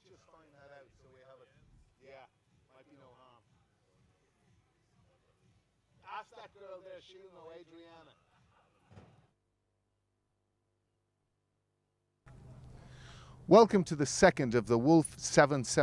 just find that out so we have it. Yeah, might be no harm. Ask that girl there, she'll know, Adriana. Welcome to the second of the Wolf 7-7.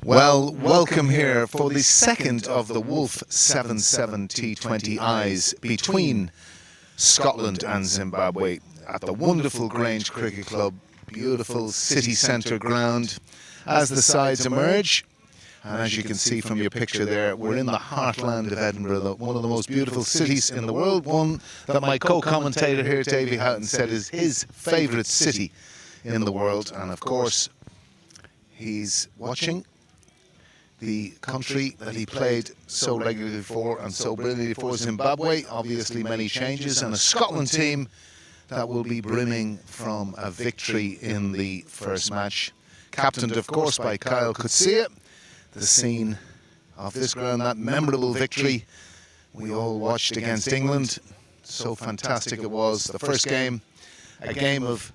Well, welcome here for the second of the Wolf 7-7 T20 Eyes between Scotland and Zimbabwe at the wonderful Grange Cricket Club, beautiful city centre ground. As the sides emerge, and as you can see from your picture there, we're in the heartland of Edinburgh, one of the most beautiful cities in the world, one that my co-commentator here, Davy Houghton, said is his favourite city in the world. And of course, he's watching the country that he played so regularly for and so brilliantly for, Zimbabwe. Obviously many changes, and a Scotland team that will be brimming from a victory in the first match. Captained, of course, by Kyle Coetzee. The scene of this ground, that memorable victory we all watched against England. So fantastic it was. The first game, a game of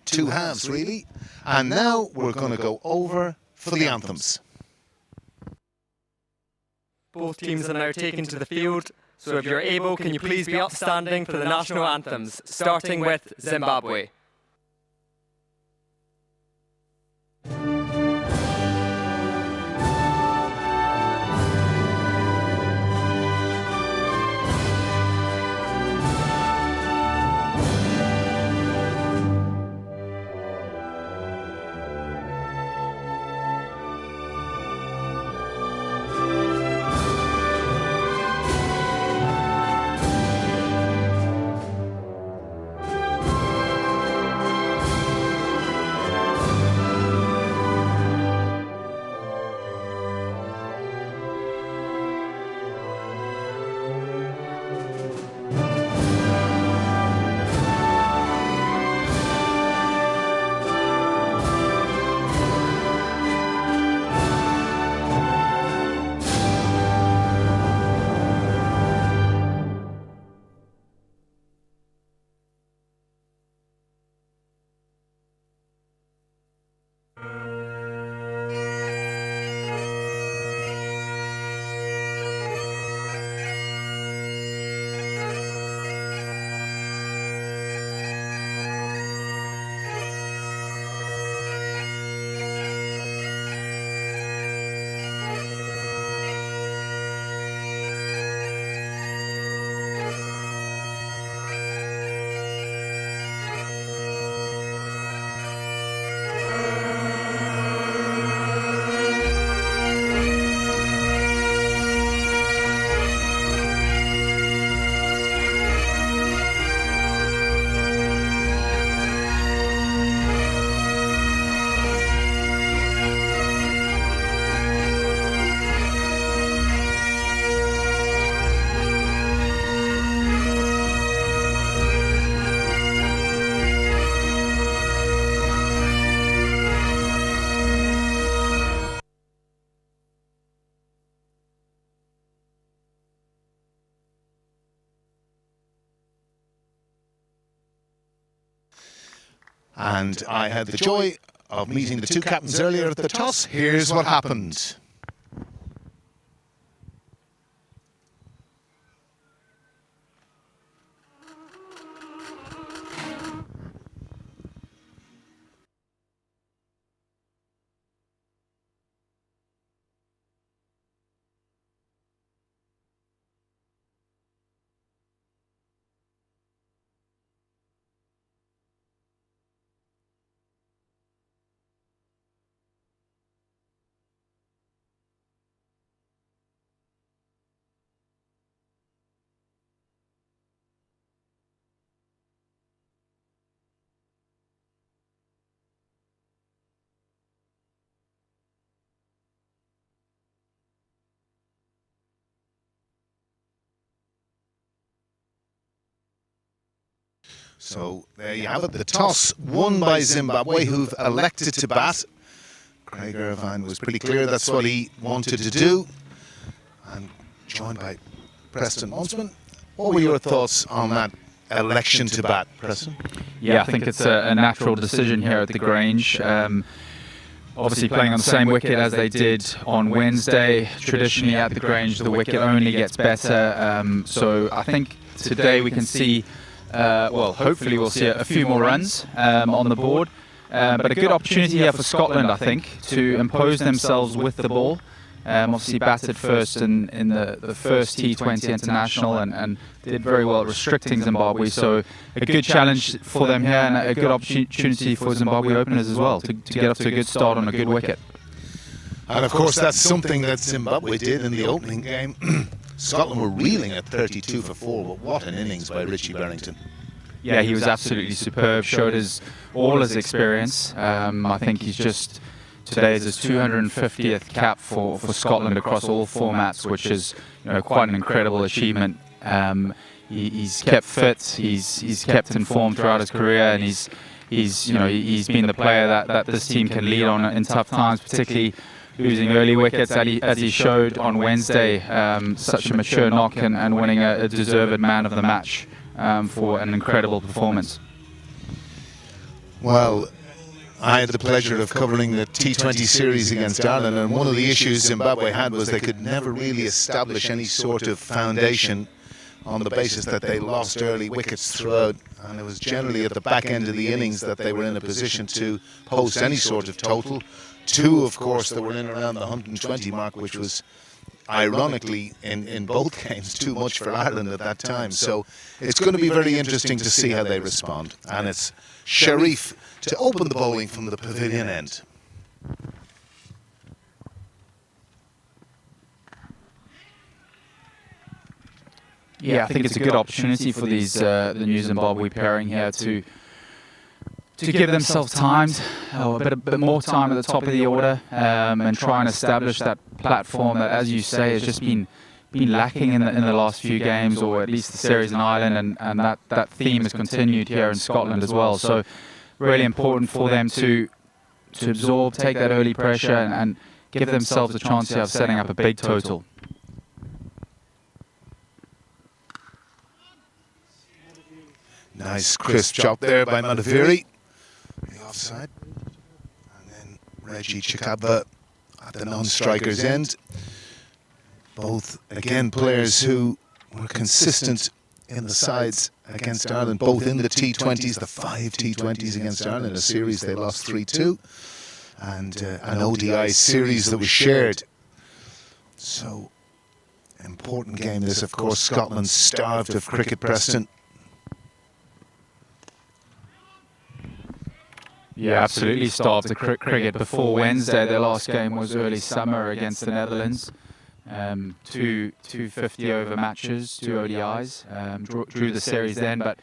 two halves, really. And now we're going to go over for the anthems. Both teams are now taken to the field, so if you're able, can you please be upstanding for the national anthems, starting with Zimbabwe. And I had the joy of meeting the two captains earlier at the toss. Here's what happened. So there you have it, the toss won by Zimbabwe, who've elected to bat. Craig Irvine was pretty clear that's what he wanted to do. And joined by Preston Muntsman. What were your thoughts on that election to bat, Preston? Yeah, I think it's a natural decision here at the Grange. Obviously playing on the same wicket as they did on Wednesday. Traditionally at the Grange, the wicket only gets better. So I think today we can see, well, hopefully we'll see a few more runs on the board. But a good opportunity here for Scotland, I think, to impose themselves with the ball. Obviously batted first in the first T20 international and did very well restricting Zimbabwe. So a good challenge for them here and a good opportunity for Zimbabwe openers as well to get off to a good start on a good wicket. And of course that's something that Zimbabwe did in the opening game. Scotland were reeling at 32 for 4, but what an innings by Richie Berrington. Yeah, he was absolutely superb, showed all his experience. I think he's just... Today is his 250th cap for Scotland across all formats, which is quite an incredible achievement. He's kept fit, he's kept informed throughout his career, and he's been the player that this team can lead on in tough times, particularly losing early wickets as he showed on Wednesday. Such a mature knock and winning a deserved man of the match for an incredible performance. Well, I had the pleasure of covering the T20 series against Ireland, and one of the issues Zimbabwe had was they could never really establish any sort of foundation on the basis that they lost early wickets throughout, and it was generally at the back end of the innings that they were in a position to post any sort of total. Two, of course, that were in around the 120 mark, which was ironically in both games too much for Ireland at that time. So it's going to be very interesting to see how they respond, and it's Sharif to open the bowling from the pavilion end. Yeah, I think it's a good opportunity for the new Zimbabwe pairing here to give themselves time, a bit more time at the top of the order, and try and establish that platform that, as you say, has just been lacking in the last few games, or at least the series in Ireland, and that theme has continued here in Scotland as well. So really important for them to absorb, take that early pressure, and give themselves a chance here of setting up a big total. Nice crisp job there by Mandaviri, the offside, and then Reggie Chikabva at the non-striker's end. Both, again, players who were consistent in the sides against Ireland, both in the T20s, the 5 T20s against Ireland, a series they lost 3-2, and an ODI series that was shared. So, important game this, of course. Scotland starved of cricket, Preston. Yeah, absolutely starved of cricket. Before Wednesday, their last game was early summer against the Netherlands. Two 50-over matches, 2 ODIs, drew the series then, but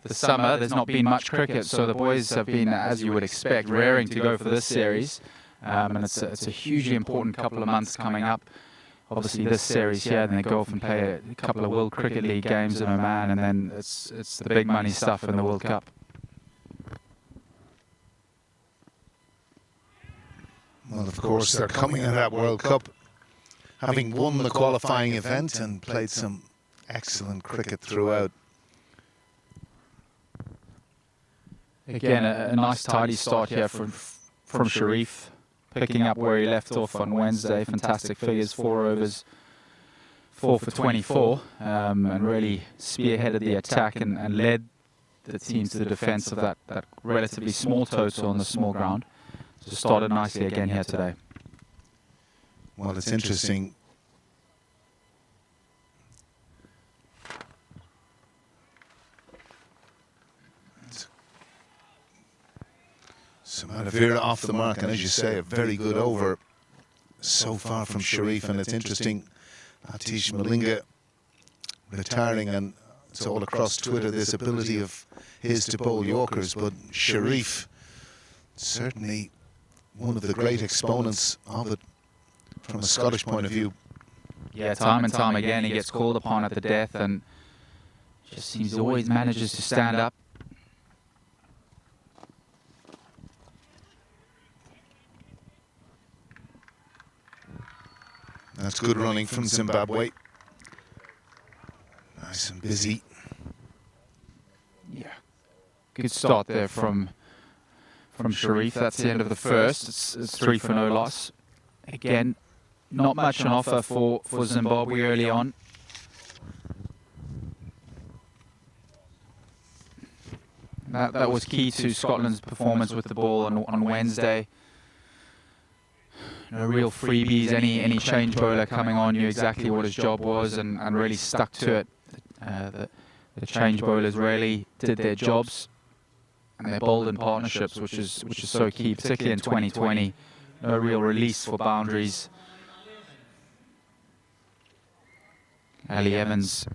the summer there's not been much cricket, so the boys have been, as you would expect, raring to go for this series, and it's a hugely important couple of months coming up. Obviously this series here, then they go off and play a couple of World Cricket League games in Oman, and then it's the big money stuff in the World Cup. Well, of course, they're coming in that World Cup having won the qualifying event and played some excellent cricket throughout. Again, a nice tidy start here from Sharif, picking up where he left off on Wednesday. Fantastic figures, 4 overs, 4 for 24, and really spearheaded the attack and led the team to the defence of that relatively small total on the small ground. So started nicely again here today. Well, it's interesting. Samadavira off the mark, and as you say, a very good over so far from Sharif, and it's interesting, Atish Malinga retiring, and it's all across Twitter, this ability of his to bowl Yorkers, but Sharif, certainly one of the great exponents of it from a Scottish point of view. Yeah, time and time again he gets called upon at the death, and just seems always manages to stand up. That's good running from Zimbabwe. Nice and busy. Yeah, good start there from Sharif. That's the end of the first. It's 3 for no loss. Again, not much on offer for Zimbabwe early on. That was key to Scotland's performance with the ball on Wednesday. No real freebies, any change bowler coming on knew exactly what his job was and really stuck to it. The change bowlers really did their jobs, and they bowled in partnerships, which is so key, particularly in 2020. No real release for boundaries. Ali Evans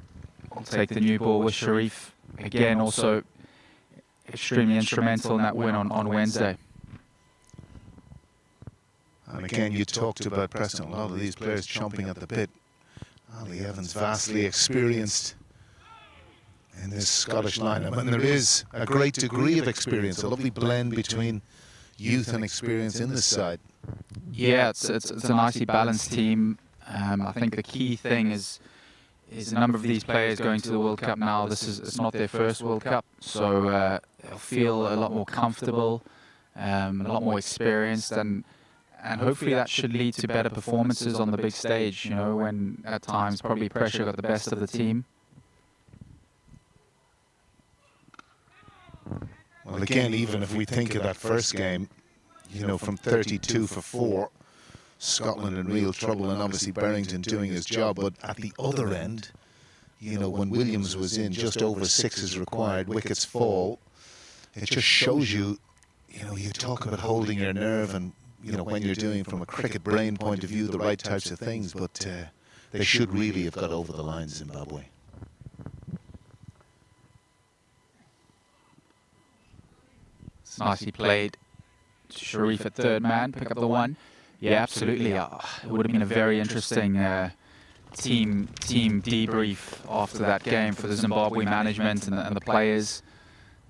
will take the new ball with Sharif. Again, also extremely instrumental in that win on Wednesday. And again, you talked about, Preston, a lot of these players chomping at the bit. Ali Evans vastly experienced in this Scottish lineup, and there is a great degree of experience, a lovely blend between youth and experience in this side. Yeah, it's a nicely balanced team. I think the key thing is a number of these players going to the World Cup now. It's not their first World Cup, so they'll feel a lot more comfortable, a lot more experienced, and hopefully that should lead to better performances on the big stage. You know, when at times probably pressure got the best of the team. Well, again, even if we think of that first game, you know, from 32 for 4, Scotland in real trouble, and obviously Barrington doing his job. But at the other end, you know, when Williams was in, just over 6 is required, wickets fall. It just shows you, you know, you talk about holding your nerve and, you know, when you're doing from a cricket brain point of view the right types of things, but they should really have got over the line, Zimbabwe. It's nicely played. Sharif at third man, pick up the one. Yeah, absolutely. It would have been a very interesting team debrief after that game for the Zimbabwe management and the players.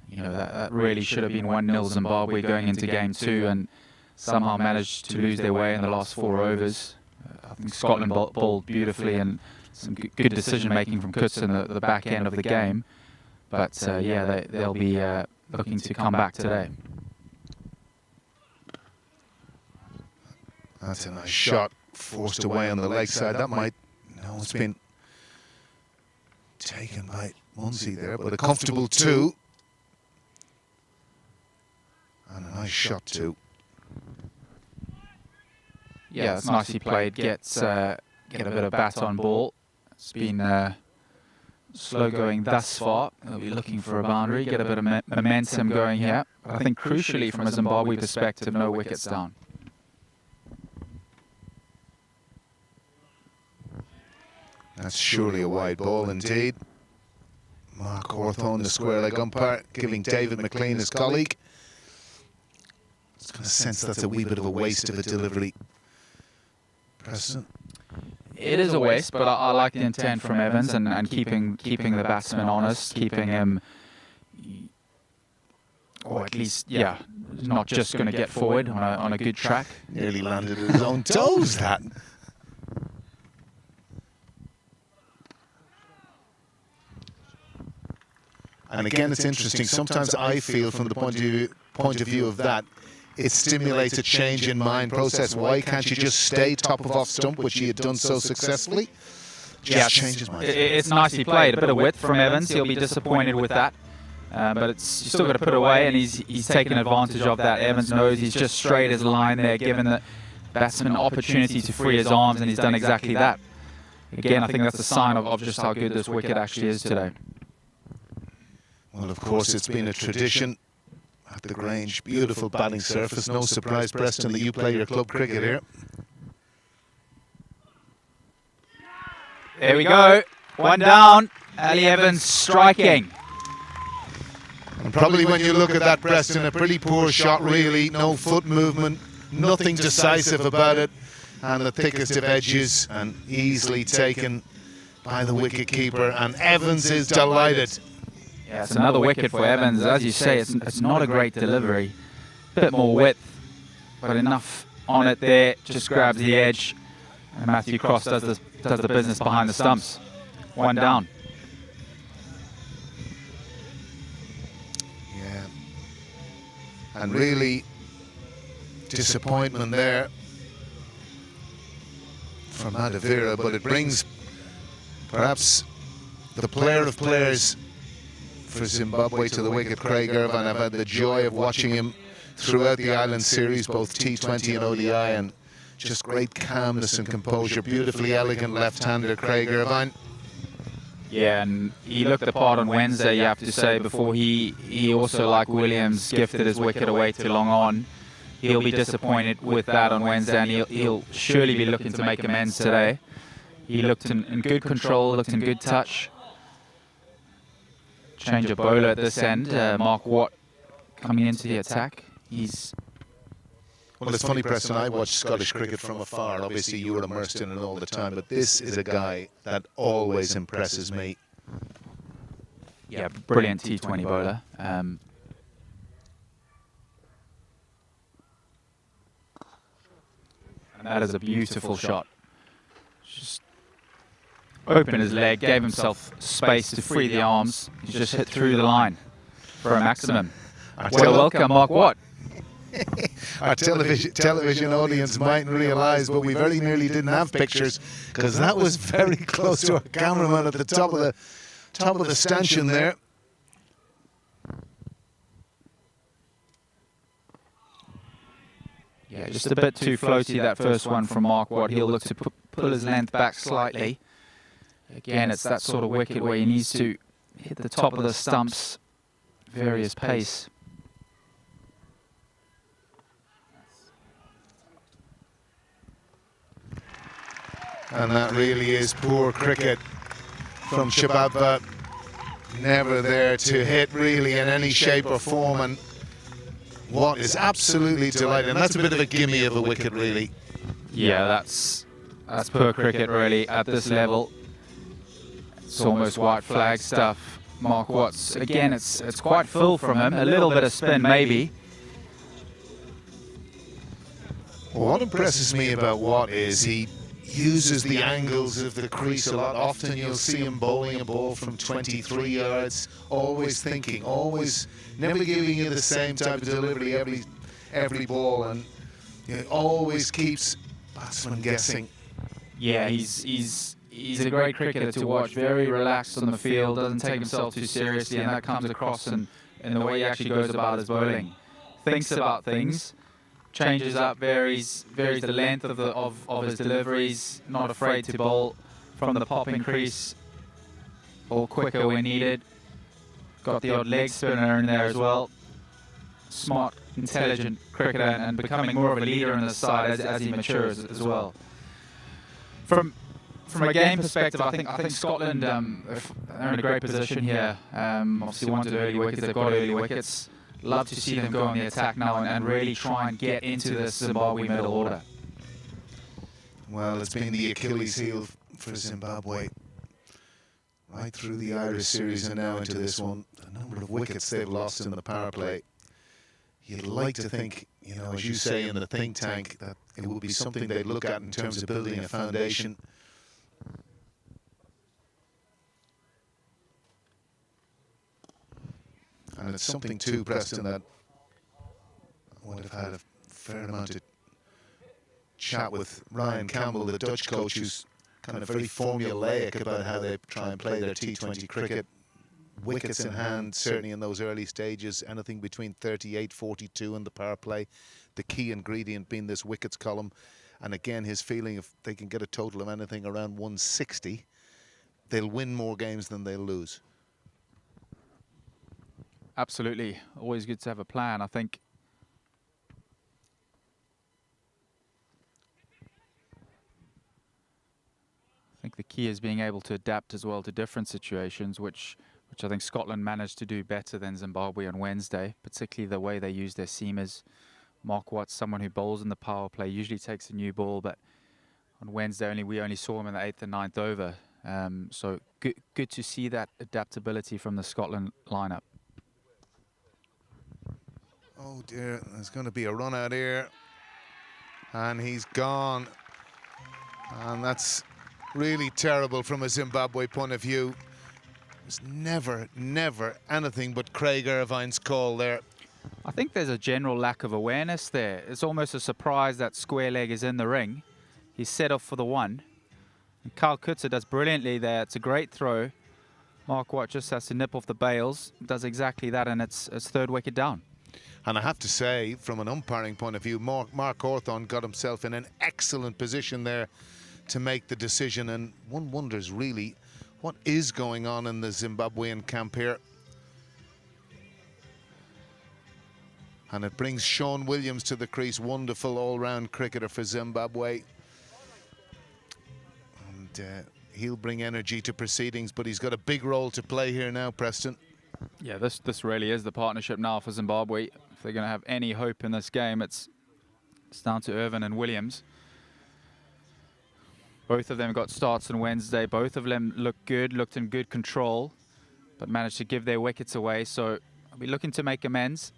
You know, that really should have been 1-0 Zimbabwe going into game 2, and somehow managed to lose their way in the last 4 overs. I think Scotland bowled beautifully and some good decision making from Coetzee in the back end of the game. But yeah, they'll be looking to come back today. That's a nice shot, forced away on the leg side. That might, no, it's been taken by Munsey there, but a comfortable 2. And a nice shot too. Yeah, it's nicely played. Get a bit of bat on ball. It's been slow going thus far. They'll be looking for a boundary, get a bit of momentum going here. But I think crucially from a Zimbabwe perspective, no wickets down. That's surely a wide ball indeed. Mark Hawthorne, the square leg umpire, giving David McLean, his colleague. It's going to sense that's a wee bit of a waste of a delivery. Preston? It is a waste, but I like the intent from Evans and keeping the batsman honest, keeping him, or at least, yeah, not just going to get forward on a good track. Nearly landed at his own toes, that. And again, it's interesting. Sometimes I feel, from the point of view of that, it stimulates a change in mind process. Why can't you just stay top of off stump, which he had done so successfully? Just change his mind. It's nicely played. A bit of width from Evans. He'll be disappointed with that. But you still got to put it away, and he's taken advantage of that. Evans knows he's just straight as a line there, given the batsman an opportunity to free his arms, and he's done exactly that. Again, I think that's a sign of just how good this wicket actually is today. Well, of course, it's been a tradition at the Grange. Beautiful batting surface. No surprise, Preston, that you play your club cricket here. There we go. One down. Ali Evans striking. And probably when you look at that, Preston, a pretty poor shot, really. No foot movement, nothing decisive about it. And the thickest of edges, and easily taken by the wicket-keeper. And Evans is delighted. Yeah, it's another wicket for Evans. As you say, it's not a great delivery. Bit more width, but enough on it there. Just grabs the edge, and Matthew Cross does the business behind the stumps. One down. Yeah, and really disappointment there from Adavira, but it brings perhaps the player of players for Zimbabwe to the wicket. Craig Irvine, I've had the joy of watching him throughout the Island series, both T20 and ODI, and just great calmness and composure. Beautifully elegant left-hander, Craig Irvine. Yeah, and he looked the part on Wednesday, you have to say, before he also, like Williams, gifted his wicket away too long on. He'll be disappointed with that on Wednesday, and he'll surely be looking to make amends today. He looked in good control, looked in good touch. Change of bowler at this end. Mark Watt coming into the attack. Well, it's funny, Preston, I watch Scottish cricket from afar. Obviously, you were immersed in it all the time, but this is a guy that always impresses me. Yeah, brilliant T20 bowler. And that is a beautiful shot. Just opened his leg, gave himself space to free the arms. He's just hit through the line for a maximum. What a welcome, Mark Watt. Our television audience mightn't realise, but we very nearly didn't have pictures because that was very close to our cameraman at the top of the stanchion there. Yeah, just a bit too floaty, that first one from Mark Watt. He'll look to pull his length back slightly. Again, it's that sort of wicket where he needs to hit the top of the stumps, various pace. And that really is poor cricket from Shababa. Never there to hit really in any shape or form, and Watt is absolutely delighted. And that's a bit of a gimme of a wicket, really. Yeah, that's poor cricket really at this level. It's almost white flag stuff. Mark Watts, again, it's quite full from him. A little bit of spin maybe. Well, what impresses me about Watt is he uses the angles of the crease a lot. Often you'll see him bowling a ball from 23 yards, always thinking, always never giving you the same type of delivery every ball, and always keeps batsmen guessing. Yeah, he's a great cricketer to watch, very relaxed on the field, doesn't take himself too seriously, and that comes across in the way he actually goes about his bowling. Thinks about things, changes up, varies the length of his deliveries, not afraid to bowl from the popping crease or quicker when needed. Got the odd leg spinner in there as well. Smart, intelligent cricketer, and becoming more of a leader in the side as he matures as well. From a game perspective, I think Scotland are in a great position here. Obviously wanted early wickets, they've got early wickets. Love to see them go on the attack now and really try and get into this Zimbabwe middle order. Well, it's been the Achilles heel for Zimbabwe right through the Irish series and now into this one. The number of wickets they've lost in the power play. You'd like to think, as you say in the think tank, that it will be something they'd look at in terms of building a foundation. And it's something too, Preston, that I would have had a fair amount of chat with Ryan Campbell, the Dutch coach, who's kind of very formulaic about how they try and play their T20 cricket. Wickets in hand, certainly in those early stages, anything between 38, 42 in the power play. The key ingredient being this wickets column. And again, his feeling, if they can get a total of anything around 160, they'll win more games than they'll lose. Absolutely, always good to have a plan. I think the key is being able to adapt as well to different situations, which I think Scotland managed to do better than Zimbabwe on Wednesday, particularly the way they use their seamers. Mark Watts, someone who bowls in the power play, usually takes a new ball, but on Wednesday we only saw him in the 8th and 9th over. So good to see that adaptability from the Scotland lineup. Oh dear, there's going to be a run out here. And he's gone. And that's really terrible from a Zimbabwe point of view. It's never anything but Craig Irvine's call there. I think there's a general lack of awareness there. It's almost a surprise that square leg is in the ring. He's set off for the one. And Kyle Kutzer does brilliantly there. It's a great throw. Mark White just has to nip off the bails, does exactly that, and it's third wicket down. And I have to say, from an umpiring point of view, Mark Hawthorne got himself in an excellent position there to make the decision, and one wonders really what is going on in the Zimbabwean camp here. And it brings Sean Williams to the crease, wonderful all-round cricketer for Zimbabwe. And he'll bring energy to proceedings, but he's got a big role to play here now, Preston. Yeah, this really is the partnership now for Zimbabwe. If they're going to have any hope in this game, it's down to Irvine and Williams. Both of them got starts on Wednesday. Both of them looked in good control, but managed to give their wickets away. So I'll be looking to make amends.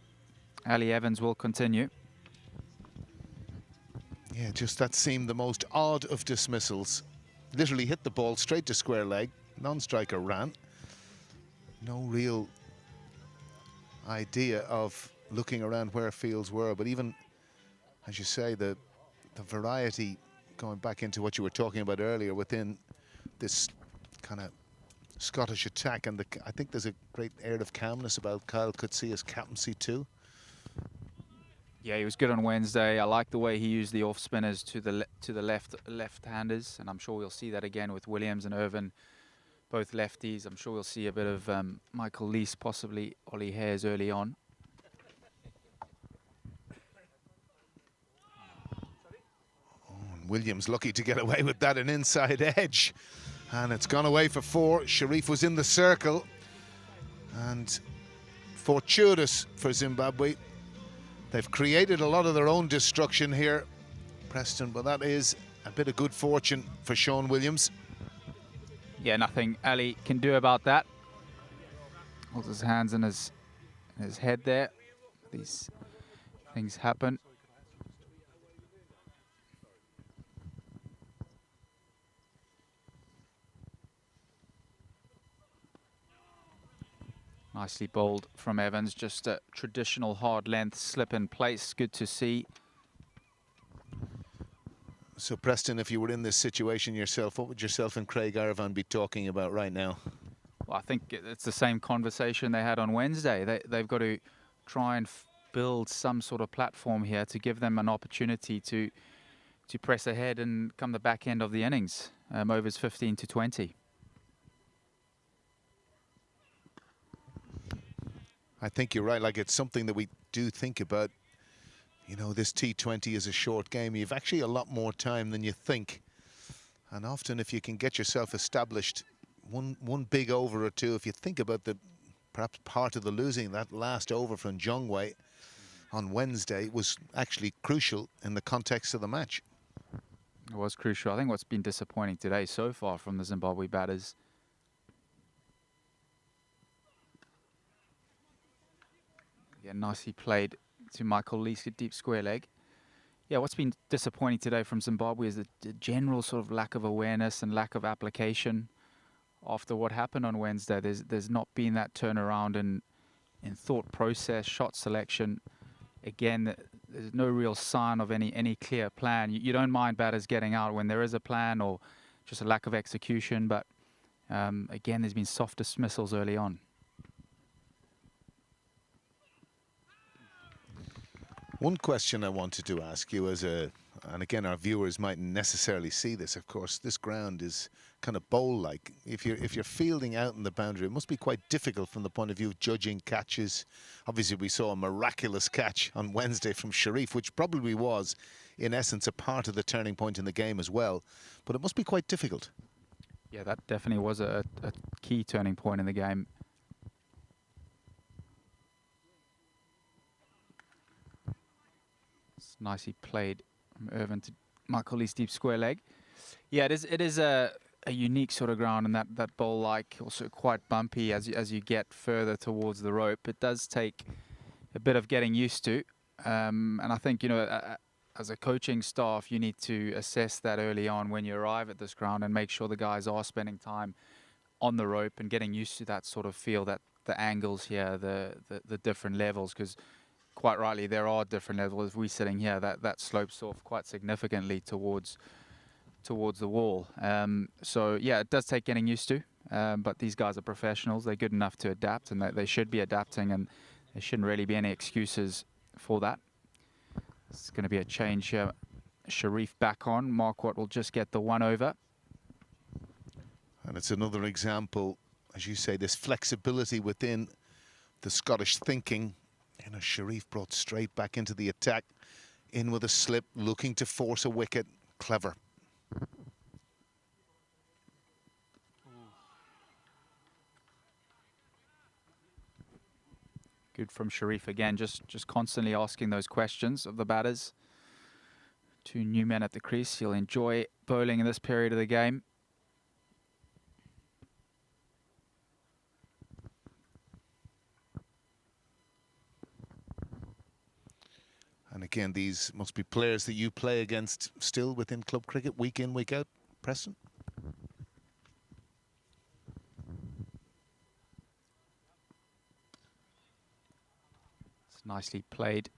Ali Evans will continue. Yeah, just that seemed the most odd of dismissals. Literally hit the ball straight to square leg. Non-striker ran. No real idea of looking around where fields were, but even, as you say, the variety, going back into what you were talking about earlier, within this kind of Scottish attack, and I think there's a great air of calmness about Kyle Coetzee's captaincy too. Yeah, he was good on Wednesday. I like the way he used the off spinners to the left-handers, and I'm sure we'll see that again with Williams and Irvine, both lefties. I'm sure we'll see a bit of Michael Lease, possibly Ollie Hares early on. Williams lucky to get away with that, an inside edge, and it's gone away for 4. Sharif was in the circle, and fortuitous for Zimbabwe. They've created a lot of their own destruction here, Preston, but that is a bit of good fortune for Sean Williams. Yeah, nothing Ali can do about that. Holds his hands in his head there. These things happen. Nicely bowled from Evans, just a traditional hard length slip in place. Good to see. So Preston, if you were in this situation yourself, what would yourself and Craig Irvine be talking about right now? Well, I think it's the same conversation they had on Wednesday. They've got to try and build some sort of platform here to give them an opportunity to press ahead and come the back end of the innings, overs 15 to 20. I think you're right. Like, it's something that we do think about. You know, this T20 is a short game. You've actually a lot more time than you think. And often if you can get yourself established, one big over or two, if you think about perhaps part of the losing, that last over from Jongwei on Wednesday was actually crucial in the context of the match. It was crucial. I think what's been disappointing today so far from the Zimbabwe batters, yeah, nicely played to Michael Lease, a deep square leg. Yeah, what's been disappointing today from Zimbabwe is the general sort of lack of awareness and lack of application after what happened on Wednesday. There's not been that turnaround in thought process, shot selection. Again, there's no real sign of any clear plan. You don't mind batters getting out when there is a plan or just a lack of execution, but again, there's been soft dismissals early on. One question I wanted to ask you and again, our viewers mightn't necessarily see this, of course, this ground is kind of bowl-like. If you're fielding out in the boundary, it must be quite difficult from the point of view of judging catches. Obviously, we saw a miraculous catch on Wednesday from Sharif, which probably was, in essence, a part of the turning point in the game as well. But it must be quite difficult. Yeah, that definitely was a key turning point in the game. It's nicely played from Irvine to Michael Lee's deep square leg. Yeah, it is a unique sort of ground, and that bowl-like, also quite bumpy as you get further towards the rope. It does take a bit of getting used to, and I think, you know, as a coaching staff, you need to assess that early on when you arrive at this ground and make sure the guys are spending time on the rope and getting used to that sort of feel, that the angles here, the different levels, because quite rightly, there are different levels. If we're sitting here, that slopes off quite significantly towards the wall. So yeah, it does take getting used to. but these guys are professionals. They're good enough to adapt, and they should be adapting, and there shouldn't really be any excuses for that. It's going to be a change here. Sharif back on. Mark Watt will just get the 1 over. And it's another example, as you say, this flexibility within the Scottish thinking. You know, Sharif brought straight back into the attack, in with a slip, looking to force a wicket. Clever. Good from Sharif again, just constantly asking those questions of the batters. 2 new men at the crease. He'll enjoy bowling in this period of the game. And again, these must be players that you play against still within club cricket, week in, week out, Preston? It's nicely played.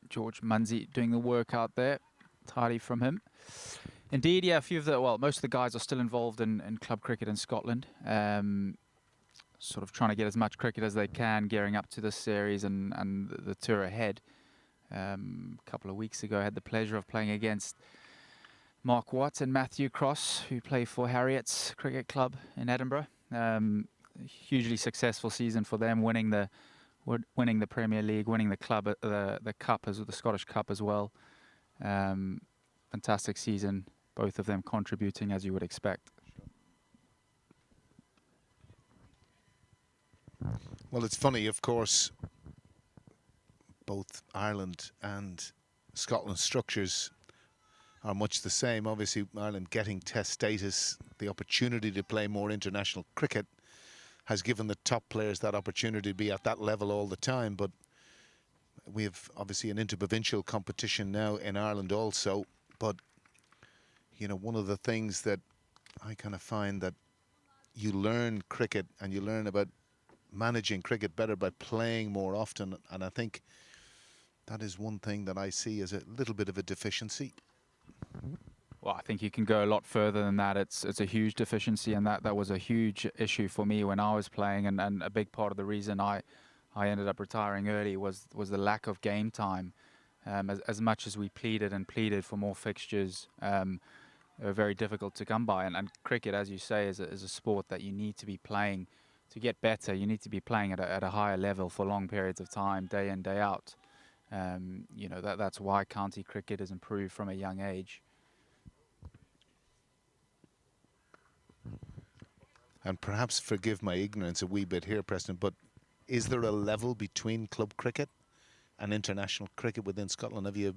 George Munsey doing the work out there. Tidy from him. Indeed, yeah, a few of the, well, most of the guys are still involved in club cricket in Scotland. Sort of trying to get as much cricket as they can, gearing up to this series and the tour ahead. A couple of weeks ago, I had the pleasure of playing against Mark Watt and Matthew Cross, who play for Harriet's Cricket Club in Edinburgh. Hugely successful season for them, winning the Premier League, winning the club, the cup, the Scottish Cup as well. Fantastic season, both of them contributing as you would expect. Well, it's funny, of course, both Ireland and Scotland's structures are much the same. Obviously, Ireland getting test status, the opportunity to play more international cricket has given the top players that opportunity to be at that level all the time. But we have obviously an interprovincial competition now in Ireland also. But, you know, one of the things that I kind of find that you learn cricket and you learn about managing cricket better by playing more often, and I think that is one thing that I see as a little bit of a deficiency. Well, I think you can go a lot further than that. It's a huge deficiency, and that was a huge issue for me when I was playing, and a big part of the reason I ended up retiring early was the lack of game time. As much as we pleaded for more fixtures, they were very difficult to come by, and cricket, as you say, is a sport that you need to be playing. To get better, you need to be playing at a higher level for long periods of time, day in, day out. You know, that's why county cricket has improved from a young age. And perhaps forgive my ignorance a wee bit here, Preston, but is there a level between club cricket and international cricket within Scotland? Have you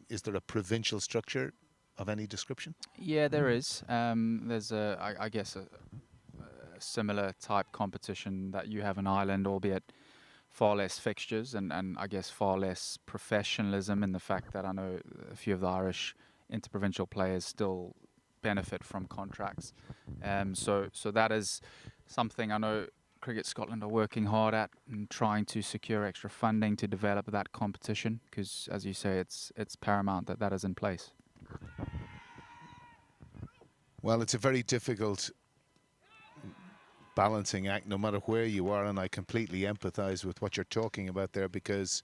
is there a provincial structure of any description? Yeah, there is. There's I guess a similar type competition that you have in Ireland, albeit far less fixtures and I guess far less professionalism, in the fact that I know a few of the Irish interprovincial players still benefit from contracts. So that is something I know Cricket Scotland are working hard at, and trying to secure extra funding to develop that competition, because, as you say, it's paramount that is in place. Well, it's a very difficult balancing act no matter where you are, and I completely empathize with what you're talking about there, because,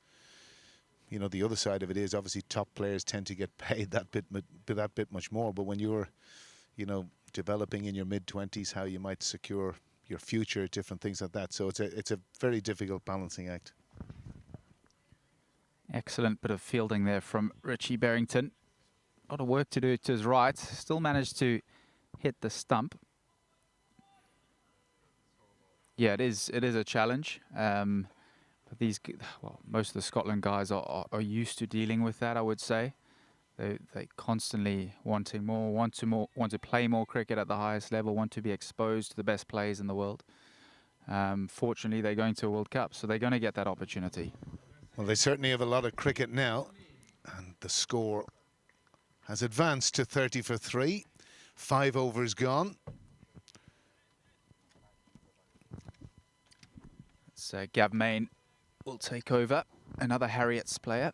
you know, the other side of it is obviously top players tend to get paid that bit much more, but when you're, you know, developing in your mid-20s how you might secure your future, different things like that, so it's a very difficult balancing act. Excellent bit of fielding there from Richie Berrington. A lot of work to do to his right, still managed to hit the stump. Yeah, it is a challenge. But most of the Scotland guys are used to dealing with that, I would say. They constantly wanting more, want to play more cricket at the highest level, want to be exposed to the best players in the world. Fortunately, they're going to a World Cup, so they're going to get that opportunity. Well, they certainly have a lot of cricket now, and the score has advanced to 30 for 3. 5 overs gone. So Gav Main will take over, another Harriet's player.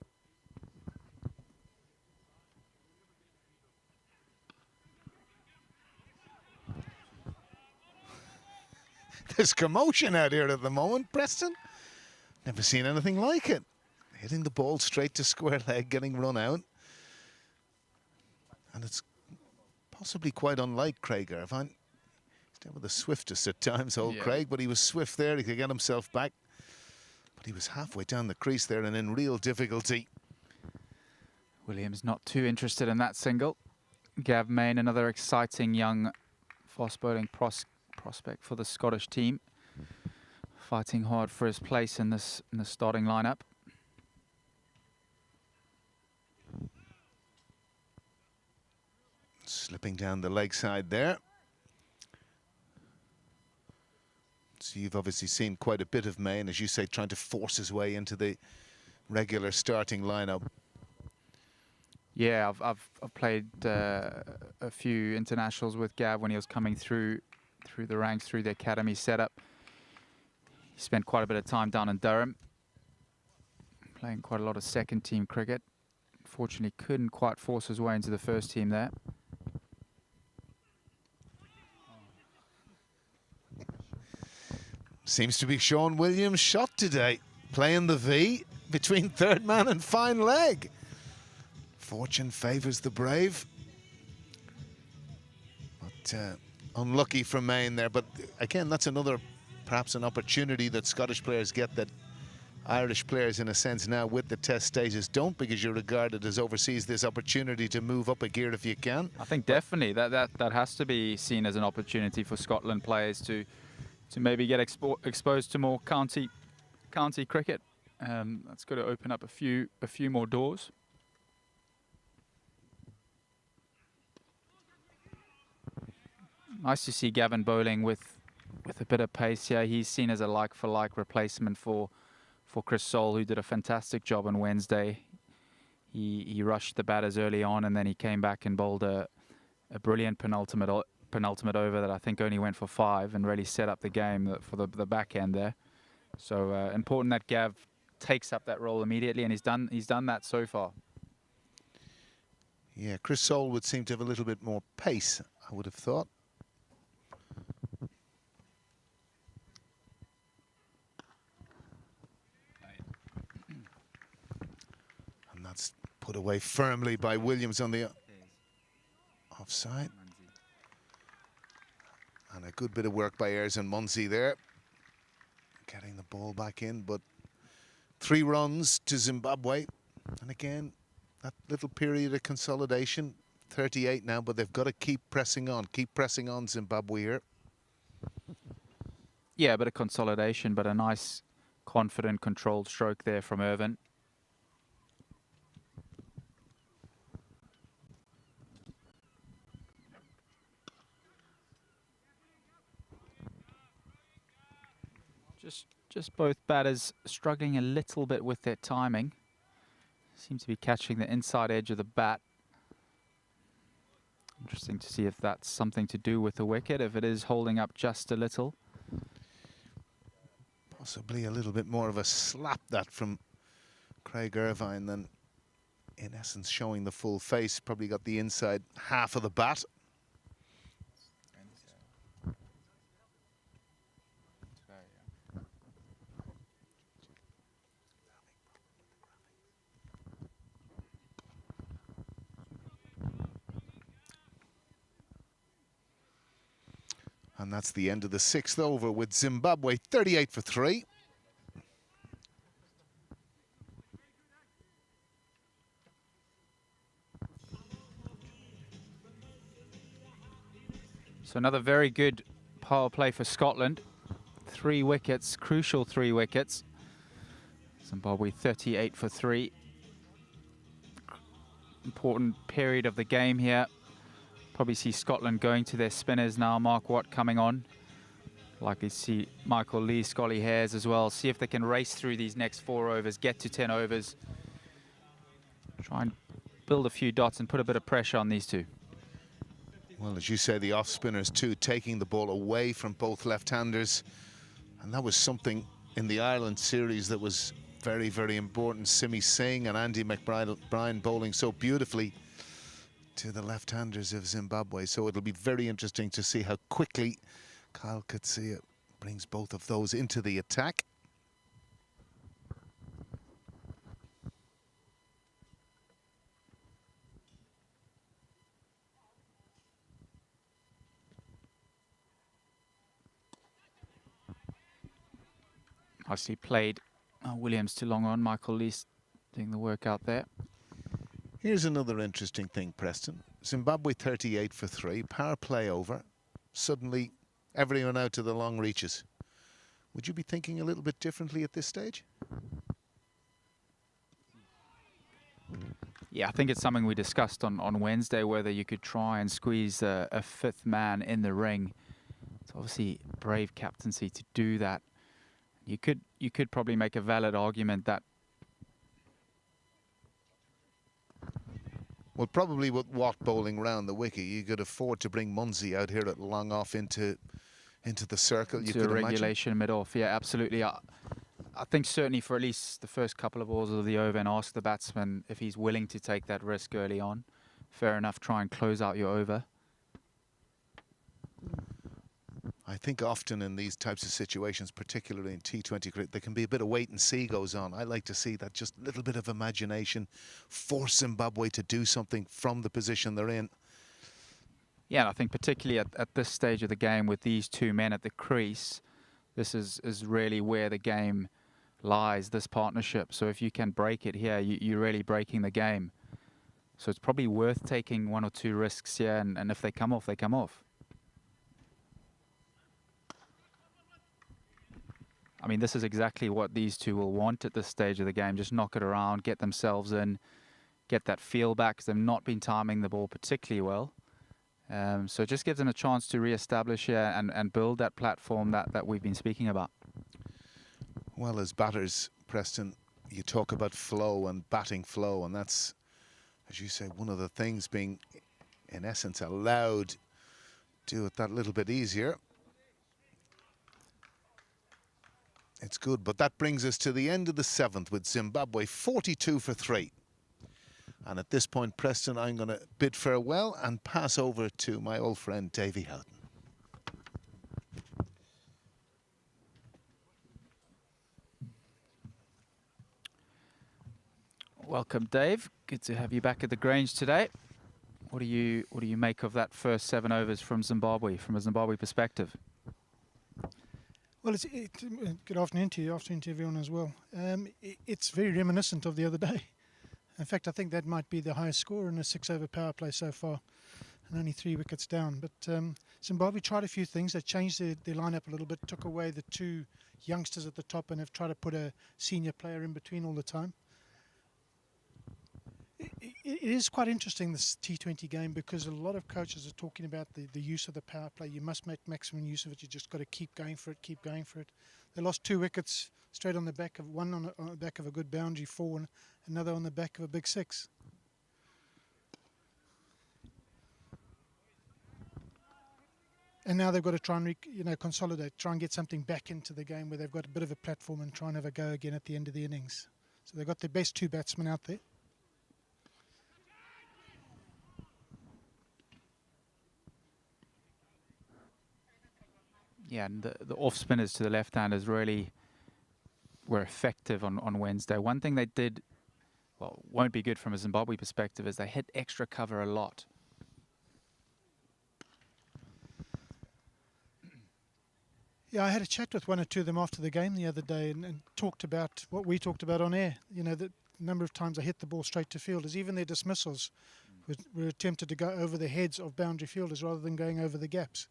serious commotion out here at the moment, Preston. Never seen anything like it. Hitting the ball straight to square leg, getting run out. And it's possibly quite unlike Craig Irvine. He's never the swiftest at times, old Craig, but he was swift there. He could get himself back. But he was halfway down the crease there and in real difficulty. Williams not too interested in that single. Gav Main, another exciting young fast bowling prospect for the Scottish team, fighting hard for his place in the starting lineup. Slipping down the leg side there. So you've obviously seen quite a bit of Main, as you say, trying to force his way into the regular starting lineup. Yeah, I've played a few internationals with Gav when he was coming through the ranks, through the academy setup. He spent quite a bit of time down in Durham, playing quite a lot of second team cricket. Unfortunately, couldn't quite force his way into the first team there. Seems to be Sean Williams' shot today, playing the V between third man and fine leg. Fortune favours the brave. But unlucky for Main there. But again, that's another, perhaps an opportunity that Scottish players get that Irish players, in a sense, now with the test stages don't, because you're regarded as overseas, this opportunity to move up a gear if you can. I think definitely that has to be seen as an opportunity for Scotland players to maybe get exposed to more county cricket. That's got to open up a few more doors. Nice to see Gavin bowling with a bit of pace here. He's seen as a like-for-like replacement for Chris Soul, who did a fantastic job on Wednesday. He rushed the batters early on, and then he came back and bowled a brilliant penultimate over that I think only went for 5 and really set up the game for the back end there. So important that Gav takes up that role immediately, and he's done that so far. Yeah, Chris Soul would seem to have a little bit more pace, I would have thought. And that's put away firmly by Williams on the offside. And a good bit of work by Ayres and Munsey there, getting the ball back in. But 3 runs to Zimbabwe. And again, that little period of consolidation, 38 now, but they've got to keep pressing on Zimbabwe here. Yeah, a bit of consolidation, but a nice, confident, controlled stroke there from Irvine. Just both batters struggling a little bit with their timing. Seem to be catching the inside edge of the bat. Interesting to see if that's something to do with the wicket, if it is holding up just a little. Possibly a little bit more of a slap, that from Craig Irvine, than in essence showing the full face. Probably got the inside half of the bat. And that's the end of the 6th over, with Zimbabwe 38 for 3. So another very good power play for Scotland. 3 wickets, crucial 3 wickets. Zimbabwe 38 for 3. Important period of the game here. Probably see Scotland going to their spinners now. Mark Watt coming on. Likely to see Michael Lee, Scully Hares as well. See if they can race through these next 4 overs, get to 10 overs. Try and build a few dots and put a bit of pressure on these two. Well, as you say, the off spinners too, taking the ball away from both left-handers. And that was something in the Ireland series that was very, very important. Simi Singh and Andy McBride bowling so beautifully to the left-handers of Zimbabwe. So it'll be very interesting to see how quickly Kyle Coetzee brings both of those into the attack. Nicely played. Williams too long on. Michael Least doing the work out there. Here's another interesting thing, Preston. Zimbabwe 38 for 3, power play over. Suddenly, everyone out to the long reaches. Would you be thinking a little bit differently at this stage? Yeah, I think it's something we discussed on Wednesday, whether you could try and squeeze a fifth man in the ring. It's obviously brave captaincy to do that. You could probably make a valid argument that. Well, probably with Watt bowling round the wicket, you could afford to bring Munsey out here at long off into the circle. You could regulation mid-off, yeah, absolutely. I think certainly for at least the first couple of balls of the over, and ask the batsman if he's willing to take that risk early on. Fair enough, try and close out your over. I think often in these types of situations, particularly in T20 cricket, there can be a bit of wait and see goes on. I like to see that just a little bit of imagination, force Zimbabwe to do something from the position they're in. Yeah, and I think particularly at this stage of the game with these two men at the crease, this is really where the game lies, this partnership. So if you can break it here, you're really breaking the game. So it's probably worth taking one or two risks here, and if they come off, they come off. I mean, this is exactly what these two will want at this stage of the game. Just knock it around, get themselves in, get that feel back, because they've not been timing the ball particularly well. So it just gives them a chance to re-establish here and build that platform that we've been speaking about. Well, as batters, Preston, you talk about flow and batting flow, and that's, as you say, one of the things being, in essence, allowed to do it that little bit easier. It's good, but that brings us to the end of the 7th with Zimbabwe 42 for 3. And at this point, Preston, I'm going to bid farewell and pass over to my old friend, Davy Houghton. Welcome, Dave. Good to have you back at the Grange today. What do you make of that first 7 overs from Zimbabwe, from a Zimbabwe perspective? Well, good afternoon to you, afternoon to everyone as well. It's very reminiscent of the other day. In fact, I think that might be the highest score in a 6-over power play so far, and only 3 wickets down. But Zimbabwe tried a few things. They changed their lineup a little bit, took away the 2 youngsters at the top, and have tried to put a senior player in between all the time. It is quite interesting, this T20 game, because a lot of coaches are talking about the use of the power play. You must make maximum use of it. You just got to keep going for it, keep going for it. They lost 2 wickets straight on the back of one on the back of a good boundary 4, and another on the back of a big 6. And now they've got to try and consolidate, try and get something back into the game where they've got a bit of a platform and try and have a go again at the end of the innings. So they've got their best 2 batsmen out there. Yeah, and the off spinners to the left-handers really were effective on Wednesday. One thing they did, well, won't be good from a Zimbabwe perspective, is they hit extra cover a lot. Yeah, I had a chat with 1 or 2 of them after the game the other day and talked about what we talked about on air. You know, the number of times they hit the ball straight to fielders. Even their dismissals were attempted to go over the heads of boundary fielders rather than going over the gaps.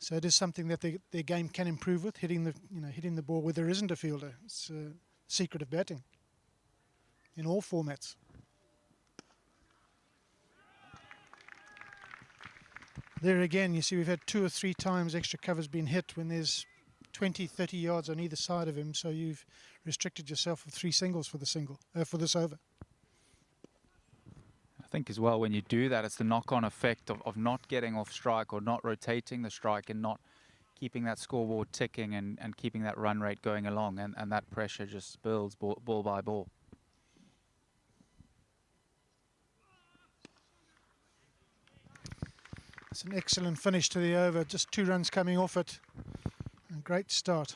So it is something that their game can improve with, hitting the ball where there isn't a fielder. It's a secret of batting in all formats. There again, you see we've had 2 or 3 times extra covers been hit when there's 20, 30 yards on either side of him. So you've restricted yourself with 3 singles for this over. I think as well, when you do that, it's the knock-on effect of not getting off strike or not rotating the strike and not keeping that scoreboard ticking and keeping that run rate going along, and that pressure just builds ball by ball. It's an excellent finish to the over, just 2 runs coming off it. A great start.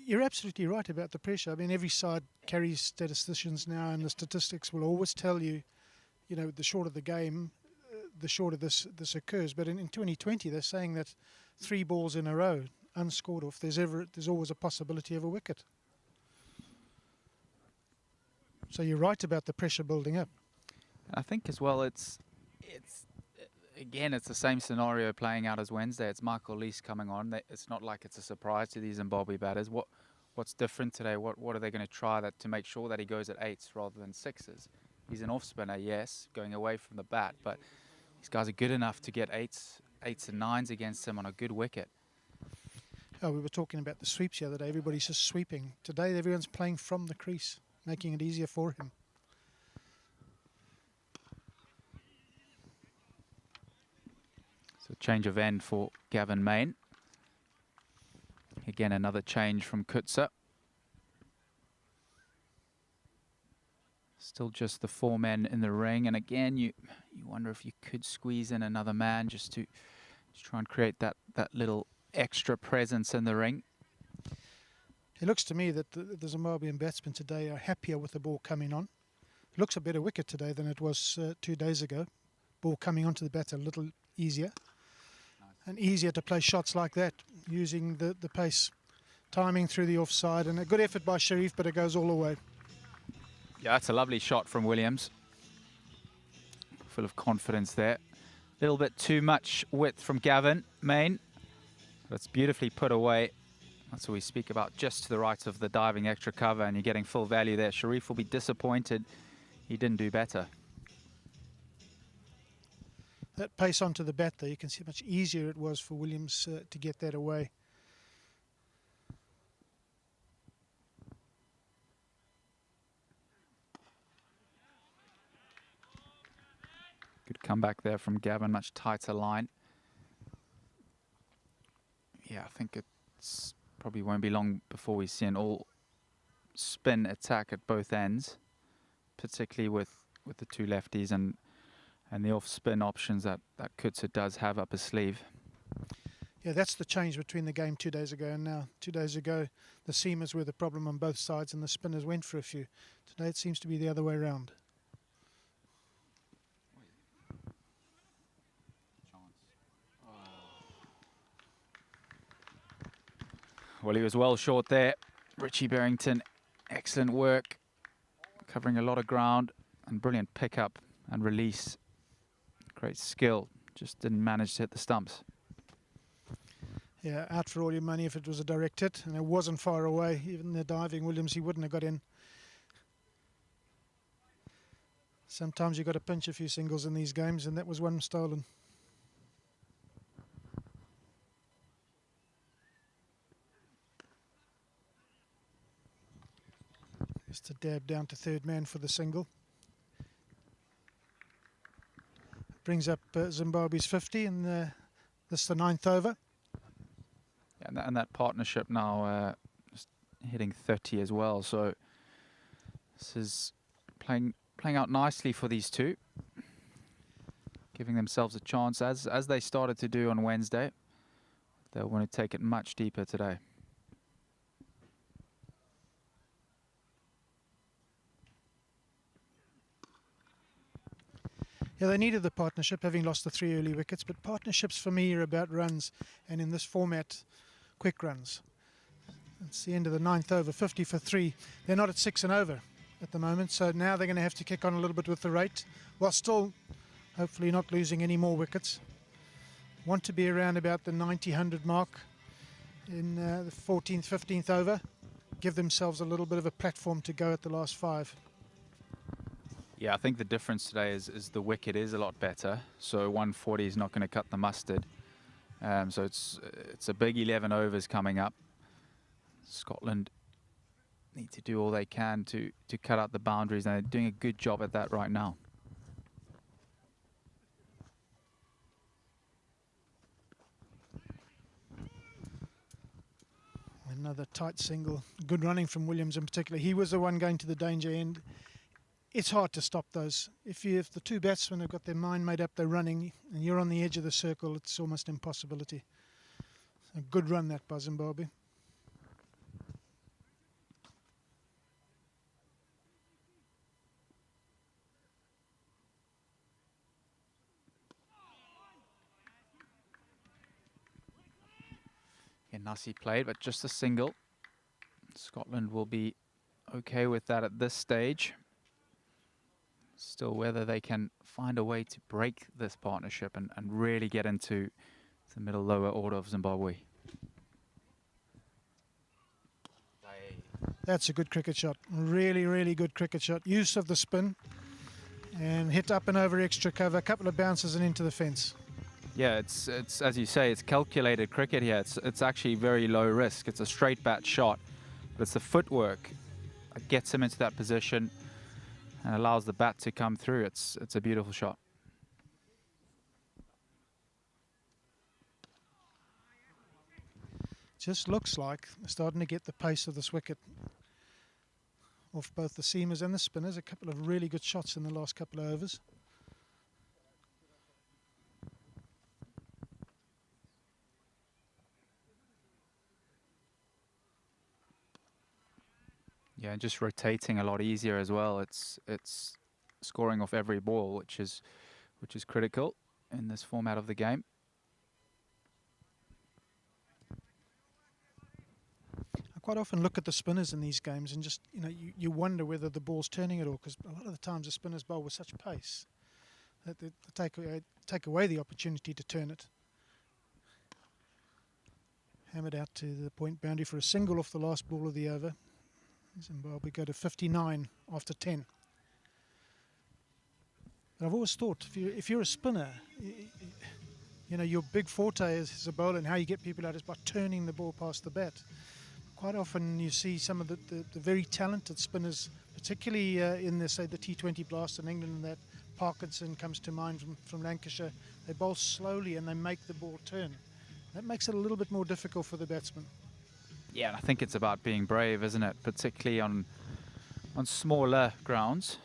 You're absolutely right about the pressure. I mean, every side carries statisticians now, and the statistics will always tell you, you know, the shorter the game, the shorter this occurs. But in 2020, they're saying that 3 balls in a row unscored off, there's always a possibility of a wicket. So you're right about the pressure building up. I think as well, it's again, it's the same scenario playing out as Wednesday. It's Michael Lease coming on. It's not like it's a surprise to these Zimbabwe batters. What's different today? What are they going to try to make sure that he goes at 8s rather than 6s? He's an off spinner, yes, going away from the bat, but these guys are good enough to get 8s and 9s against him on a good wicket. Oh, we were talking about the sweeps the other day. Everybody's just sweeping. Today, everyone's playing from the crease, making it easier for him. So change of end for Gavin Main. Again, another change from Kutsa. Still just the 4 men in the ring, and again, you wonder if you could squeeze in another man just to try and create that little extra presence in the ring. It looks to me that the Zimbabwean batsmen today are happier with the ball coming on. It looks a better wicket today than it was 2 days ago. Ball coming onto the bat a little easier. And easier to play shots like that, using the pace, timing through the offside, and a good effort by Sharif, but it goes all the way. Yeah, that's a lovely shot from Williams. Full of confidence there. A little bit too much width from Gavin Main, but it's beautifully put away. That's what we speak about, just to the right of the diving extra cover, and you're getting full value there. Sharif will be disappointed he didn't do better. That pace onto the bat there, you can see how much easier it was for Williams to get that away. Good comeback there from Gavin, much tighter line. Yeah, I think it's probably won't be long before we see an all spin attack at both ends, particularly with the 2 lefties and the off-spin options that Kutsa does have up his sleeve. Yeah, that's the change between the game 2 days ago and now. 2 days ago, the seamers were the problem on both sides and the spinners went for a few. Today it seems to be the other way around. Well, he was well short there. Richie Berrington, excellent work, covering a lot of ground, and brilliant pickup and release. Great skill, just didn't manage to hit the stumps. Yeah, out for all your money if it was a direct hit, and it wasn't far away. Even the diving Williams, he wouldn't have got in. Sometimes you've got to pinch a few singles in these games, and that was one stolen. Just a dab down to 3rd man for the single. Brings up Zimbabwe's 50, and this is the 9th over. Yeah, and that partnership now just hitting 30 as well. So this is playing out nicely for these two, giving themselves a chance as they started to do on Wednesday. They'll want to take it much deeper today. Yeah, they needed the partnership, having lost the 3 early wickets, but partnerships for me are about runs, and in this format, quick runs. It's the end of the 9th over, 50 for 3. They're not at 6 and over at the moment, so now they're going to have to kick on a little bit with the rate, while still hopefully not losing any more wickets. Want to be around about the 90-100 mark in the 14th, 15th over. Give themselves a little bit of a platform to go at the last 5. Yeah, I think the difference today is the wicket is a lot better. So 140 is not going to cut the mustard. So it's a big 11 overs coming up. Scotland need to do all they can to cut out the boundaries, and they're doing a good job at that right now. Another tight single. Good running from Williams in particular. He was the one going to the danger end. It's hard to stop those. If the 2 batsmen have got their mind made up, they're running, and you're on the edge of the circle, it's almost impossibility. A good run that by Zimbabwe. Yeah, Nasi played, but just a single. Scotland will be okay with that at this stage. Still, whether they can find a way to break this partnership and really get into the middle lower order of Zimbabwe. That's a good cricket shot. Really, really good cricket shot. Use of the spin and hit up and over extra cover. A couple of bounces and into the fence. Yeah, it's as you say, it's calculated cricket here. It's actually very low risk. It's a straight bat shot, but it's the footwork that gets him into that position and allows the bat to come through. It's a beautiful shot. Just looks like they're starting to get the pace of this wicket off both the seamers and the spinners. A couple of really good shots in the last couple of overs. Yeah, and just rotating a lot easier as well. It's scoring off every ball, which is critical in this format of the game. I quite often look at the spinners in these games and just, you wonder whether the ball's turning at all, because a lot of the times the spinners bowl with such pace that they take away the opportunity to turn it. Hammered out to the point boundary for a single off the last ball of the over. Zimbabwe go to 59 after 10. But I've always thought, if you're a spinner, your big forte as a bowler and how you get people out is by turning the ball past the bat. Quite often you see some of the very talented spinners, particularly in the T20 blast in England, and that Parkinson comes to mind from Lancashire. They bowl slowly and they make the ball turn. That makes it a little bit more difficult for the batsman. Yeah, and I think it's about being brave, isn't it? Particularly on smaller grounds.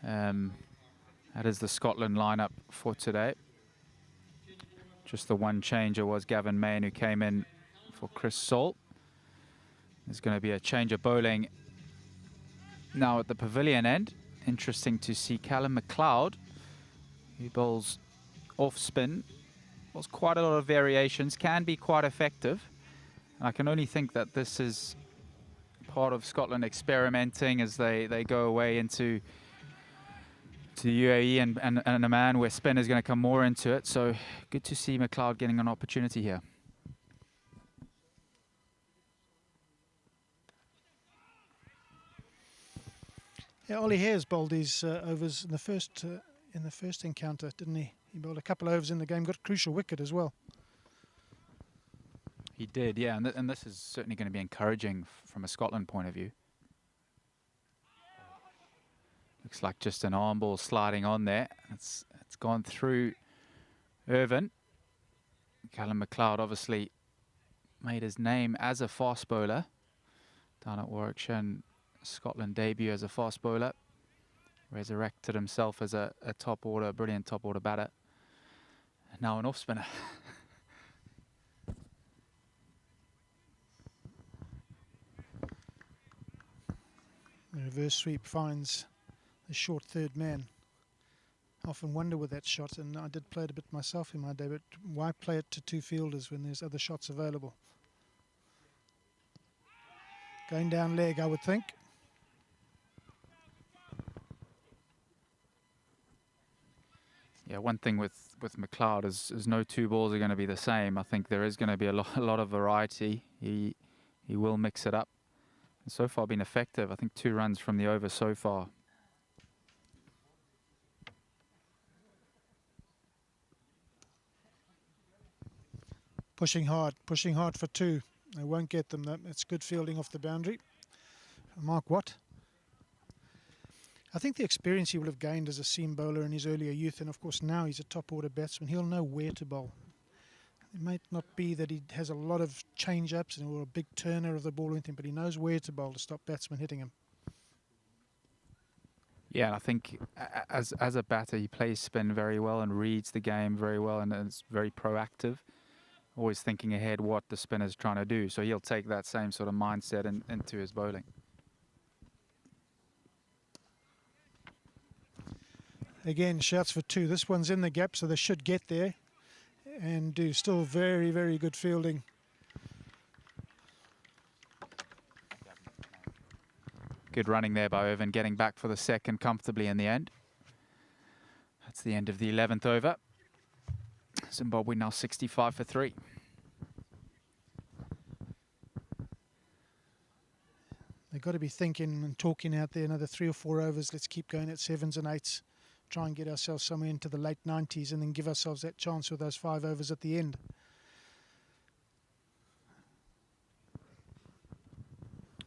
That is the Scotland lineup for today. Just the one changer was Gavin Main, who came in for Chris Saul. There's going to be a change of bowling now at the pavilion end. Interesting to see Callum McLeod, who bowls off spin. Bowls quite a lot of variations, can be quite effective. I can only think that this is part of Scotland experimenting as they go away into the UAE and Oman, where spin is going to come more into it. So good to see McLeod getting an opportunity here. Yeah, Ollie Hare's bowled his overs in the first encounter, didn't he? He bowled a couple of overs in the game, got a crucial wicket as well. He did, yeah, and this is certainly going to be encouraging from a Scotland point of view. Looks like just an arm ball sliding on there. It's gone through Irvin. Callum McLeod obviously made his name as a fast bowler down at Warwickshire, and Scotland debut as a fast bowler. Resurrected himself as a brilliant top order batter. And now an off spinner. The reverse sweep finds the short third man. I often wonder with that shot, and I did play it a bit myself in my day, but why play it to two fielders when there's other shots available? Going down leg, I would think. Yeah, one thing with McLeod is no two balls are going to be the same. I think there is going to be a lot of variety. He will mix it up. And so far been effective. I think 2 runs from the over so far. Pushing hard for 2. They won't get them. It's good fielding off the boundary. Mark Watt. I think the experience he will have gained as a seam bowler in his earlier youth, and of course now he's a top order batsman, he'll know where to bowl. It might not be that he has a lot of change-ups or a big turner of the ball or anything, but he knows where to bowl to stop batsmen hitting him. Yeah, I think as a batter, he plays spin very well and reads the game very well, and is very proactive. always thinking ahead what the spinner's trying to do. So he'll take that same sort of mindset into his bowling. Again, shouts for 2. This one's in the gap, so they should get there and do still very, very good fielding. Good running there by Irvin, getting back for the second comfortably in the end. That's the end of the 11th over. Zimbabwe now 65 for 3. They've got to be thinking and talking out there another 3 or 4 overs. Let's keep going at 7s and 8s. Try and get ourselves somewhere into the late 90s and then give ourselves that chance with those 5 overs at the end.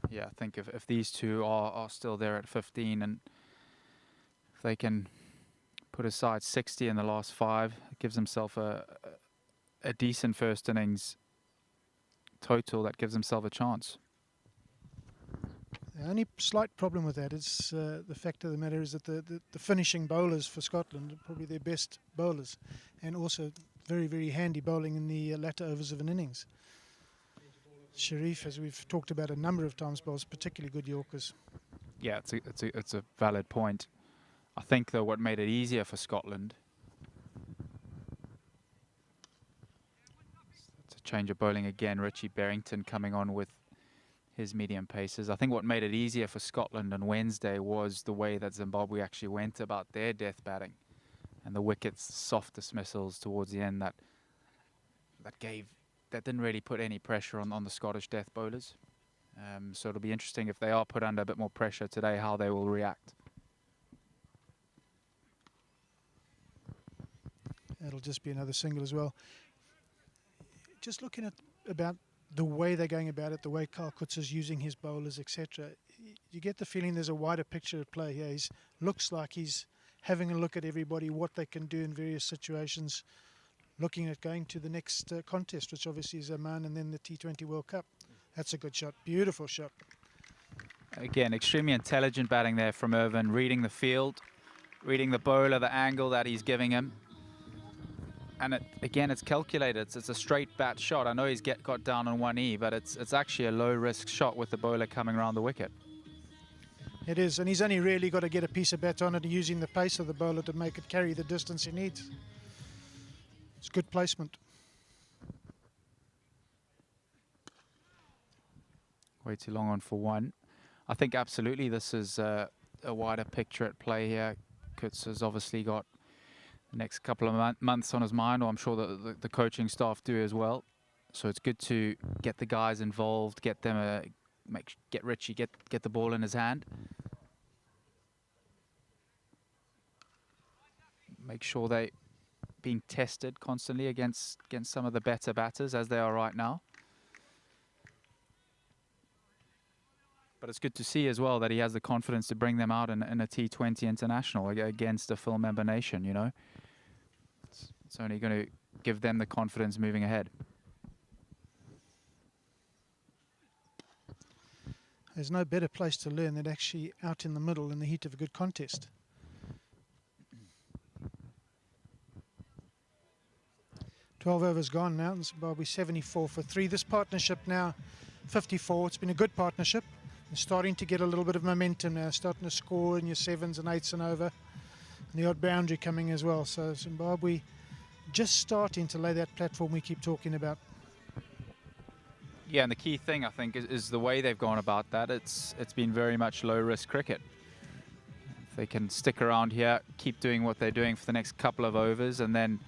Yeah, I think if these two are still there at 15, and if they can put aside 60 in the last 5, it gives himself a decent first innings total that gives himself a chance. The only slight problem with that is the fact of the matter is that the finishing bowlers for Scotland are probably their best bowlers, and also very, very handy bowling in the latter overs of an innings. Sharif, as we've talked about a number of times, bowls particularly good Yorkers. Yeah, it's a valid point. I think, though, what made it easier for Scotland, it's a change of bowling again. Richie Berrington coming on with his medium paces. I think what made it easier for Scotland on Wednesday was the way that Zimbabwe actually went about their death batting, and the wickets, soft dismissals towards the end that didn't really put any pressure on the Scottish death bowlers. So it'll be interesting if they are put under a bit more pressure today, how they will react. It'll just be another single as well. Just looking at about the way they're going about it, the way Carl Coutts is using his bowlers, etc., you get the feeling there's a wider picture at play here. He looks like he's having a look at everybody, what they can do in various situations, looking at going to the next contest, which obviously is Oman and then the T20 World Cup. That's a good shot, beautiful shot. Again, extremely intelligent batting there from Irvin, reading the field, reading the bowler, the angle that he's giving him. And again, it's calculated. It's a straight bat shot. I know he's got down on one knee, but it's actually a low-risk shot with the bowler coming around the wicket. It is, and he's only really got to get a piece of bat on it, using the pace of the bowler to make it carry the distance he needs. It's good placement. Way too long on for 1. I think absolutely this is a wider picture at play here. Coutts has obviously got the next couple of months on his mind, or I'm sure that the coaching staff do as well. So it's good to get the guys involved, get them get Richie, get the ball in his hand. Make sure they being tested constantly against some of the better batters as they are right now. But it's good to see as well that he has the confidence to bring them out in a T20 international against a full member nation, you know. It's only going to give them the confidence moving ahead. There's no better place to learn than actually out in the middle in the heat of a good contest. Twelve overs gone now, and Zimbabwe 74 for 3. This partnership now 54. It's been a good partnership. They're starting to get a little bit of momentum now, starting to score in your 7s and 8s and over. And the odd boundary coming as well. So Zimbabwe just starting to lay that platform we keep talking about. Yeah, and the key thing, I think, is the way they've gone about that. It's been very much low-risk cricket. If they can stick around here, keep doing what they're doing for the next couple of overs, and then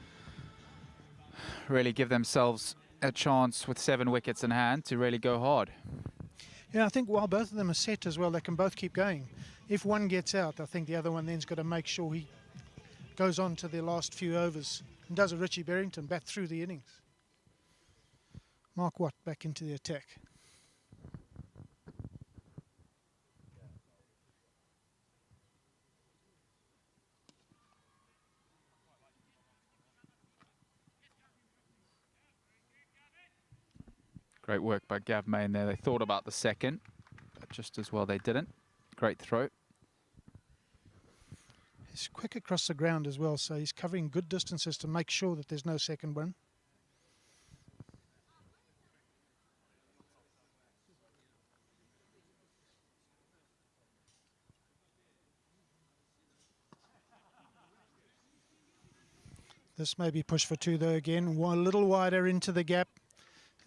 really give themselves a chance with 7 wickets in hand to really go hard. Yeah, I think while both of them are set as well, they can both keep going. If one gets out, I think the other one then's got to make sure he goes on to their last few overs and does a Richie Berrington, bat through the innings. Mark Watt back into the attack. Great work by Gav Main there. They thought about the second, but just as well they didn't. Great throw. He's quick across the ground as well, so he's covering good distances to make sure that there's no second one. This may be push for two though again. One little wider into the gap.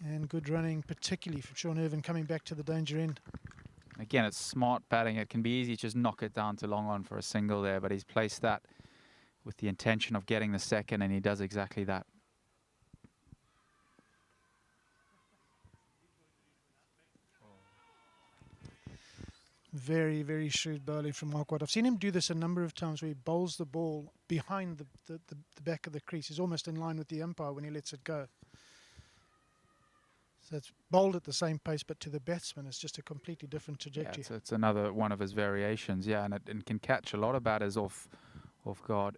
And good running, particularly from Sean Irvin coming back to the danger end. Again, it's smart batting. It can be easy to just knock it down to long on for a single there, but he's placed that with the intention of getting the second, and he does exactly that. Very, very shrewd bowling from Mark Watt. I've seen him do this a number of times where he bowls the ball behind the back of the crease. He's almost in line with the umpire when he lets it go. So it's bowled at the same pace, but to the batsman, it's just a completely different trajectory. Yeah, it's another one of his variations, yeah, and it can catch a lot of batters off guard.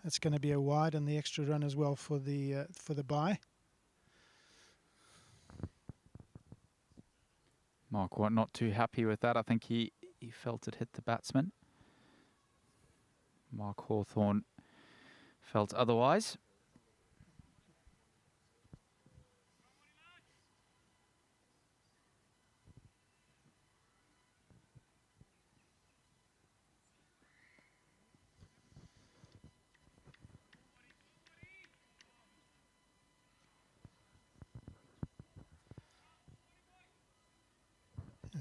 That's going to be a wide and the extra run as well for the bye. Mark Watt not too happy with that. I think he felt it hit the batsman. Mark Hawthorne felt otherwise.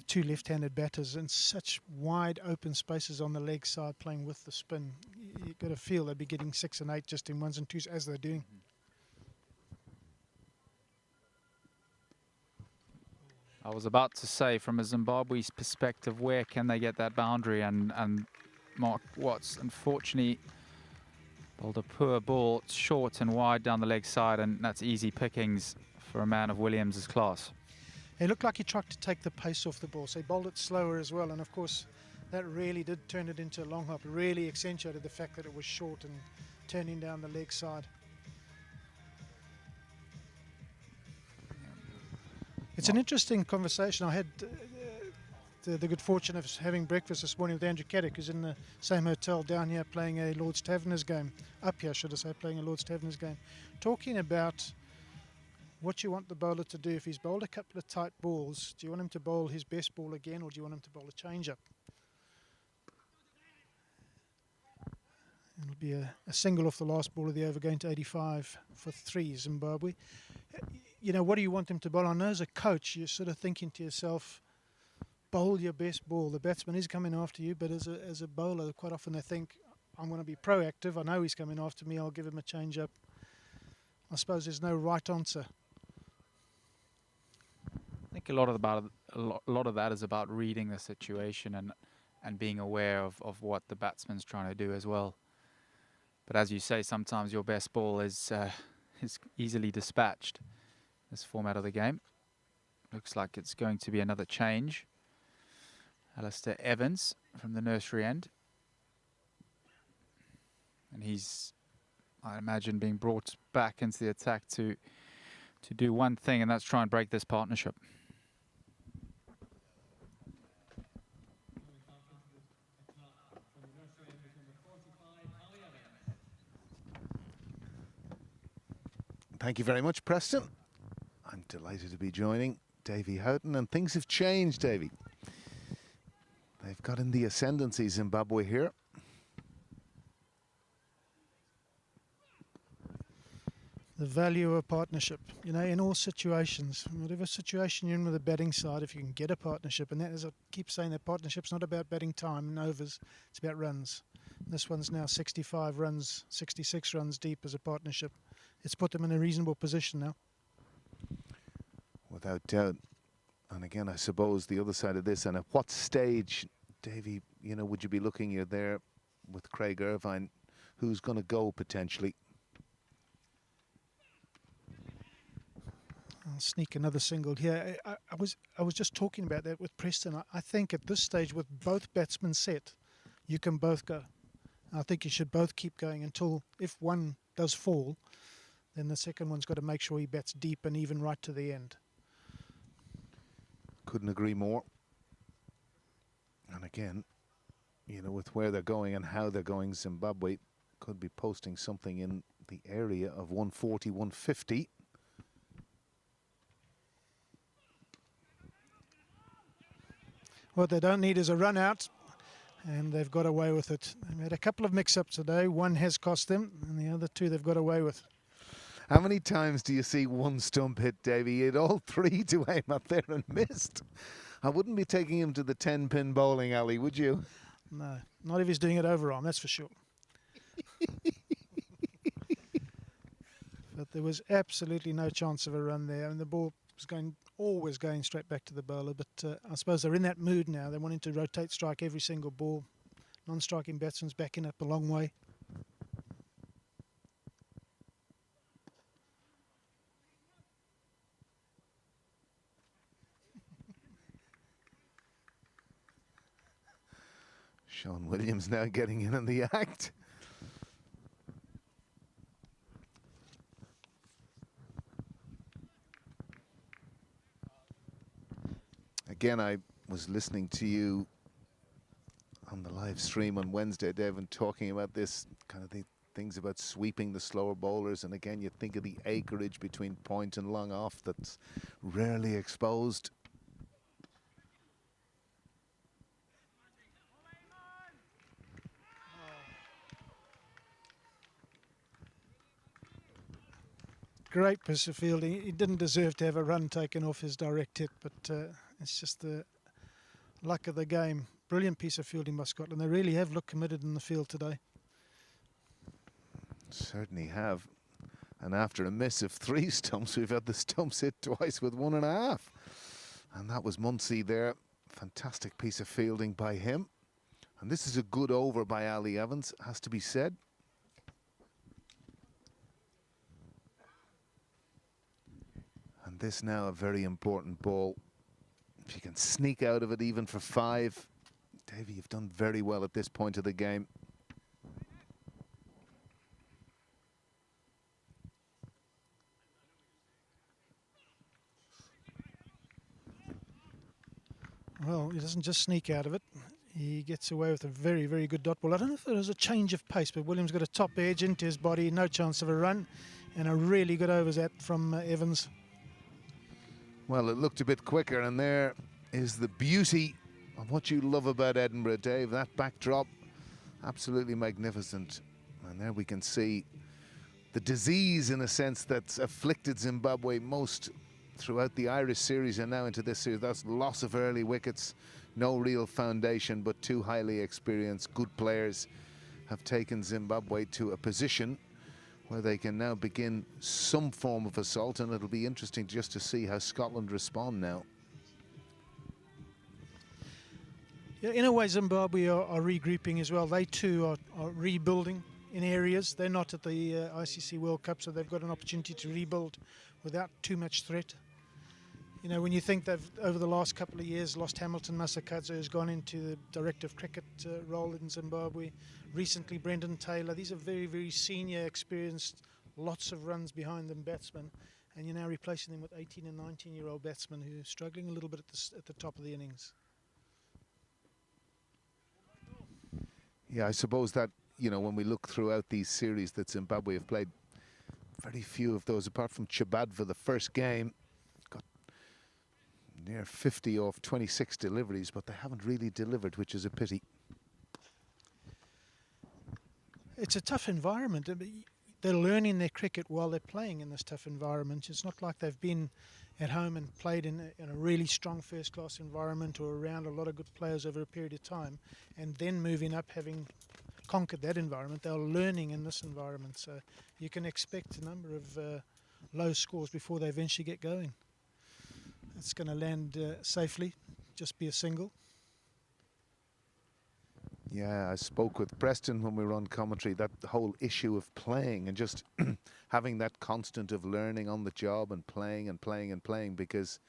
Two left-handed batters in such wide open spaces on the leg side playing with the spin. You've got to feel they'd be getting 6 and 8 just in ones and twos as they're doing. I was about to say, from a Zimbabwe's perspective, where can they get that boundary? And Mark Watts, unfortunately, bowled a poor ball, short and wide down the leg side, and that's easy pickings for a man of Williams' class. It looked like he tried to take the pace off the ball, so he bowled it slower as well, and of course that really did turn it into a long hop. It really accentuated the fact that it was short and turning down the leg side. It's an interesting conversation. I had the good fortune of having breakfast this morning with Andrew Caddick, who's in the same hotel down here playing a Lord's Taverners game, up here should I say, playing a Lord's Taverners game, talking about what you want the bowler to do. If he's bowled a couple of tight balls, do you want him to bowl his best ball again, or do you want him to bowl a change-up? It'll be a single off the last ball of the over, going to 85 for 3, Zimbabwe. You know, what do you want him to bowl? I know as a coach, you're sort of thinking to yourself, bowl your best ball. The batsman is coming after you, but as a bowler, quite often they think, I'm going to be proactive. I know he's coming after me. I'll give him a change-up. I suppose there's no right answer. I think a lot of that is about reading the situation and being aware of what the batsman's trying to do as well. But as you say, sometimes your best ball is easily dispatched. This format of the game looks like it's going to be another change. Alistair Evans from the nursery end, and he's, I imagine, being brought back into the attack to do one thing, and that's try and break this partnership. Thank you very much, Preston. I'm delighted to be joining Davy Houghton, and things have changed, Davy. They've got in the ascendancy, Zimbabwe here. The value of a partnership, you know, in all situations, whatever situation you're in with the batting side, if you can get a partnership, and that, as I keep saying, that partnership's not about batting time and overs, it's about runs. This one's now 65 runs, 66 runs deep as a partnership. It's put them in a reasonable position now. Without doubt. And again, I suppose the other side of this, and at what stage, Davy, you know, would you be looking? You're there with Craig Irvine, who's going to go potentially. I'll sneak another single here. I was just talking about that with Preston. I think at this stage, with both batsmen set, you can both go. I think you should both keep going until, if one does fall, then the second one's got to make sure he bats deep and even right to the end. Couldn't agree more. And again, you know, with where they're going and how they're going, Zimbabwe could be posting something in the area of 140, 150. What they don't need is a run out. and they've got away with it. They've had a couple of mix-ups today. One has cost them, and the other two they've got away with. How many times do you see one stump hit, Davy? He had all three to aim up there and missed. I wouldn't be taking him to the 10-pin bowling alley, would you? No, not if he's doing it overarm, that's for sure. But there was absolutely no chance of a run there, and the ball was always going straight back to the bowler. But I suppose they're in that mood now. They're wanting to rotate strike every single ball. Non-striking batsman's backing up a long way. Sean Williams now getting in on the act. Again, I was listening to you on the live stream on Wednesday, Dave, and talking about this kind of things about sweeping the slower bowlers. And again, you think of the acreage between point and long off that's rarely exposed. Great piece of fielding. He didn't deserve to have a run taken off his direct hit, but it's just the luck of the game. Brilliant piece of fielding by Scotland. They really have looked committed in the field today. Certainly have. And after a miss of 3 stumps, we've had the stumps hit twice with 1.5. And that was Muncie there. Fantastic piece of fielding by him. And this is a good over by Ali Evans, has to be said. And this now a very important ball. If you can sneak out of it even for 5, Davey, you've done very well at this point of the game. Well, he doesn't just sneak out of it. He gets away with a very, very good dot ball. I don't know if there was a change of pace, but Williams got a top edge into his body, no chance of a run, and a really good overs at from Evans. Well, it looked a bit quicker, and there is the beauty of what you love about Edinburgh, Dave. That backdrop, absolutely magnificent. And there we can see the disease, in a sense, that's afflicted Zimbabwe most throughout the Irish series and now into this series. That's loss of early wickets, no real foundation, but 2 highly experienced, good players have taken Zimbabwe to a position where they can now begin some form of assault, and it'll be interesting just to see how Scotland respond now. Yeah, in a way, Zimbabwe are regrouping as well. They too are rebuilding in areas. They're not at the ICC World Cup, so they've got an opportunity to rebuild without too much threat. You know, when you think they've, over the last couple of years, lost Hamilton Masakadze, who's gone into the director of cricket role in Zimbabwe. Recently, Brendan Taylor. These are very, very senior, experienced, lots of runs behind them batsmen. And you're now replacing them with 18 and 19-year-old batsmen who are struggling a little bit at the top of the innings. Yeah, I suppose that, you know, when we look throughout these series that Zimbabwe have played, very few of those, apart from Chabad for the first game, got near 50 off 26 deliveries, but they haven't really delivered, which is a pity. It's a tough environment. They're learning their cricket while they're playing in this tough environment. It's not like they've been at home and played in a really strong first-class environment or around a lot of good players over a period of time and then moving up, having conquered that environment. They're learning in this environment, so you can expect a number of low scores before they eventually get going. It's going to land safely, just be a single. Yeah, I spoke with Preston when we were on commentary, that whole issue of playing and just having that constant of learning on the job and playing and playing and playing, because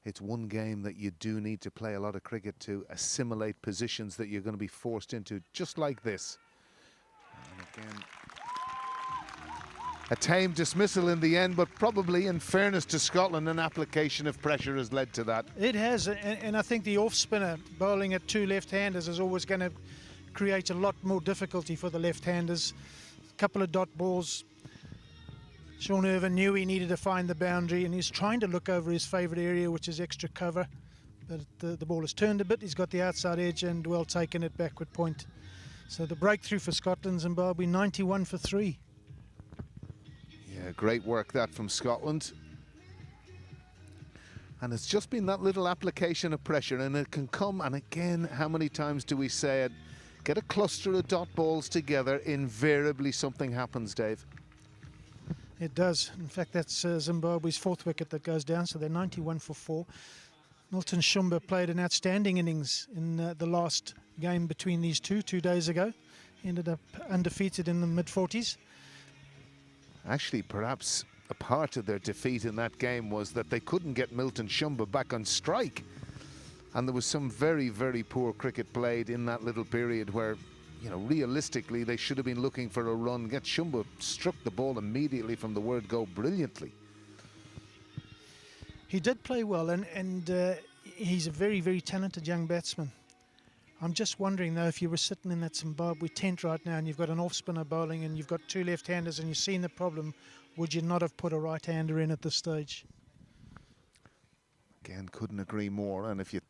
it's one game that you do need to play a lot of cricket to assimilate positions that you're going to be forced into, just like this. And again, a tame dismissal in the end, but probably, in fairness to Scotland, an application of pressure has led to that. It has, and I think the off-spinner bowling at 2 left-handers is always going to create a lot more difficulty for the left-handers. A couple of dot balls. Sean Irvine knew he needed to find the boundary, and he's trying to look over his favourite area, which is extra cover. but the ball has turned a bit. He's got the outside edge and well taken it backward point. So the breakthrough for Scotland, Zimbabwe 91 for 3. Yeah, great work that from Scotland. And it's just been that little application of pressure, and it can come, and again, how many times do we say it? Get a cluster of dot balls together, invariably something happens, Dave. It does. In fact, that's Zimbabwe's 4th wicket that goes down, so they're 91 for 4. Milton Shumba played an outstanding innings in the last game between these 2 days ago. Ended up undefeated in the mid-40s. Actually, perhaps a part of their defeat in that game was that they couldn't get Milton Shumba back on strike. And there was some very, very poor cricket played in that little period where, you know, realistically, they should have been looking for a run. Get Shumba struck the ball immediately from the word go brilliantly. He did play well, and he's a very, very talented young batsman. I'm just wondering, though, if you were sitting in that Zimbabwe tent right now and you've got an off-spinner bowling and you've got 2 left-handers and you've seen the problem, would you not have put a right-hander in at this stage? Again, couldn't agree more. And if you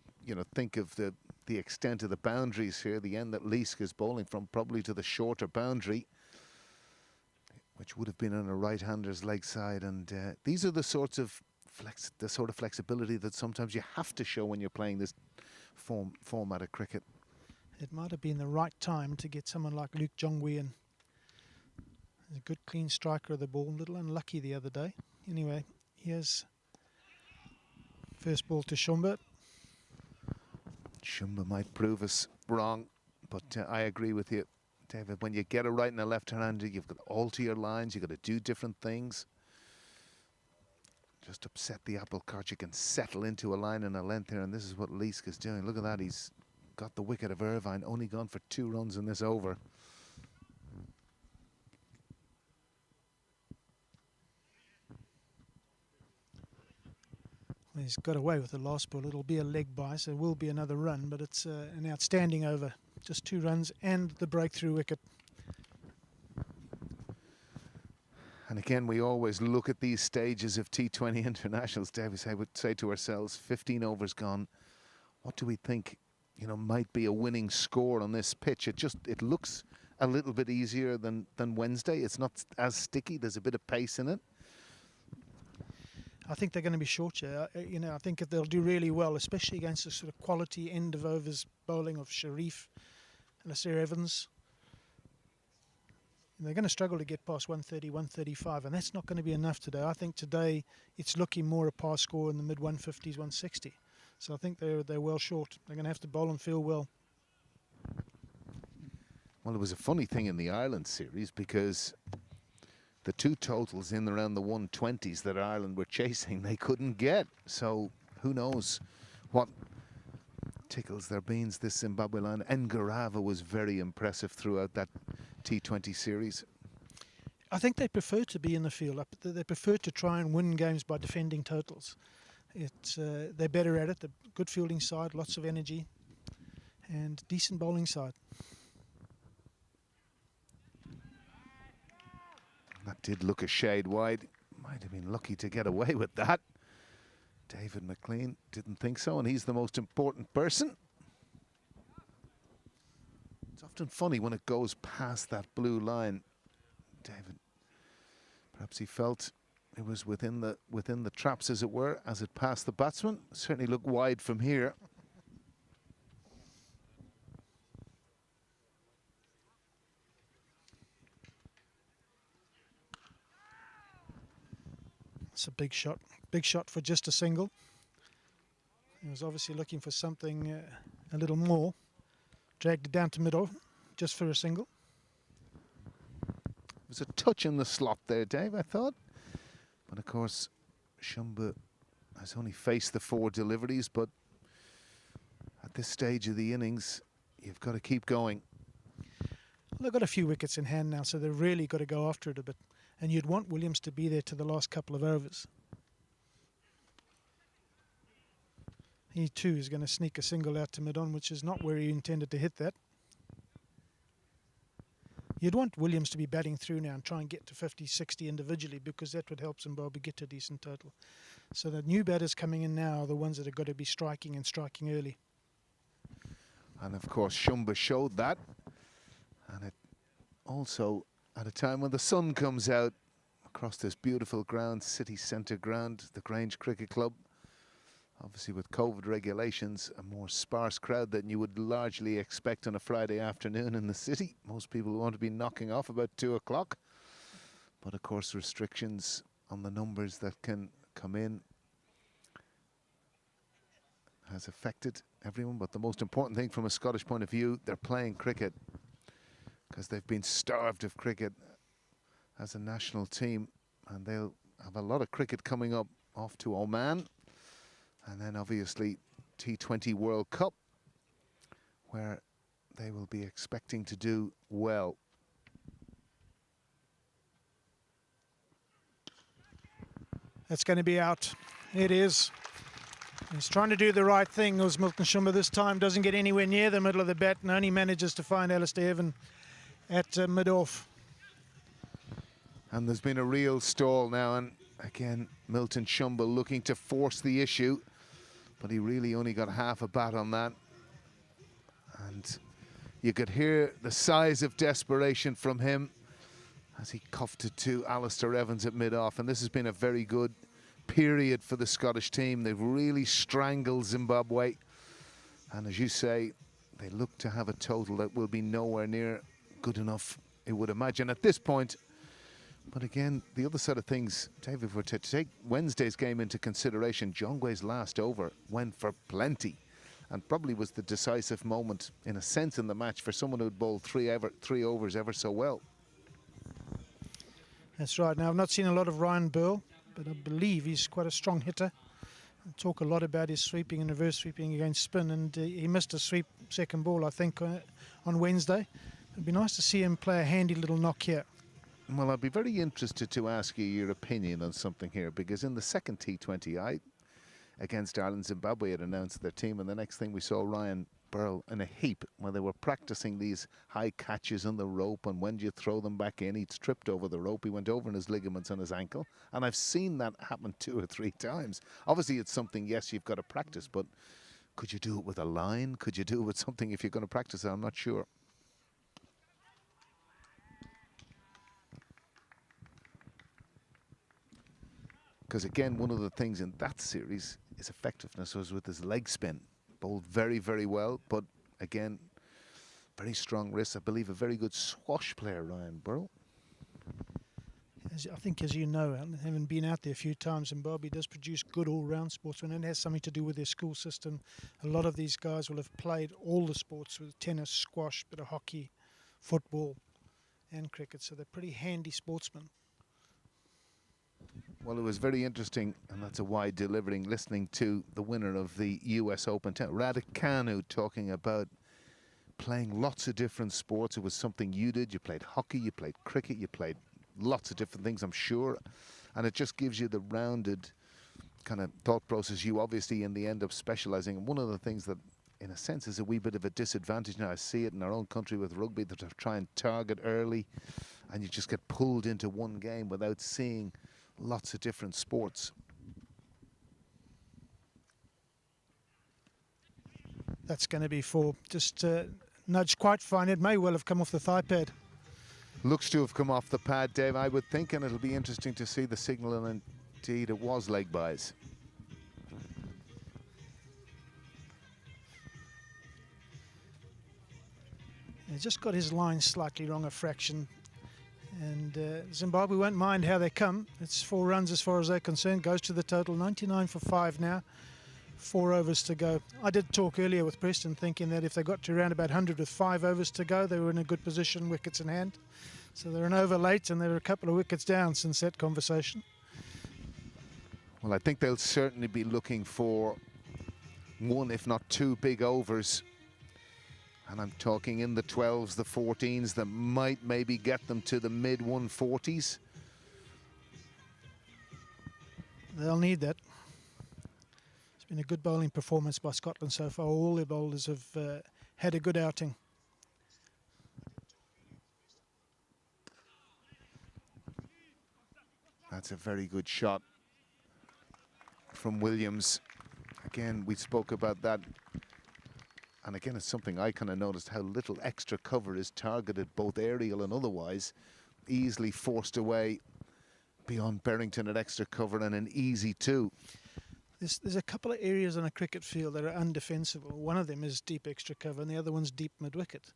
think of the extent of the boundaries here, the end that Leask is bowling from, probably to the shorter boundary, which would have been on a right-hander's leg side. And these are the sorts of flexibility that sometimes you have to show when you're playing this format of cricket. It might have been the right time to get someone like Luke Jongwe in. He's a good clean striker of the ball, a little unlucky the other day. Anyway, here's first ball to Shumba. Shumba might prove us wrong, but I agree with you, David. When you get it right in the left-hander, you've got to alter your lines, you've got to do different things. Just upset the apple cart. You can settle into a line and a length here, and this is what Leask is doing. Look at that, he's got the wicket of Irvine, only gone for 2 runs in this over. Well, he's got away with the last ball. It'll be a leg bye, so it will be another run, but it's an outstanding over. Just 2 runs and the breakthrough wicket. And again, we always look at these stages of T20 internationals, Dave. We would say to ourselves, 15 overs gone. What do we think, might be a winning score on this pitch? It looks a little bit easier than Wednesday. It's not as sticky. There's a bit of pace in it. I think they're going to be short. I think that they'll do really well, especially against the sort of quality end of overs bowling of Sharif and Nasir Evans. And they're going to struggle to get past 130, 135, and that's not going to be enough today. I think today it's looking more a pass score in the mid-150s, 160. So I think they're well short. They're going to have to bowl and feel well. Well, it was a funny thing in the Ireland series because the 2 totals in around the 120s that Ireland were chasing, they couldn't get. So who knows what tickles their beans, this Zimbabwe line. Ngarava was very impressive throughout that T20 series. I think they prefer to be in the field. They prefer to try and win games by defending totals. They're better at it. The good fielding side, lots of energy, and decent bowling side. That did look a shade wide. Might have been lucky to get away with that. David McLean didn't think so, and he's the most important person. It's often funny when it goes past that blue line. David, perhaps he felt it was within the traps, as it were, as it passed the batsman. Certainly looked wide from here. It's a big shot for just a single. He was obviously looking for something a little more. Dragged it down to middle just for a single. It was a touch in the slot there, Dave, I thought. But of course, Shumba has only faced the 4 deliveries, but at this stage of the innings, you've got to keep going. Well, they've got a few wickets in hand now, so they've really got to go after it a bit. And you'd want Williams to be there to the last couple of overs. He too is going to sneak a single out to mid-on, which is not where he intended to hit that. You'd want Williams to be batting through now and try and get to 50, 60 individually, because that would help Zimbabwe get to a decent total. So the new batters coming in now are the ones that are going to be striking and striking early. And of course, Shumba showed that. And it also, at a time when the sun comes out across this beautiful ground, city centre ground, the Grange Cricket Club, obviously with COVID regulations, a more sparse crowd than you would largely expect on a Friday afternoon in the city. Most people want to be knocking off about 2 o'clock. But of course, restrictions on the numbers that can come in has affected everyone. But the most important thing from a Scottish point of view, they're playing cricket, because they've been starved of cricket as a national team, and they'll have a lot of cricket coming up off to Oman, and then obviously T20 World Cup, where they will be expecting to do well. That's going to be out. It is. He's trying to do the right thing. It was Milton Shumba this time. Doesn't get anywhere near the middle of the bat and only manages to find Alistair Evan at mid-off. And there's been a real stall now, and again, Milton Shumba looking to force the issue, but he really only got half a bat on that. And you could hear the sighs of desperation from him as he cuffed it to Alistair Evans at mid-off. And this has been a very good period for the Scottish team. They've really strangled Zimbabwe. And as you say, they look to have a total that will be nowhere near good enough, I would imagine, at this point. But again, the other side of things, David, if we're to take Wednesday's game into consideration, Jongwe's last over went for plenty and probably was the decisive moment, in a sense, in the match for someone who'd bowled three overs ever so well. That's right. Now, I've not seen a lot of Ryan Burl, but I believe he's quite a strong hitter. I talk a lot about his sweeping and reverse sweeping against spin, and he missed a sweep second ball, I think, on Wednesday. It'd be nice to see him play a handy little knock here. Well, I'd be very interested to ask you your opinion on something here, because in the second T20 against Ireland, Zimbabwe had announced their team, and the next thing we saw Ryan Burl in a heap when they were practicing these high catches on the rope, and when do you throw them back in? He'd tripped over the rope, he went over in his ligaments on his ankle, and I've seen that happen 2 or 3 times. Obviously, it's something, yes, you've got to practice, but could you do it with a line? Could you do it with something if you're going to practice it? I'm not sure. Because again, one of the things in that series is effectiveness was with his leg spin. Bowled very, very well, but again, very strong wrists. I believe a very good squash player, Ryan Burl. I think, as you know, having been out there a few times, Zimbabwe does produce good all-round sportsmen, and it has something to do with their school system. A lot of these guys will have played all the sports, with tennis, squash, bit of hockey, football, and cricket, so they're pretty handy sportsmen. Well, it was very interesting, and that's a wide delivering, listening to the winner of the US Open, Raducanu, talking about playing lots of different sports. It was something you did. You played hockey, you played cricket, you played lots of different things, I'm sure. And it just gives you the rounded kind of thought process. You obviously in the end up specializing. And one of the things that, in a sense, is a wee bit of a disadvantage now, I see it in our own country with rugby, that they try and target early, and you just get pulled into one game without seeing lots of different sports. That's going to be for just nudge quite fine. It may well have come off the thigh pad. Looks to have come off the pad, Dave, I would think, and it'll be interesting to see the signal, and indeed it was leg buys. He's just got his line slightly wrong, a fraction. And Zimbabwe won't mind how they come. It's 4 runs as far as they're concerned. Goes to the total, 99 for 5 now. 4 overs to go. I did talk earlier with Preston, thinking that if they got to around about 100 with 5 overs to go, they were in a good position, wickets in hand. So they're an over late, and they're a couple of wickets down since that conversation. Well, I think they'll certainly be looking for 1, if not 2 big overs. And I'm talking in the 12s, the 14s, that might maybe get them to the mid-140s. They'll need that. It's been a good bowling performance by Scotland so far. All their bowlers have had a good outing. That's a very good shot from Williams. Again, we spoke about that. And again, it's something I kind of noticed, how little extra cover is targeted, both aerial and otherwise. Easily forced away beyond Berrington at extra cover, and an easy two. There's a couple of areas on a cricket field that are undefensible. One of them is deep extra cover, and the other one's deep mid-wicket.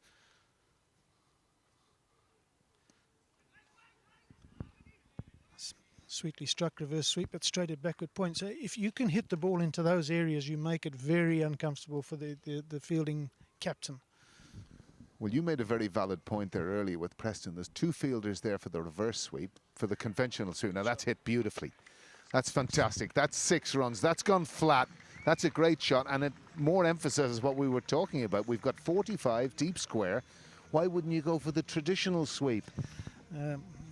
Sweetly struck reverse sweep, but straight at backward point. So if you can hit the ball into those areas, you make it very uncomfortable for the fielding captain. Well, you made a very valid point there earlier with Preston. There's two fielders there for the reverse sweep, for the conventional sweep. Now that's hit beautifully. That's fantastic. That's 6 runs. That's gone flat. That's a great shot, and it more emphasizes what we were talking about. We've got 45 deep square. Why wouldn't you go for the traditional sweep?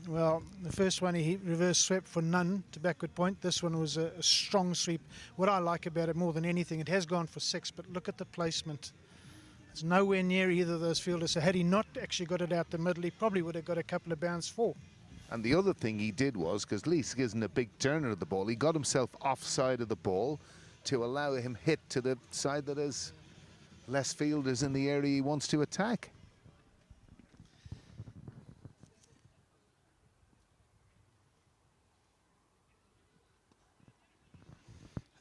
Well, the first one he reverse swept for none to backward point. This one was a strong sweep. What I like about it more than anything, it has gone for 6, but look at the placement. It's nowhere near either of those fielders. So had he not actually got it out the middle, he probably would have got a couple of bounds 4. And the other thing he did was, because Leask isn't a big turner of the ball, he got himself offside of the ball to allow him hit to the side that has less fielders in the area he wants to attack.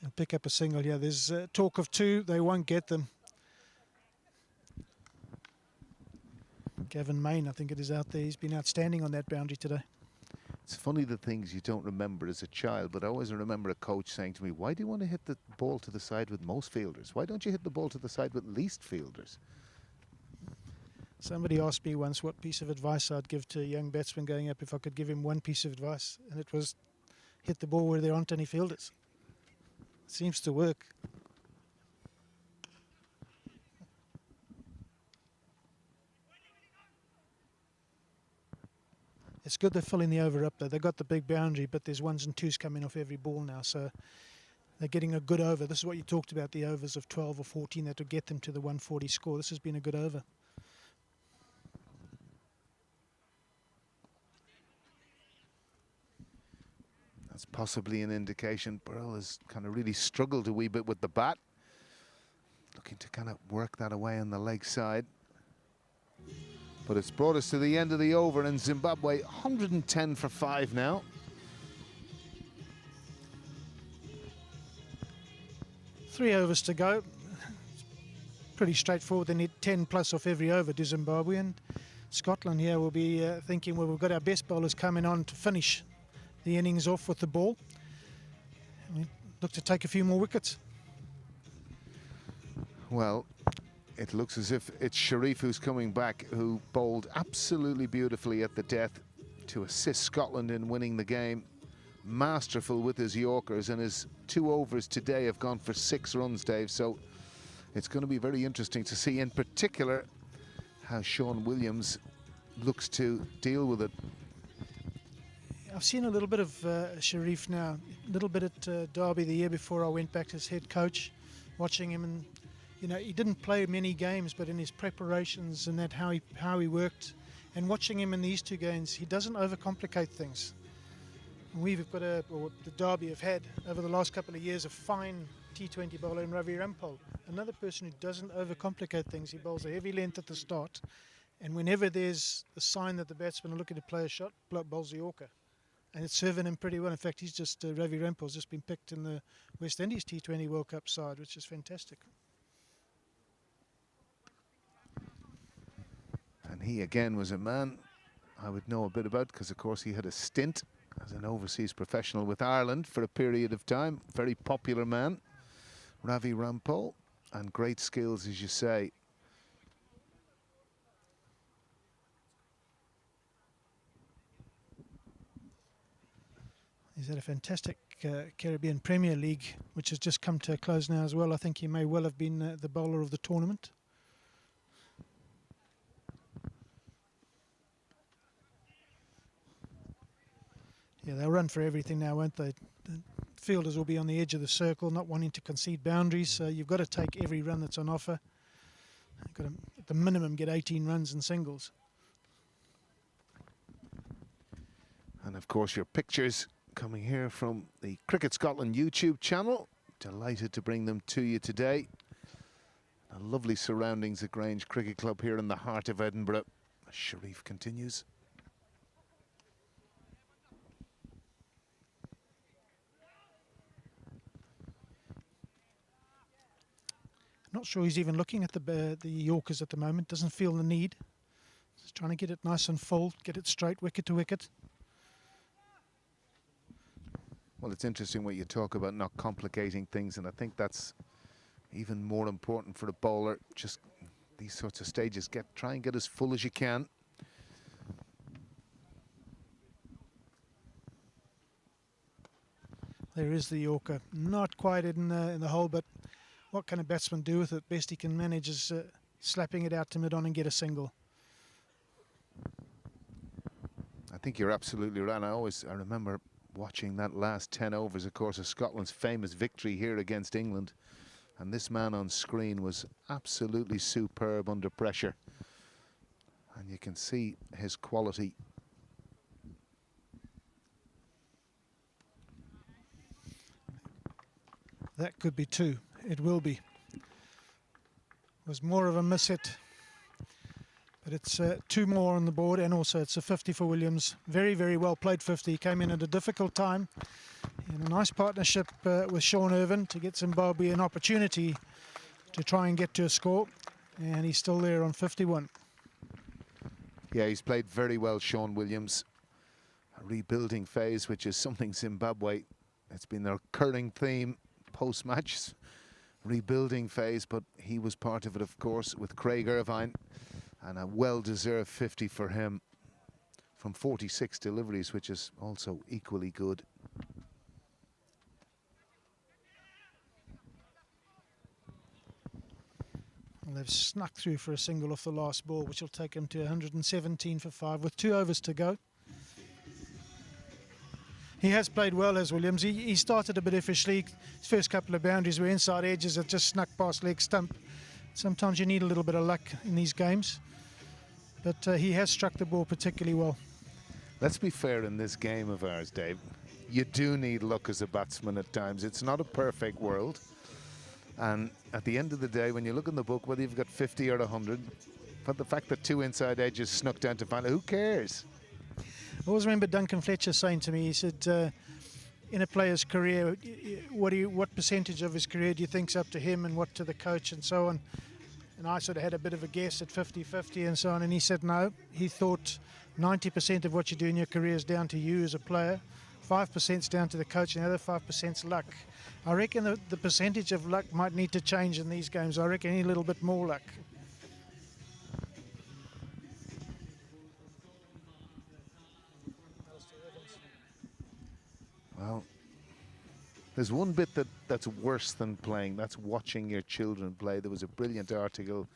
He'll pick up a single here. There's talk of 2. They won't get them. Gavin Main, I think it is out there. He's been outstanding on that boundary today. It's funny the things you don't remember as a child, but I always remember a coach saying to me, why do you want to hit the ball to the side with most fielders? Why don't you hit the ball to the side with least fielders? Somebody asked me once what piece of advice I'd give to a young batsman going up if I could give him one piece of advice, and it was hit the ball where there aren't any fielders. Seems to work. It's good they're filling the over up though. They've got the big boundary, but there's 1s and 2s coming off every ball now, so they're getting a good over. This is what you talked about, the overs of 12 or 14 that would get them to the 140 score. This has been a good over. That's possibly an indication Burrell has kind of really struggled a wee bit with the bat. Looking to kind of work that away on the leg side. But it's brought us to the end of the over, and Zimbabwe 110 for 5 now. Three overs to go. It's pretty straightforward. They need 10 plus off every over to Zimbabwe, and Scotland here will be thinking, well, we've got our best bowlers coming on to finish the innings off with the ball. And we look to take a few more wickets. Well, it looks as if it's Sharif who's coming back, who bowled absolutely beautifully at the death to assist Scotland in winning the game. Masterful with his Yorkers, and his 2 overs today have gone for 6 runs, Dave. So it's going to be very interesting to see in particular how Sean Williams looks to deal with it. I've seen a little bit of Sharif now, a little bit at Derby the year before I went back as head coach, watching him, and you know, he didn't play many games, but in his preparations and that how he worked, and watching him in these 2 games, he doesn't overcomplicate things. And we've got the Derby have had over the last couple of years a fine T20 bowler in Ravi Rampal, another person who doesn't overcomplicate things. He bowls a heavy length at the start, and whenever there's a sign that the batsmen are looking to play a shot, bowls the Yorker. And it's serving him pretty well. In fact, he's just Ravi Rampal's just been picked in the West Indies T20 World Cup side, which is fantastic. And he again was a man I would know a bit about, because of course he had a stint as an overseas professional with Ireland for a period of time. Very popular man, Ravi Rampal, and great skills, as you say. He's had a fantastic Caribbean Premier League, which has just come to a close now as well. I think he may well have been the bowler of the tournament. Yeah, they'll run for everything now, won't they? The fielders will be on the edge of the circle, not wanting to concede boundaries, so you've got to take every run that's on offer. You've got to, at the minimum, get 18 runs in singles. And of course your pictures coming here from the Cricket Scotland YouTube channel. Delighted to bring them to you today. Lovely surroundings at Grange Cricket Club here in the heart of Edinburgh. Sharif continues. Not sure he's even looking at the Yorkers at the moment. Doesn't feel the need. He's trying to get it nice and full, get it straight, wicket to wicket. Well, it's interesting what you talk about, not complicating things, and I think that's even more important for the bowler. Just these sorts of stages, try and get as full as you can. There is the Yorker, not quite in the hole, but what can a batsman do with it? Best he can manage is slapping it out to mid-on and get a single. I think you're absolutely right. I remember watching that last 10 overs, of course, of Scotland's famous victory here against England. And this man on screen was absolutely superb under pressure. And you can see his quality. That could be two. It will be. Was more of a miss hit. But it's two more on the board, and also it's a 50 for Williams. Very, very well played 50. Came in at a difficult time. In a nice partnership with Sean Irvine to get Zimbabwe an opportunity to try and get to a score. And he's still there on 51. Yeah, he's played very well, Sean Williams. A rebuilding phase, which is something Zimbabwe, it's been their recurring theme post-match. Rebuilding phase, but he was part of it, of course, with Craig Irvine. And a well-deserved 50 for him from 46 deliveries, which is also equally good. Well, they've snuck through for a single off the last ball, which will take him to 117 for 5 with 2 overs to go. He has played well as Williams. He started a bit offishly. His first couple of boundaries were inside edges that just snuck past leg stump. Sometimes you need a little bit of luck in these games. But he has struck the ball particularly well. Let's be fair in this game of ours, Dave. You do need luck as a batsman at times. It's not a perfect world. And at the end of the day, when you look in the book, whether you've got 50 or 100, but the fact that 2 inside edges snuck down to final, who cares? I always remember Duncan Fletcher saying to me, he said, in a player's career, what percentage of his career do you think's up to him and what to the coach and so on? And I sort of had a bit of a guess at 50-50 and so on. And he said, no, he thought 90% of what you do in your career is down to you as a player. 5% is down to the coach and the other 5% is luck. I reckon the percentage of luck might need to change in these games. I reckon a little bit more luck. Well, there's one bit that's worse than playing. That's watching your children play. There was a brilliant article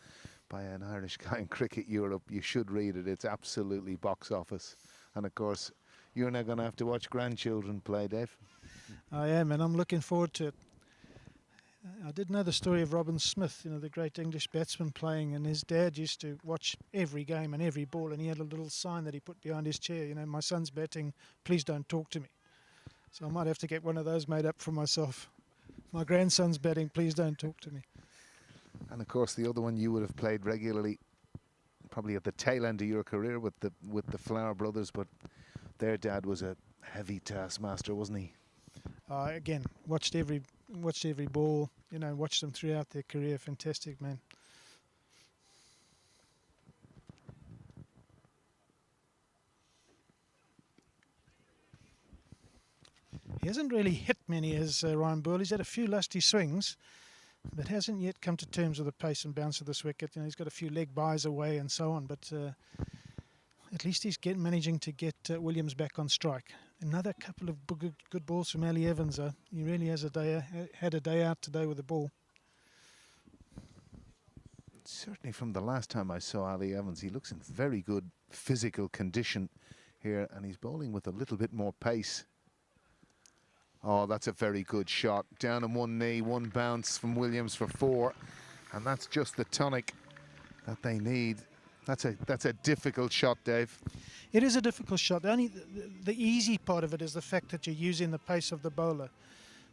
by an Irish guy in Cricket Europe. You should read it. It's absolutely box office. And of course, you're now going to have to watch grandchildren play, Dave. I am, and I'm looking forward to it. I did know the story of Robin Smith, the great English batsman playing, and his dad used to watch every game and every ball, and he had a little sign that he put behind his chair, my son's batting, please don't talk to me. So I might have to get one of those made up for myself. My grandson's batting, please don't talk to me. And of course, the other one you would have played regularly, probably at the tail end of your career with the Flower brothers, but their dad was a heavy taskmaster, wasn't he? Again, watched every ball, watched them throughout their career. Fantastic, man. He hasn't really hit many as Ryan Boyle. He's had a few lusty swings, but hasn't yet come to terms with the pace and bounce of this wicket. He's got a few leg byes away and so on, but at least he's managing to get Williams back on strike. Another couple of good balls from Ali Evans. He really has had a day out today with the ball. Certainly from the last time I saw Ali Evans, he looks in very good physical condition here, and he's bowling with a little bit more pace. Oh, that's a very good shot. Down on one knee, one bounce from Williams for 4. And that's just the tonic that they need. That's a difficult shot, Dave. It is a difficult shot. The easy part of it is the fact that you're using the pace of the bowler.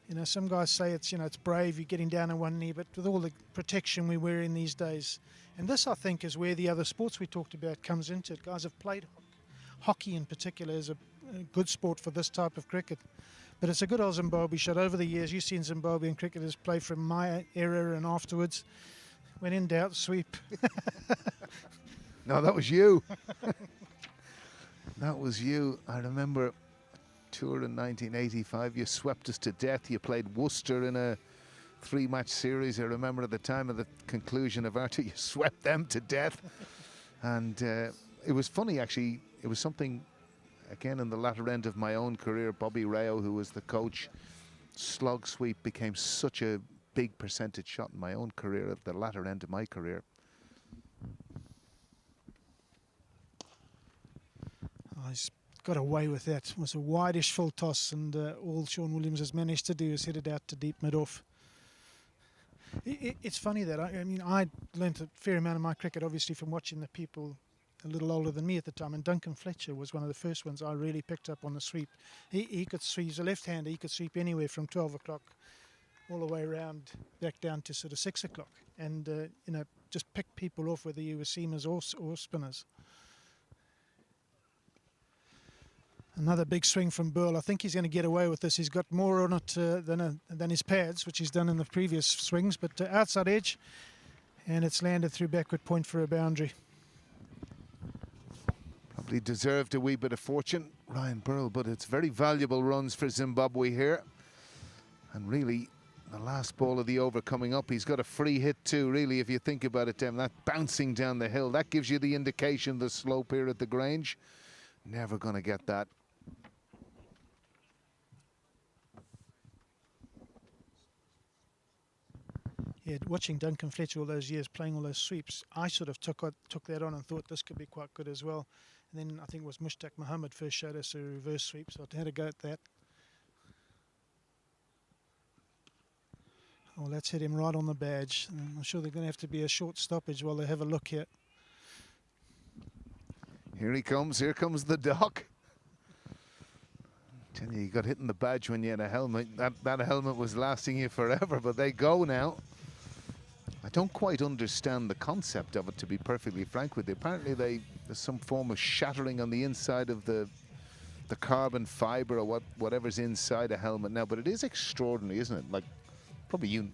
You know, some guys say it's brave, you're getting down on one knee, but with all the protection we wear in these days, and this I think is where the other sports we talked about comes into it. Guys have played hockey in particular is a good sport for this type of cricket. But it's a good old Zimbabwe shot. Over the years, you've seen Zimbabwean cricketers play from my era and afterwards. When in doubt, sweep. No, that was you. That was you. I remember tour in 1985. You swept us to death. You played Worcester in a 3-match series. I remember at the time of the conclusion of our tour, you swept them to death. And it was funny, actually. It was something, again, in the latter end of my own career. Bobby Rao, who was the coach, slog sweep became such a big percentage shot in my own career at the latter end of my career. Oh, he's got away with that. It was a wide-ish full toss, and all Sean Williams has managed to do is hit it out to deep mid-off. It's funny that, I mean, I learnt a fair amount of my cricket, obviously, from watching the people a little older than me at the time, and Duncan Fletcher was one of the first ones I really picked up on the sweep. He could sweep, he's a left-hander, he could sweep anywhere from 12 o'clock all the way around back down to sort of 6 o'clock, and you know, just pick people off whether you were seamers or spinners. Another big swing from Burl. I think he's going to get away with this. He's got more on it than his pads, which he's done in the previous swings, but outside edge, and it's landed through backward point for a boundary. Probably deserved a wee bit of fortune, Ryan Burl, but it's very valuable runs for Zimbabwe here. And really, the last ball of the over coming up, he's got a free hit too, really, if you think about it, Dem. That bouncing down the hill, that gives you the indication, the slope here at the Grange. Never going to get that. Yeah, watching Duncan Fletcher all those years playing all those sweeps, I sort of took that on and thought this could be quite good as well. And then I think it was Mushtaq Mohammed first showed us a reverse sweep, so I had a go at that. Oh, that's hit him right on the badge. And I'm sure they're going to have to be a short stoppage while they have a look here. Here he comes, here comes the Doc. Tell you, you got hit in the badge when you had a helmet. That helmet was lasting you forever, but they go now. I don't quite understand the concept of it, to be perfectly frank with you. Apparently there's some form of shattering on the inside of the carbon fiber or whatever's inside a helmet now, but it is extraordinary, isn't it? Like, probably you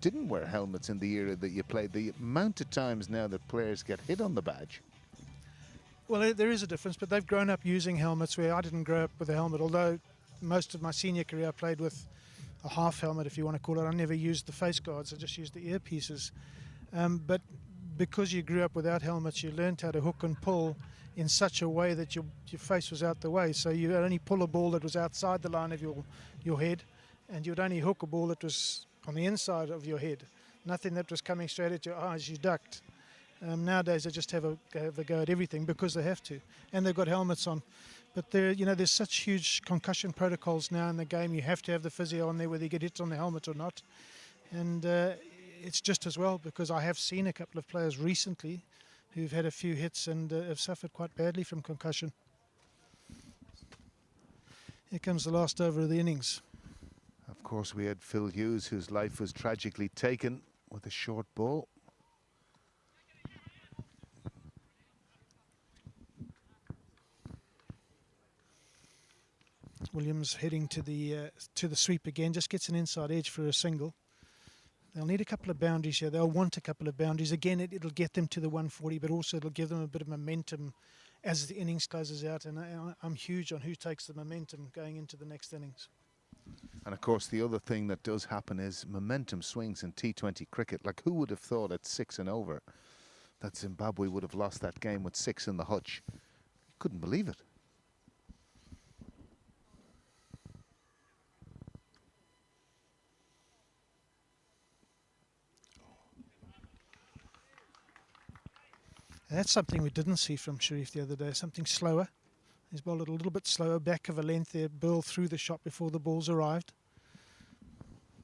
didn't wear helmets in the era that you played. The amount of times now that players get hit on the badge. Well, there is a difference, but they've grown up using helmets where I didn't grow up with a helmet, although most of my senior career I played with a half helmet, if you want to call it. I never used the face guards, I just used the earpieces. But because you grew up without helmets, you learned how to hook and pull in such a way that your face was out the way. So you only pull a ball that was outside the line of your head, and you'd only hook a ball that was on the inside of your head. Nothing that was coming straight at your eyes, you ducked. Nowadays they just have a go at everything because they have to, and they've got helmets on. But there's such huge concussion protocols now in the game. You have to have the physio on there whether you get hit on the helmet or not. And it's just as well, because I have seen a couple of players recently who've had a few hits and have suffered quite badly from concussion. Here comes the last over of the innings. Of course, we had Phil Hughes, whose life was tragically taken with a short ball. Williams heading to the sweep again, just gets an inside edge for a single. They'll need a couple of boundaries here. They'll want a couple of boundaries. Again, it'll get them to the 140, but also it'll give them a bit of momentum as the innings closes out. And I'm huge on who takes the momentum going into the next innings. And of course, the other thing that does happen is momentum swings in T20 cricket. Like, who would have thought at 6 and over that Zimbabwe would have lost that game with 6 in the hutch? Couldn't believe it. That's something we didn't see from Sharif the other day, something slower. He's bowled it a little bit slower, back of a length there, Burl through the shot before the balls arrived.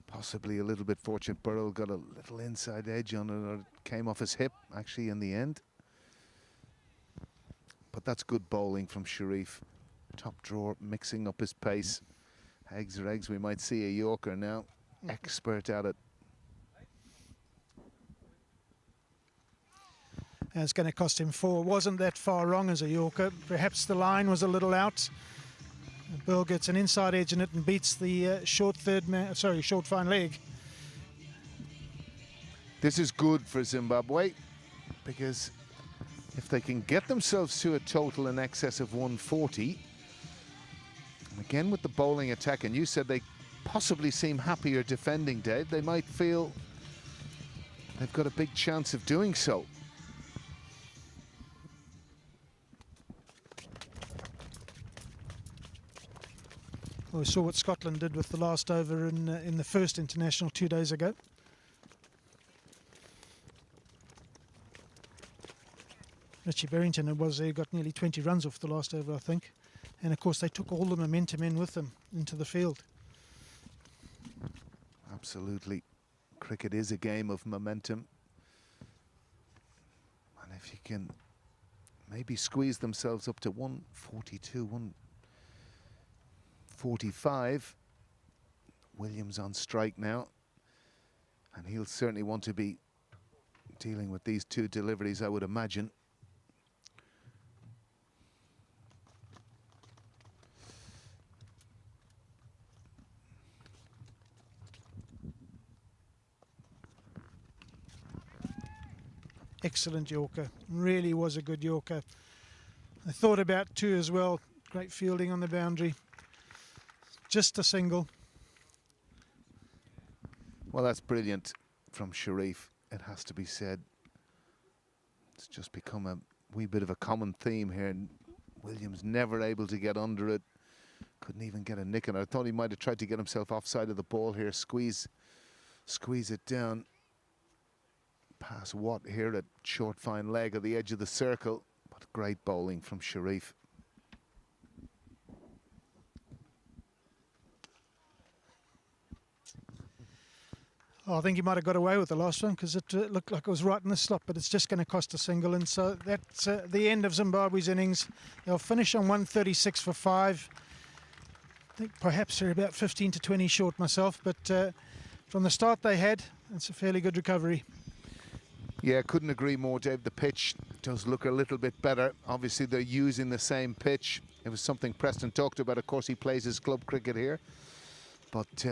Possibly a little bit fortunate. Burl got a little inside edge on it, or it came off his hip, actually, in the end. but that's good bowling from Sharif. Top drawer, mixing up his pace. Eggs are eggs, we might see a Yorker now. Expert at it. And it's going to cost him 4. Wasn't that far wrong as a Yorker. Perhaps the line was a little out. Bill gets an inside edge in it and beats the short fine leg. This is good for Zimbabwe, because if they can get themselves to a total in excess of 140, and again with the bowling attack, and you said they possibly seem happier defending, Dave, they might feel they've got a big chance of doing so. Well, we saw what Scotland did with the last over in the first international 2 days ago. Richie Berrington got nearly 20 runs off the last over, I think. And of course they took all the momentum in with them into the field. Absolutely. Cricket is a game of momentum. And if you can maybe squeeze themselves up to 142, 145. Williams on strike now. And he'll certainly want to be dealing with these 2 deliveries, I would imagine. Excellent Yorker, really was a good Yorker. I thought about 2 as well. Great fielding on the boundary. Just a single. Well, that's brilliant from Sharif, it has to be said. It's just become a wee bit of a common theme here. Williams never able to get under it. Couldn't even get a nick in it. I thought he might have tried to get himself offside of the ball here. Squeeze it down. Pass Watt here at short fine leg at the edge of the circle. But great bowling from Sharif. Oh, I think he might have got away with the last one because it looked like it was right in the slot, but it's just going to cost a single. And so that's the end of Zimbabwe's innings. They'll finish on 136 for 5. I think perhaps they're about 15 to 20 short myself, but from the start they had, it's a fairly good recovery. Yeah, couldn't agree more, Dave. The pitch does look a little bit better. Obviously, they're using the same pitch. It was something Preston talked about. Of course, he plays his club cricket here. But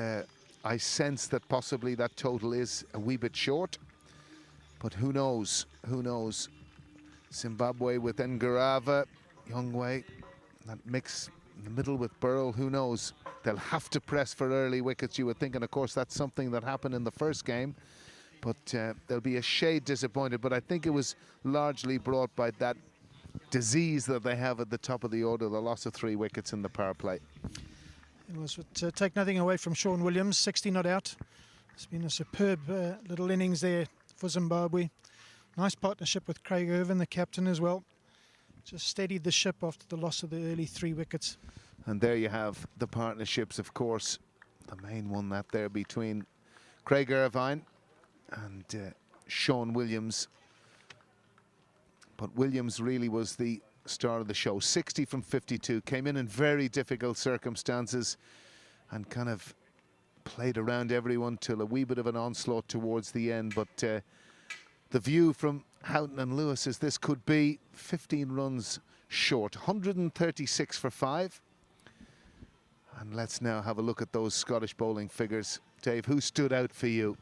I sense that possibly that total is a wee bit short. But who knows? Who knows? Zimbabwe with Ngarava, Youngway, that mix in the middle with Burrell, who knows? They'll have to press for early wickets, you would think. And, of course, that's something that happened in the first game. But they'll be a shade disappointed. But I think it was largely brought by that disease that they have at the top of the order, the loss of 3 wickets in the power play. It was take nothing away from Sean Williams, 60 not out. It's been a superb little innings there for Zimbabwe. Nice partnership with Craig Irvin, the captain, as well. Just steadied the ship after the loss of the early 3 wickets. And there you have the partnerships, of course. The main one that there between Craig Irvine and Sean Williams. But Williams really was the star of the show. 60 from 52, came in very difficult circumstances and kind of played around everyone till a wee bit of an onslaught towards the end. But the view from Houghton and Lewis is this could be 15 runs short, 136 for 5. And let's now have a look at those Scottish bowling figures. Dave, who stood out for you?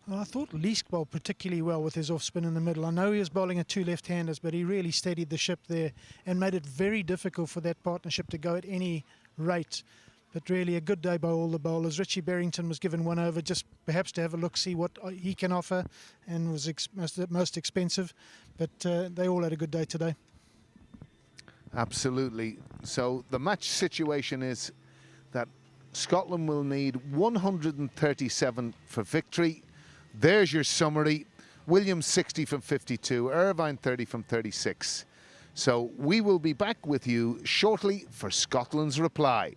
Well, I thought Leask bowled particularly well with his off-spin in the middle. I know he was bowling at 2 left-handers, but he really steadied the ship there and made it very difficult for that partnership to go at any rate. But really a good day by all the bowlers. Richie Berrington was given 1 over just perhaps to have a look, see what he can offer, and was most expensive. But they all had a good day today. Absolutely. So the match situation is that Scotland will need 137 for victory. There's your summary. Williams 60 from 52, Irvine 30 from 36. So we will be back with you shortly for Scotland's reply.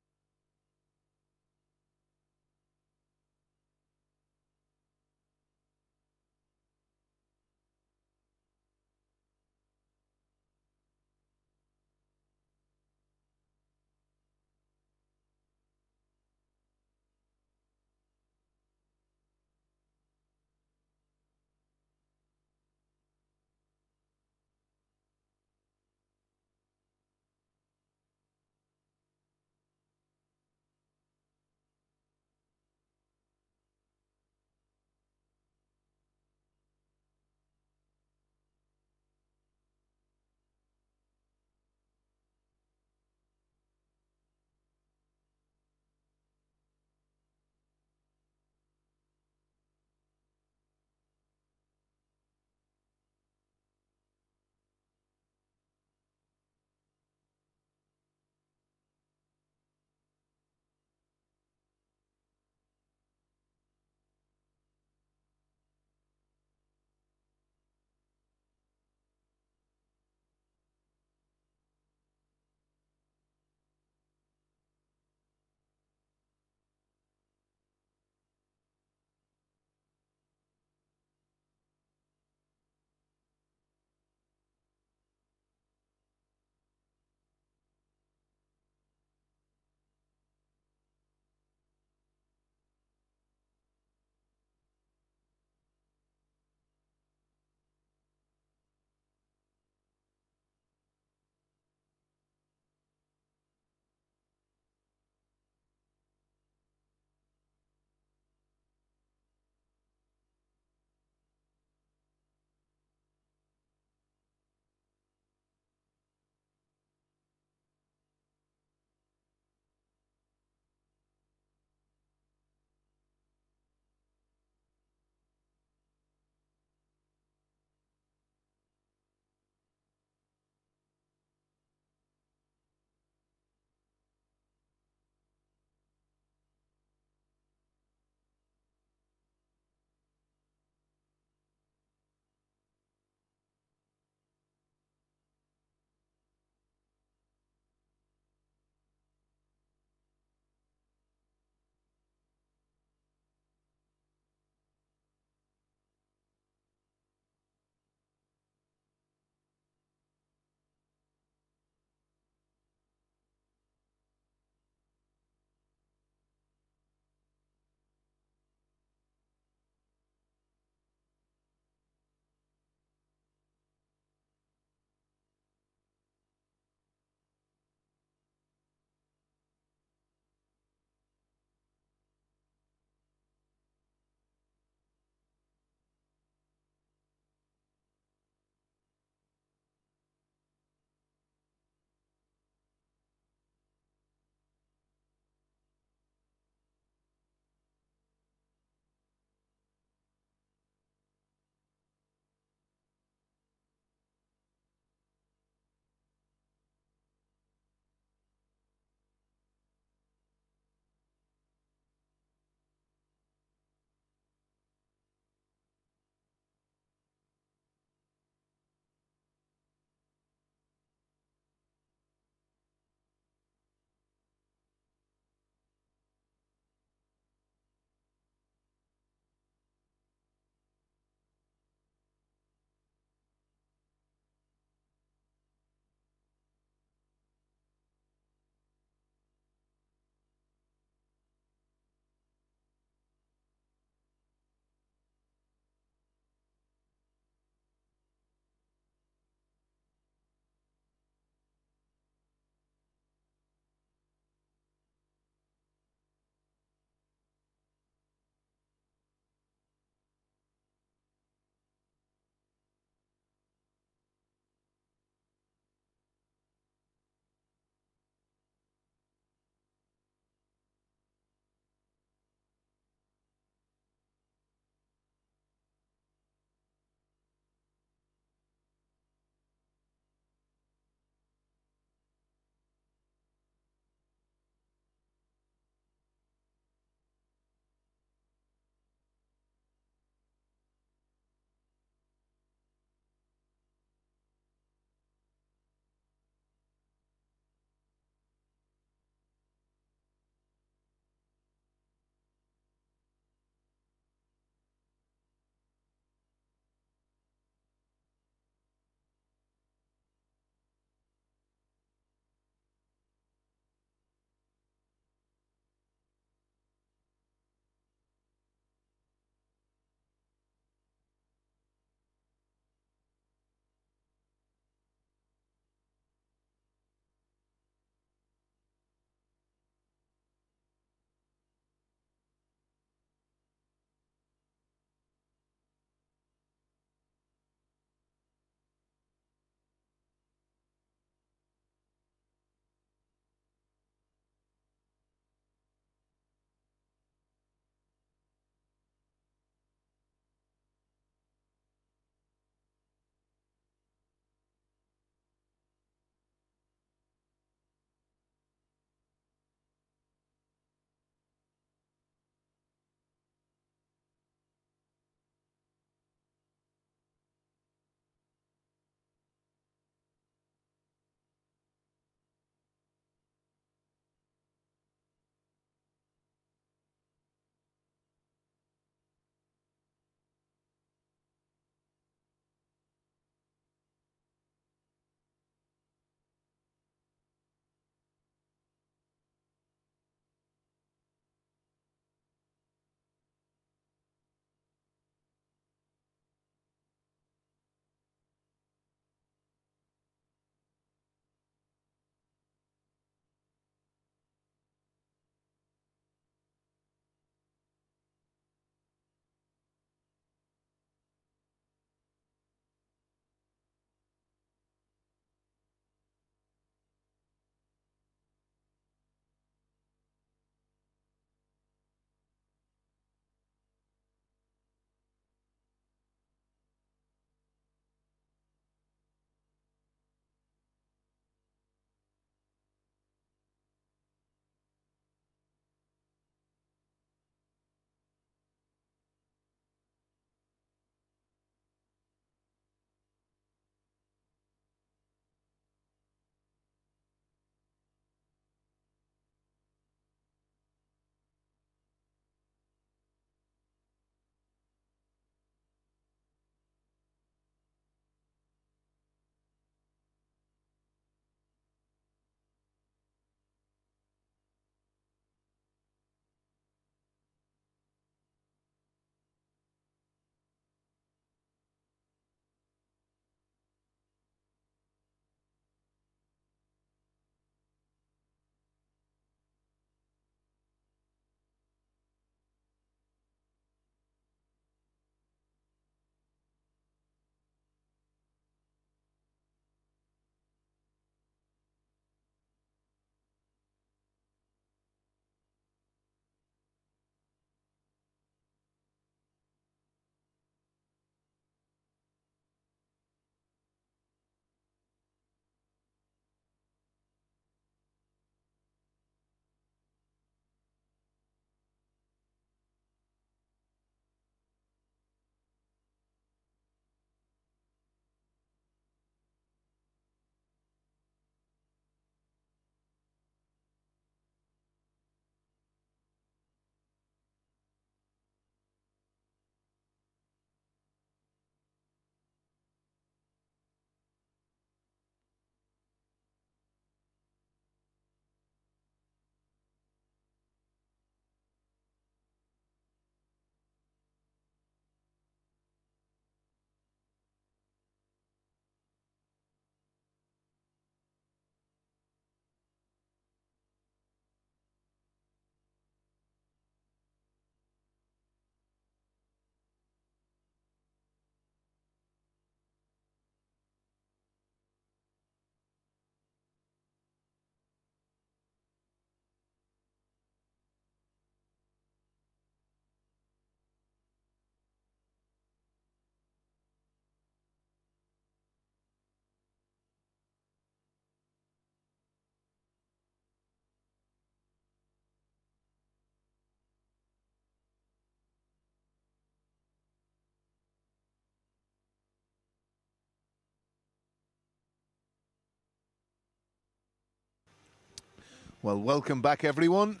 Well, welcome back, everyone.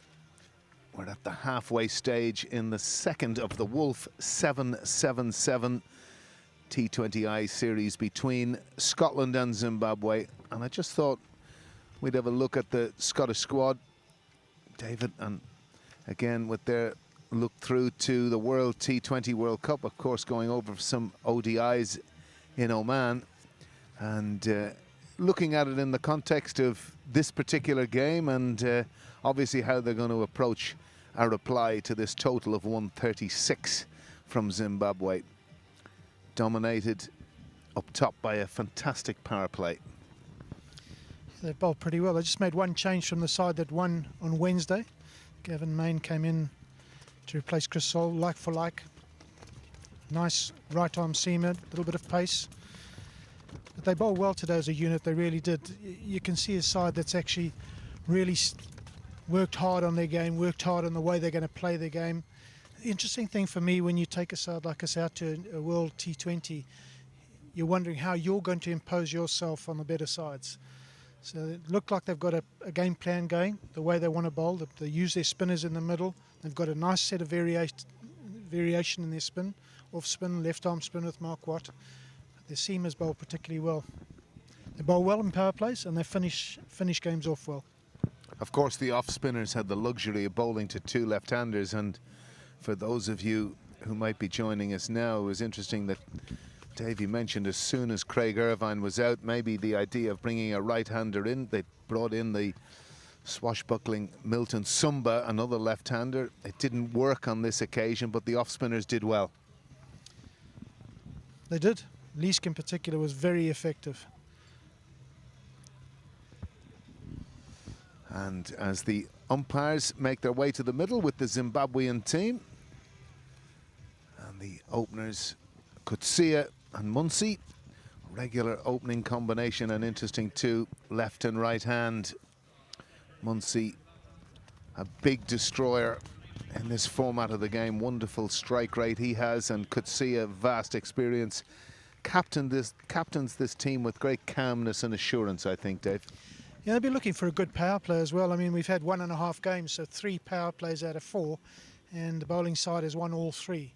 We're at the halfway stage in the second of the Wolf 777 T20I series between Scotland and Zimbabwe. And I just thought we'd have a look at the Scottish squad, David, and again with their look through to the World T20 World Cup, of course, going over some ODIs in Oman, and looking at it in the context of this particular game and obviously how they're going to approach a reply to this total of 136 from Zimbabwe. Dominated up top by a fantastic power play. They bowled pretty well. They just made one change from the side that won on Wednesday. Gavin Main came in to replace Chris Sol, like for like. Nice right arm seamer, a little bit of pace. But they bowled well today as a unit, they really did. You can see a side that's actually really worked hard on their game, worked hard on the way they're going to play their game. The interesting thing for me, when you take a side like us out to a World T20, you're wondering how you're going to impose yourself on the better sides. So it looked like they've got a game plan going, the way they want to bowl. They use their spinners in the middle. They've got a nice set of variation in their spin, off spin, left arm spin with Mark Watt. The seamers bowl particularly well. They bowl well in power plays and they finish games off well. Of course, the off spinners had the luxury of bowling to two left-handers, and for those of you who might be joining us now, it was interesting that Davey mentioned as soon as Craig Irvine was out, maybe the idea of bringing a right-hander in. They brought in the swashbuckling Milton Sumba, another left-hander. It didn't work on this occasion, but the off-spinners did well. They did. Leask in particular was very effective. And as the umpires make their way to the middle with the Zimbabwean team, and the openers Kutsia and Muncy, regular opening combination and interesting too, left and right hand. Muncy, a big destroyer in this format of the game, wonderful strike rate he has, and Kutsia, vast experience. Captains this team with great calmness and assurance, I think, Dave. Yeah, they'll be looking for a good power play as well. I mean, we've had 1.5 games, so 3 power plays out of 4, and the bowling side has won all 3.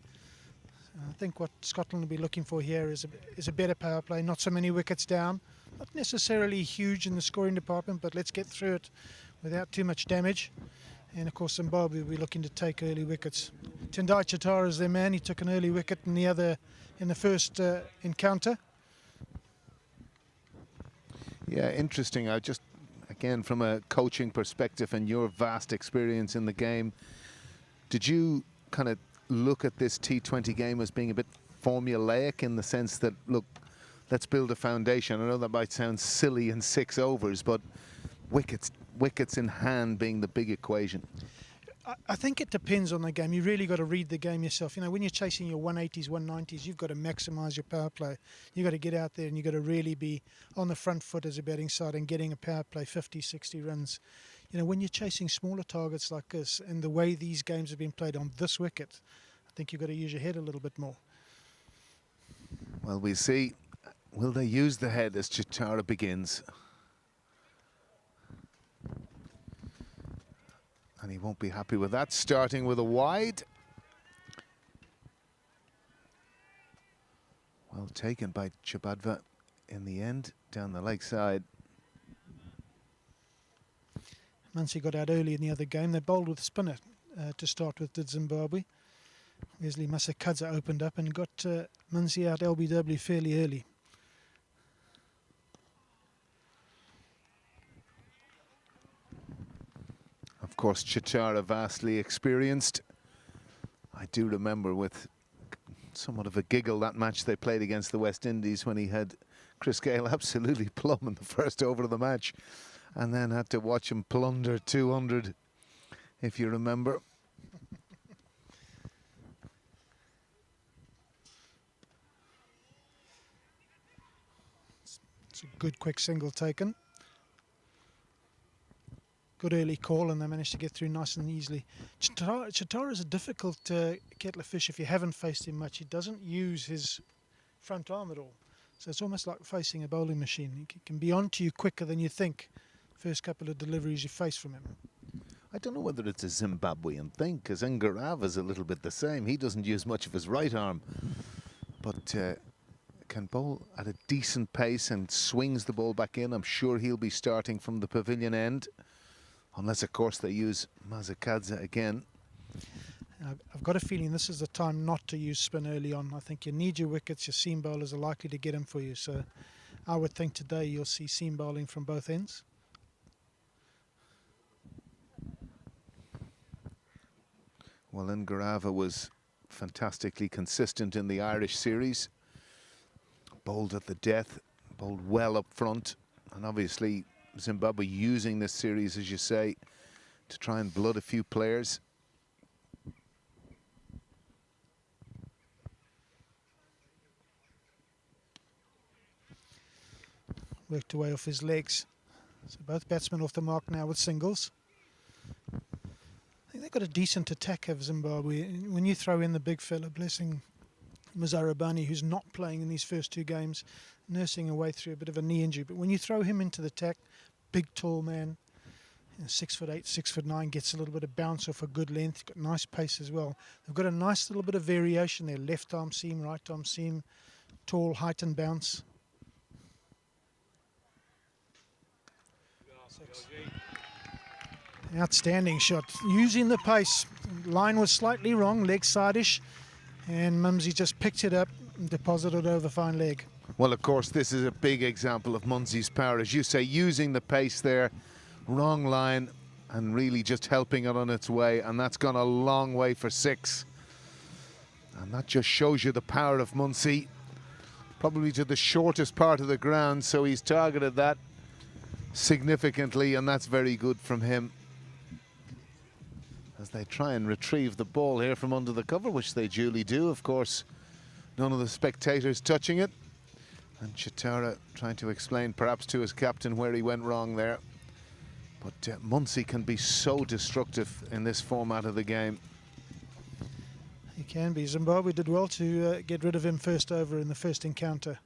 I think what Scotland will be looking for here is a better power play, not so many wickets down, not necessarily huge in the scoring department, but let's get through it without too much damage. And of course, Zimbabwe will be looking to take early wickets. Tendai Chitara is their man. He took an early wicket in the first encounter. Yeah, interesting. I just, again, from a coaching perspective and your vast experience in the game, did you kind of look at this T20 game as being a bit formulaic in the sense that, look, let's build a foundation? I know that might sound silly in 6 overs, but wickets in hand being the big equation. I think it depends on the game. You really got to read the game yourself. You know, when you're chasing your 180s, 190s, you've got to maximise your power play. You've got to get out there and you've got to really be on the front foot as a batting side and getting a power play 50, 60 runs. You know, when you're chasing smaller targets like this and the way these games have been played on this wicket, I think you've got to use your head a little bit more. Well, we see. Will they use the head as Chitara begins? And he won't be happy with that, starting with a wide. Well taken by Chabadva in the end, down the leg side. Muncy got out early in the other game. They bowled with spinner to start with, did Zimbabwe. Wesley Masakadza opened up and got Muncy out LBW fairly early. Of course, Chitara vastly experienced. I do remember with somewhat of a giggle that match they played against the West Indies when he had Chris Gayle absolutely plumb in the first over of the match and then had to watch him plunder 200, if you remember. It's a good quick single taken. Good early call, and they managed to get through nice and easily. Chitara is a difficult kettle of fish if you haven't faced him much. He doesn't use his front arm at all. So it's almost like facing a bowling machine. He can be on to you quicker than you think first couple of deliveries you face from him. I don't know whether it's a Zimbabwean thing, because Ngarava's a little bit the same. He doesn't use much of his right arm, but can bowl at a decent pace and swings the ball back in. I'm sure he'll be starting from the pavilion end, unless, of course, they use Mazakadze again. I've got a feeling this is the time not to use spin early on. I think you need your wickets. Your seam bowlers are likely to get him for you. So I would think today you'll see seam bowling from both ends. Well, Ngarava was fantastically consistent in the Irish series. Bowled at the death, bowled well up front. And obviously Zimbabwe using this series, as you say, to try and blood a few players. Worked away off his legs. So both batsmen off the mark now with singles. I think they've got a decent attack of Zimbabwe. When you throw in the big fella, blessing Muzarabani, who's not playing in these first two games, nursing away through a bit of a knee injury. But when you throw him into the attack, big tall man, 6'8", 6'9", gets a little bit of bounce off a good length, got nice pace as well. They've got a nice little bit of variation there, left arm seam, right arm seam, tall, height and bounce. Outstanding shot, using the pace. Line was slightly wrong, leg side-ish, and Mumsy just picked it up and deposited over fine leg. Well, of course, this is a big example of Munsey's power. As you say, using the pace there, wrong line, and really just helping it on its way, and that's gone a long way for 6. And that just shows you the power of Munsey. Probably to the shortest part of the ground, so he's targeted that significantly, and that's very good from him. As they try and retrieve the ball here from under the cover, which they duly do, of course. None of the spectators touching it. And Chitara trying to explain perhaps to his captain where he went wrong there. But Munsey can be so destructive in this format of the game. He can be. Zimbabwe did well to get rid of him first over in the first encounter.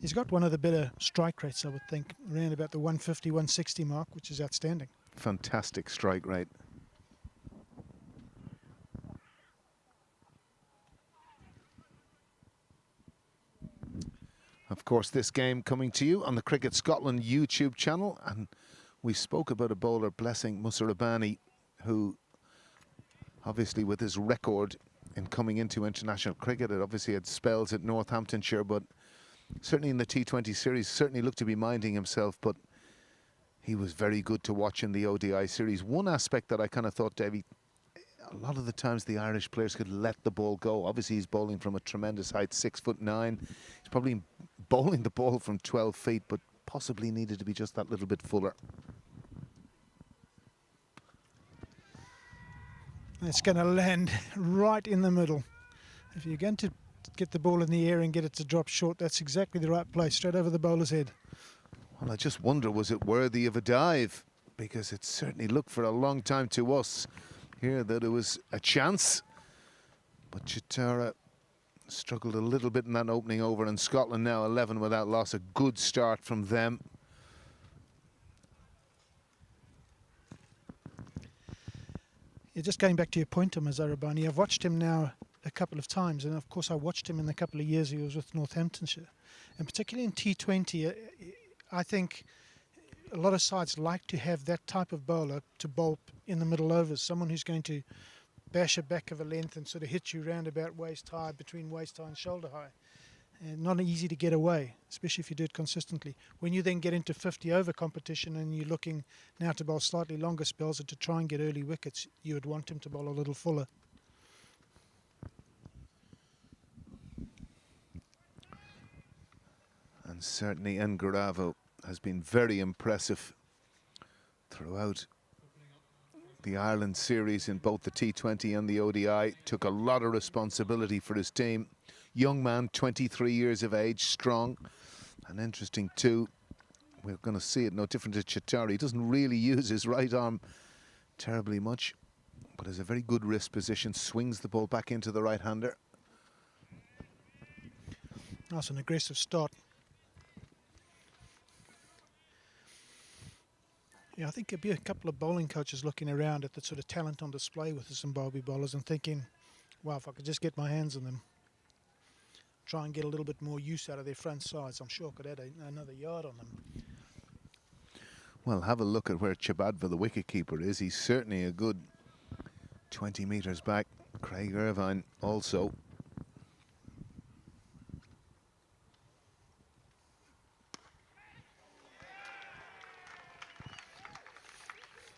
He's got one of the better strike rates, I would think, around about the 150, 160 mark, which is outstanding. Fantastic strike rate. Of course, this game coming to you on the Cricket Scotland YouTube channel, and we spoke about a bowler, Blessing Musarabani, who obviously with his record in coming into international cricket, it obviously had spells at Northamptonshire, but certainly in the T20 series, certainly looked to be minding himself, but he was very good to watch in the ODI series. One aspect that I kind of thought, Davey, a lot of the times the Irish players could let the ball go. Obviously, he's bowling from a tremendous height, 6'9". He's probably bowling the ball from 12 feet, but possibly needed to be just that little bit fuller. It's going to land right in the middle. If you're going to get the ball in the air and get it to drop short, that's exactly the right place, straight over the bowler's head. Well, I just wonder, was it worthy of a dive? Because it certainly looked for a long time to us here that it was a chance. But Chitara struggled a little bit in that opening over, and Scotland now 11 without loss. A good start from them. Yeah, just going back to your point on Mazarabani, I've watched him now a couple of times, and of course I watched him in the couple of years he was with Northamptonshire, and particularly in T20, I think a lot of sides like to have that type of bowler to bowl in the middle overs, someone who's going to bash a back of a length and sort of hit you round about waist high, between waist high and shoulder high. And not easy to get away, especially if you do it consistently. When you then get into 50 over competition and you're looking now to bowl slightly longer spells and to try and get early wickets, you would want him to bowl a little fuller. And certainly Ngarava has been very impressive throughout the Ireland series in both the T20 and the ODI. Took a lot of responsibility for his team. Young man, 23 years of age, strong and interesting too. We're going to see it no different to Chitara. He doesn't really use his right arm terribly much, but has a very good wrist position, swings the ball back into the right-hander. Nice and aggressive start. Yeah, I think there'd be a couple of bowling coaches looking around at the sort of talent on display with the Zimbabwe bowlers and thinking, wow, if I could just get my hands on them, try and get a little bit more use out of their front sides, I'm sure I could add another yard on them. Well, have a look at where Chabadva, the wicketkeeper, is. He's certainly a good 20 metres back. Craig Irvine also.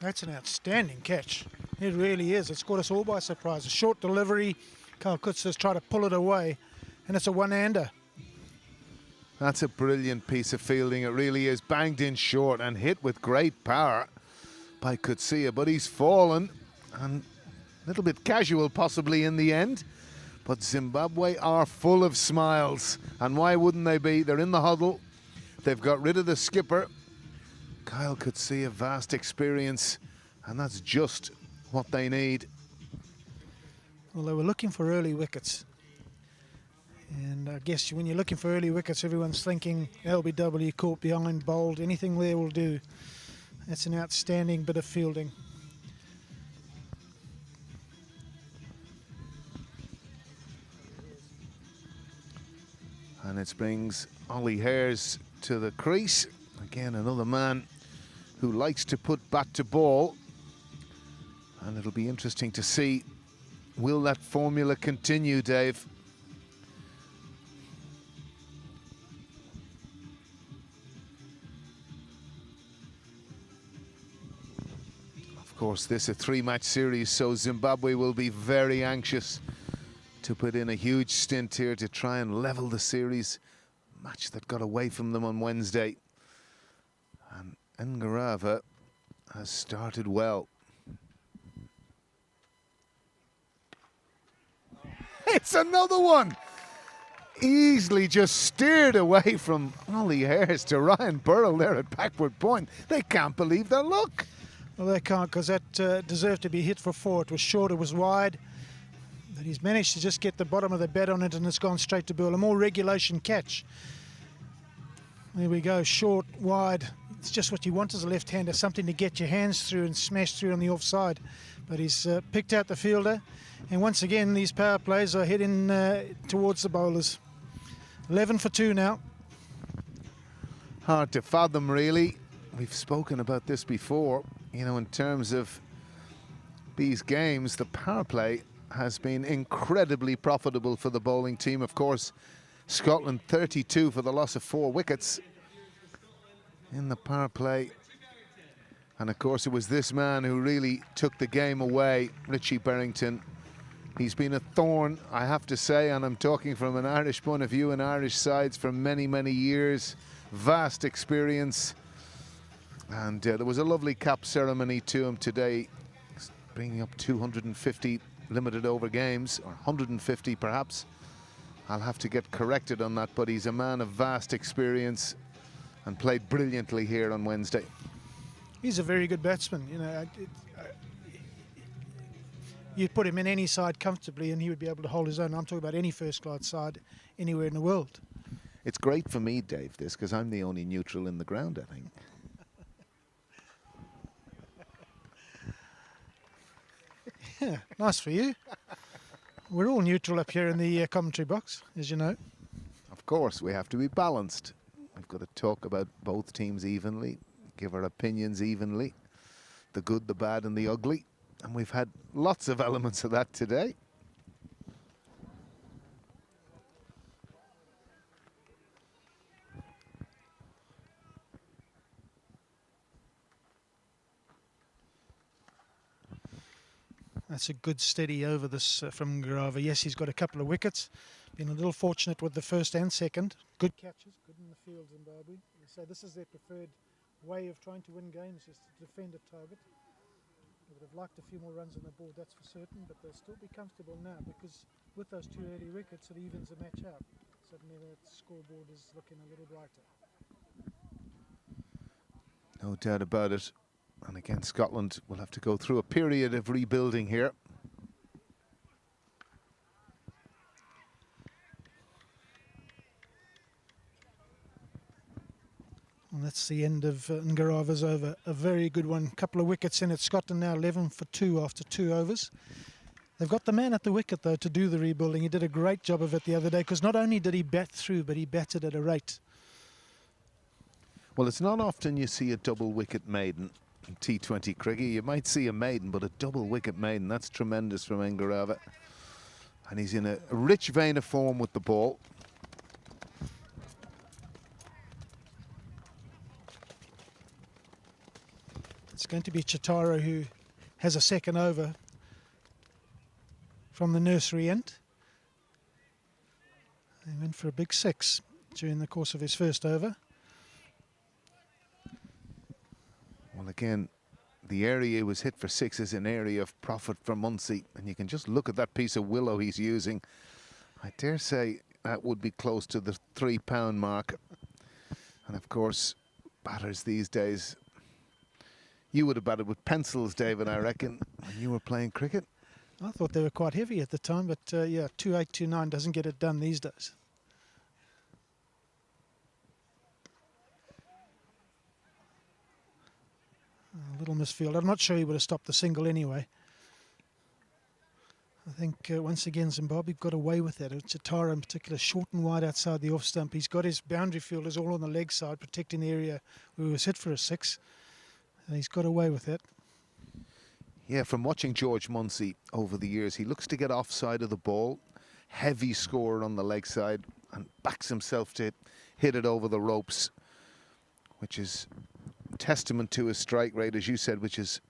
That's an outstanding catch. It really is. It's caught us all by surprise. A short delivery. Kyle Kutsa's tried to pull it away, and it's a one-hander. That's a brilliant piece of fielding. It really is. Banged in short and hit with great power by Kutsia, but he's fallen, and a little bit casual possibly in the end. But Zimbabwe are full of smiles, and why wouldn't they be? They're in the huddle. They've got rid of the skipper. Kyle Kutsia, vast experience, and that's just what they need. Well, they were looking for early wickets. And I guess when you're looking for early wickets, everyone's thinking LBW, caught behind, bowled, anything there will do. That's an outstanding bit of fielding. And it brings Ollie Hares to the crease. Again, another man who likes to put bat to ball. And it'll be interesting to see, will that formula continue, Dave? Of course, this is a 3-match series, so Zimbabwe will be very anxious to put in a huge stint here to try and level the series. Match that got away from them on Wednesday. And Ngarava has started well. It's another one! Easily just steered away from Ollie Hares to Ryan Burrell there at backward point. They can't believe their luck. Well, they can't, because that deserved to be hit for 4. It was short, it was wide. But he's managed to just get the bottom of the bat on it, and it's gone straight to Burrell. A more regulation catch. There we go, short, wide. It's just what you want as a left-hander, something to get your hands through and smash through on the offside. But he's picked out the fielder. And once again, these power plays are heading towards the bowlers. 11 for 2 now. Hard to fathom, really. We've spoken about this before. You know, in terms of these games, the power play has been incredibly profitable for the bowling team. Of course, Scotland 32 for the loss of 4 wickets in the power play. And of course, it was this man who really took the game away, Richie Berrington. He's been a thorn, I have to say, and I'm talking from an Irish point of view and Irish sides for many, many years. Vast experience. And there was a lovely cap ceremony to him today, bringing up 250 limited over games, or 150 perhaps. I'll have to get corrected on that, but he's a man of vast experience and played brilliantly here on Wednesday. He's a very good batsman. You know, you'd put him in any side comfortably and he would be able to hold his own. I'm talking about any first-class side anywhere in the world. It's great for me, Dave, this, because I'm the only neutral in the ground, I think. Yeah, nice for you. We're all neutral up here in the commentary box, as you know. Of course, we have to be balanced. We've got to talk about both teams evenly, give our opinions evenly, the good, the bad, and the ugly. And we've had lots of elements of that today. That's a good steady over this from Ngarava. Yes, he's got a couple of wickets. Been a little fortunate with the first and second. Good catches, good in the field, Zimbabwe. So this is their preferred way of trying to win games, is to defend a target. They would have liked a few more runs on the board, that's for certain, but they'll still be comfortable now because with those 2 early wickets, it evens the match out. Suddenly the scoreboard is looking a little brighter. No doubt about it. And again, Scotland will have to go through a period of rebuilding here. Well, that's That's the end of Ngarava's over. A very good one. Couple of wickets in it. Scotland now 11 for 2 after 2 overs. They've got the man at the wicket, though, to do the rebuilding. He did a great job of it the other day, because not only did he bat through, but he batted at a rate. Well, it's not often you see a double wicket maiden in T20 cricket. You might see a maiden, but a double wicket maiden, that's tremendous from Ngarava. And he's in a rich vein of form with the ball. It's going to be Chitara who has a second over from the nursery end. He went for a big 6 during the course of his first over. Well, again, the area he was hit for 6 is an area of profit for Muncie. And you can just look at that piece of willow he's using. I dare say that would be close to the £3 mark. And of course, batters these days, you would have batted with pencils, David, I reckon, when you were playing cricket. I thought they were quite heavy at the time, but yeah, 28, 29 doesn't get it done these days. A little misfield. I'm not sure he would have stopped the single anyway. I think once again Zimbabwe got away with that. Chitara in particular, short and wide outside the off stump. He's got his boundary fielders all on the leg side, protecting the area where he was hit for a 6. And he's got away with that. Yeah, from watching George Munsey over the years, he looks to get offside of the ball, heavy scorer on the leg side, and backs himself to hit it over the ropes, which is testament to his strike rate, as you said, which is,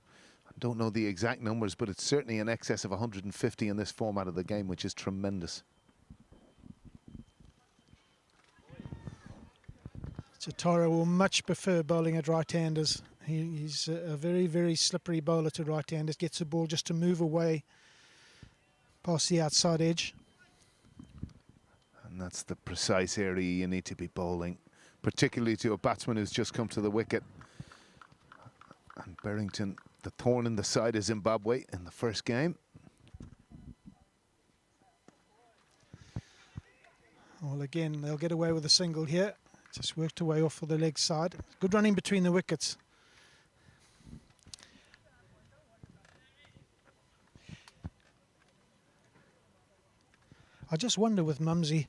I don't know the exact numbers, but it's certainly in excess of 150 in this format of the game, which is tremendous. Chitara will much prefer bowling at right-handers. He's a very, very slippery bowler to right-handers. Gets the ball just to move away past the outside edge. And that's the precise area you need to be bowling, particularly to a batsman who's just come to the wicket. And Berrington, the thorn in the side of Zimbabwe in the first game. Well, again, they'll get away with a single here. Just worked away off for the leg side. Good running between the wickets. I just wonder with Mumsy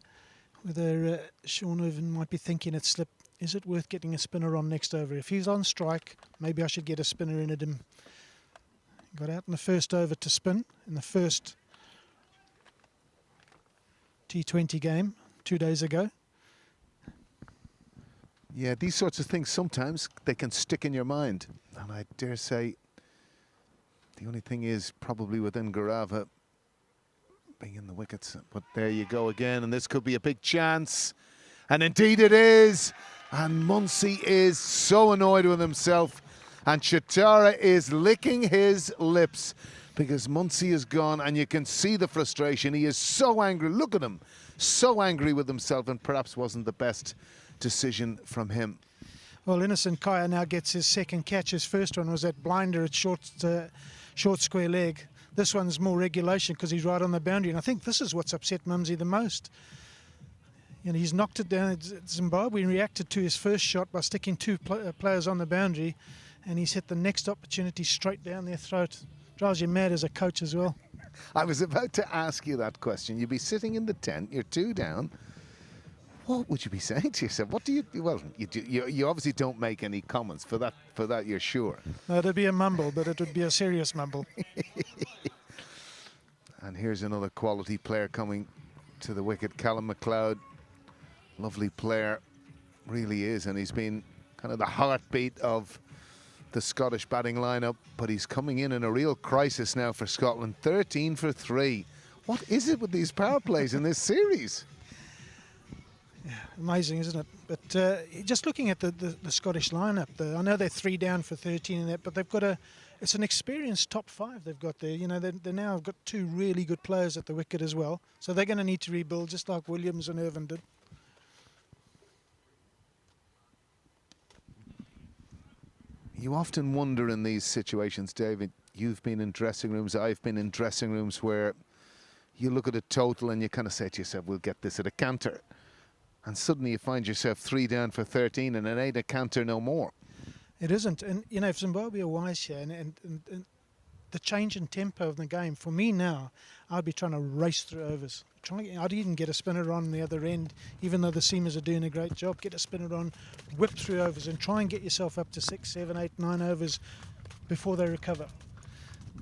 whether Sean Irvin might be thinking it's slip. Is it worth getting a spinner on next over? If he's on strike, maybe I should get a spinner in at him. Got out in the first over to spin in the first T20 game 2 days ago. Yeah, these sorts of things, sometimes they can stick in your mind. And I dare say the only thing is probably with Ngarava being in the wickets. But there you go again, and this could be a big chance. And indeed it is. And Muncie is so annoyed with himself. And Chitara is licking his lips because Muncie is gone, and you can see the frustration. He is so angry. Look at him. So angry with himself, and perhaps wasn't the best decision from him. Well, Innocent Kaya now gets his second catch. His first one was that blinder at short square leg. This one's more regulation because he's right on the boundary. And I think this is what's upset Mumsy the most. You know, he's knocked it down. Zimbabwe reacted to his first shot by sticking 2 players on the boundary, and he's hit the next opportunity straight down their throat. Drives you mad as a coach as well. I was about to ask you that question. You'd be sitting in the tent, you're 2 down. What would you be saying to yourself? What do you? Well, you obviously don't make any comments for that. For that, you're sure. No, it'd be a mumble, but it would be a serious mumble. And here's another quality player coming to the wicket, Callum McLeod. Lovely player, really is, and he's been kind of the heartbeat of the Scottish batting lineup. But he's coming in a real crisis now for Scotland. 13 for 3. What is it with these power plays in this series? Yeah, amazing, isn't it? But just looking at the Scottish lineup, I know they're 3 down for 13 in that, but they've got it's an experienced top 5 they've got there. You know, they now have got 2 really good players at the wicket as well. So they're going to need to rebuild, just like Williams and Irvin did. You often wonder in these situations, David, you've been in dressing rooms, I've been in dressing rooms where you look at a total and you kind of say to yourself, we'll get this at a canter. and suddenly you find yourself 3 down for 13 and it ain't a counter no more. It isn't. And, you know, if Zimbabwe are wise here, and the change in tempo of the game, for me now, I'd be trying to race through overs. I'd even get a spinner on the other end, even though the seamers are doing a great job. Get a spinner on, whip through overs, and try and get yourself up to 6, 7, 8, 9 overs before they recover.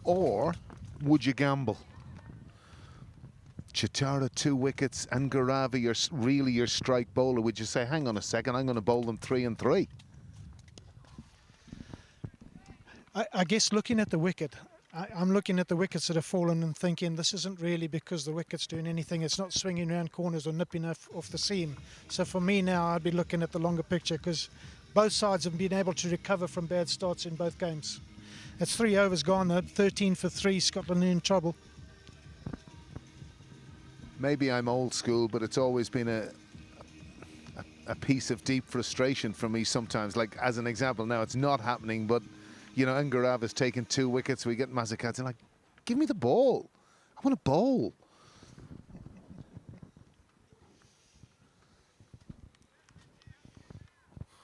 Or would you gamble? Chitara 2 wickets and Garava, you're really your strike bowler. Would you say, hang on a second, I'm going to bowl them 3 and 3? I guess looking at the wicket, I'm looking at the wickets that have fallen and thinking this isn't really because the wicket's doing anything. It's not swinging around corners or nipping off the seam. So for me now, I'd be looking at the longer picture because both sides have been able to recover from bad starts in both games. It's 3 overs gone though, 13 for 3, Scotland in trouble. Maybe I'm old school, but it's always been a piece of deep frustration for me sometimes. Like, as an example, now it's not happening, but, you know, Ngarav has taken 2 wickets. We get Mazakadze, like, give me the ball. I want to bowl.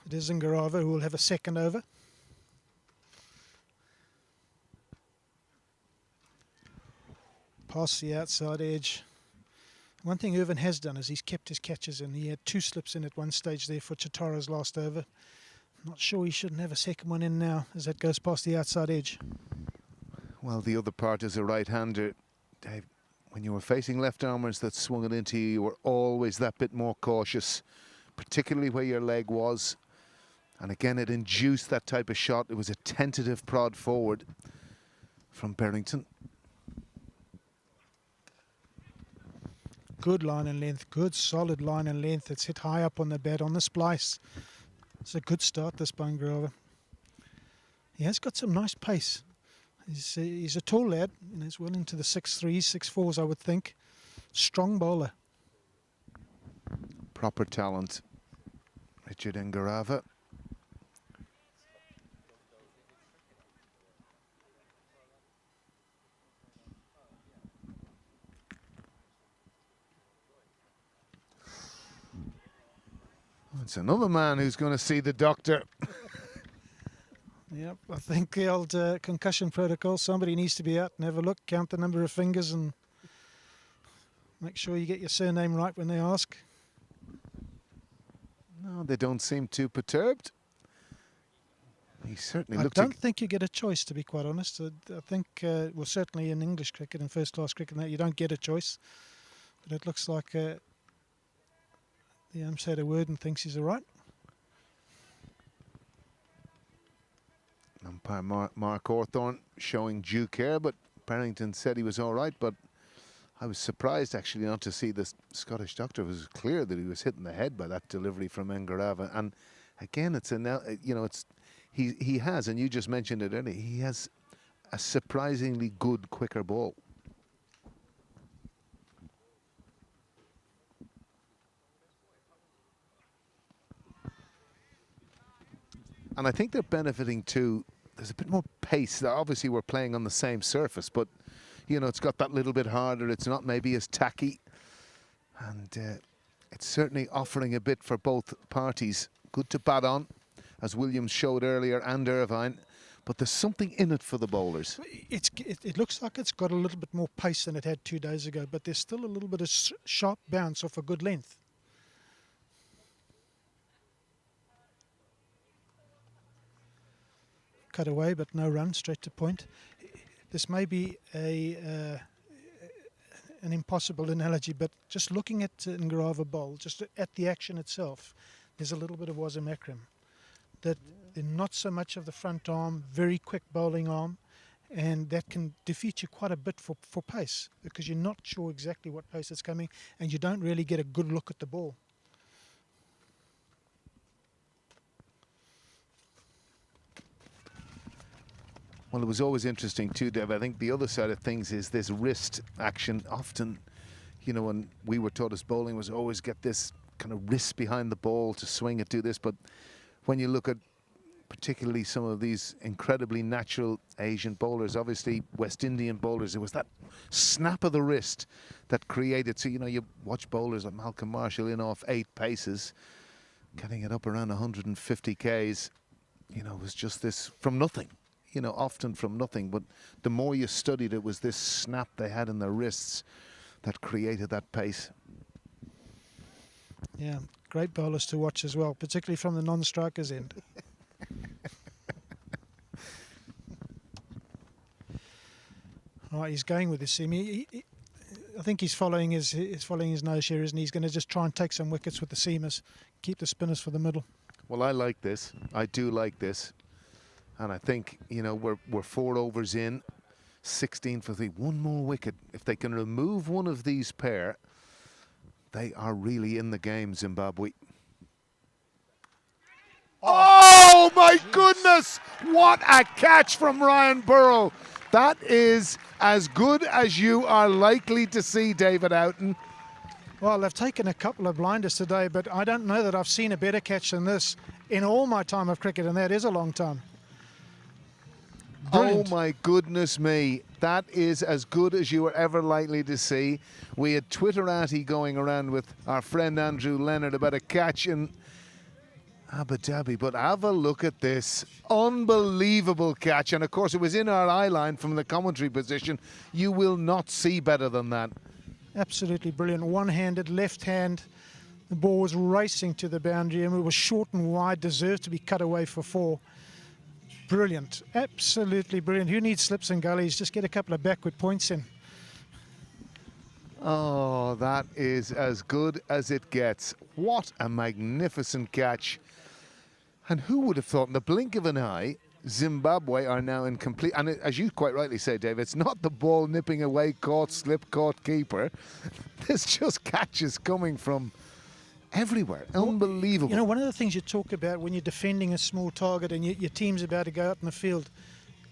It is Ngarava who will have a second over. Past the outside edge. One thing Irvin has done is he's kept his catches in. He had 2 slips in at one stage there for Chitara's last over. Not sure he shouldn't have a second one in now as that goes past the outside edge. Well, the other part is a right-hander. Dave, when you were facing left-armers that swung it into you, you were always that bit more cautious, particularly where your leg was. And again, it induced that type of shot. It was a tentative prod forward from Berrington. Good line and length, good solid line and length. It's hit high up on the bat on the splice. It's a good start, this by Ngarava. He has got some nice pace. He's a tall lad, and he's well into the 6'3", 6'4s, I would think. Strong bowler. Proper talent, Richard Ngarava. It's another man who's going to see the doctor. Yep, I think the old concussion protocol, somebody needs to be out and have a look, count the number of fingers and make sure you get your surname right when they ask. No, they don't seem too perturbed. He certainly looked. I don't think you get a choice, to be quite honest. I think, well, certainly in English cricket and first-class cricket, you don't get a choice. But it looks like the ump's had a word and thinks he's all right. Umpire Mark Orthorne showing due care, but Barrington said he was all right. But I was surprised actually not to see the Scottish doctor. It was clear that he was hitting the head by that delivery from Ngarava. And again, it's he has, and you just mentioned it earlier, he has a surprisingly good quicker ball. And I think they're benefiting too. There's a bit more pace. Obviously, we're playing on the same surface, but, you know, it's got that little bit harder. It's not maybe as tacky. And it's certainly offering a bit for both parties. Good to bat on, as Williams showed earlier, and Irvine. But there's something in it for the bowlers. It looks like it's got a little bit more pace than it had 2 days ago, but there's still a little bit of sharp bounce off a good length. Cut away, but no run, straight to point. This may be an impossible analogy, but just looking at Ngarava bowl, just at the action itself, there's a little bit of Wasim Akram. That not so much of the front arm, very quick bowling arm, and that can defeat you quite a bit for pace, because you're not sure exactly what pace it's coming, and you don't really get a good look at the ball. Well, it was always interesting too, Dev. I think the other side of things is this wrist action. Often, you know, when we were taught as bowling, was always get this kind of wrist behind the ball to swing it, do this. But when you look at particularly some of these incredibly natural Asian bowlers, obviously West Indian bowlers. It was that snap of the wrist that created, so, you know, you watch bowlers like Malcolm Marshall in off 8 paces, getting it up around 150 Ks, you know, it was just this from nothing, you know, often from nothing. But the more you studied, it was this snap they had in their wrists that created that pace. Yeah, great bowlers to watch as well, particularly from the non-strikers end. All right, he's going with his seam. I think he's following his nose here, isn't he? He's going to just try and take some wickets with the seamers, keep the spinners for the middle. Well, I like this. I do like this. And I think, you know, we're 4 overs in, 16 for 3. One more wicket. If they can remove one of these pair, they are really in the game, Zimbabwe. Oh, my goodness! What a catch from Ryan Burrow. That is as good as you are likely to see, David Houghton. Well, they've taken a couple of blinders today, but I don't know that I've seen a better catch than this in all my time of cricket, and that is a long time. Brilliant. Oh my goodness me, that is as good as you were ever likely to see. We had Twitterati going around with our friend Andrew Leonard about a catch in Abu Dhabi, but have a look at this unbelievable catch. And of course it was in our eye line from the commentary position. You will not see better than that. Absolutely brilliant. One-handed, left hand. The ball was racing to the boundary and it was short and wide, deserved to be cut away for 4. Brilliant, absolutely brilliant. Who needs slips and gullies? Just get a couple of backward points in. Oh, that is as good as it gets. What a magnificent catch. And who would have thought in the blink of an eye, Zimbabwe are now in complete, and as you quite rightly say, Dave, it's not the ball nipping away, caught, slip, caught, keeper. There's just catches coming from everywhere. Unbelievable. You know, one of the things you talk about when you're defending a small target and your team's about to go out in the field,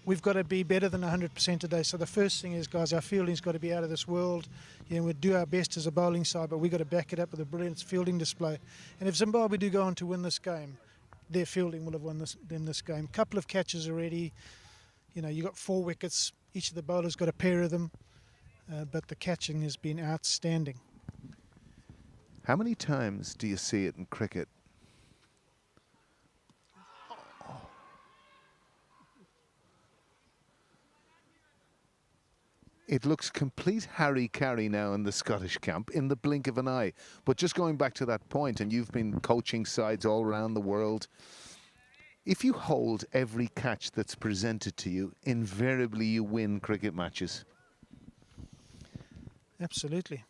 we've got to be better than 100% today. So the first thing is, guys, our fielding's got to be out of this world. You know, we'll do our best as a bowling side, but we've got to back it up with a brilliant fielding display. And if Zimbabwe do go on to win this game, their fielding will have won this game. Couple of catches already. You know, you got 4 wickets. Each of the bowlers got a pair of them, but the catching has been outstanding. How many times do you see it in cricket? It looks complete harry-carry now in the Scottish camp in the blink of an eye. But just going back to that point, and you've been coaching sides all around the world, if you hold every catch that's presented to you, invariably you win cricket matches. Absolutely.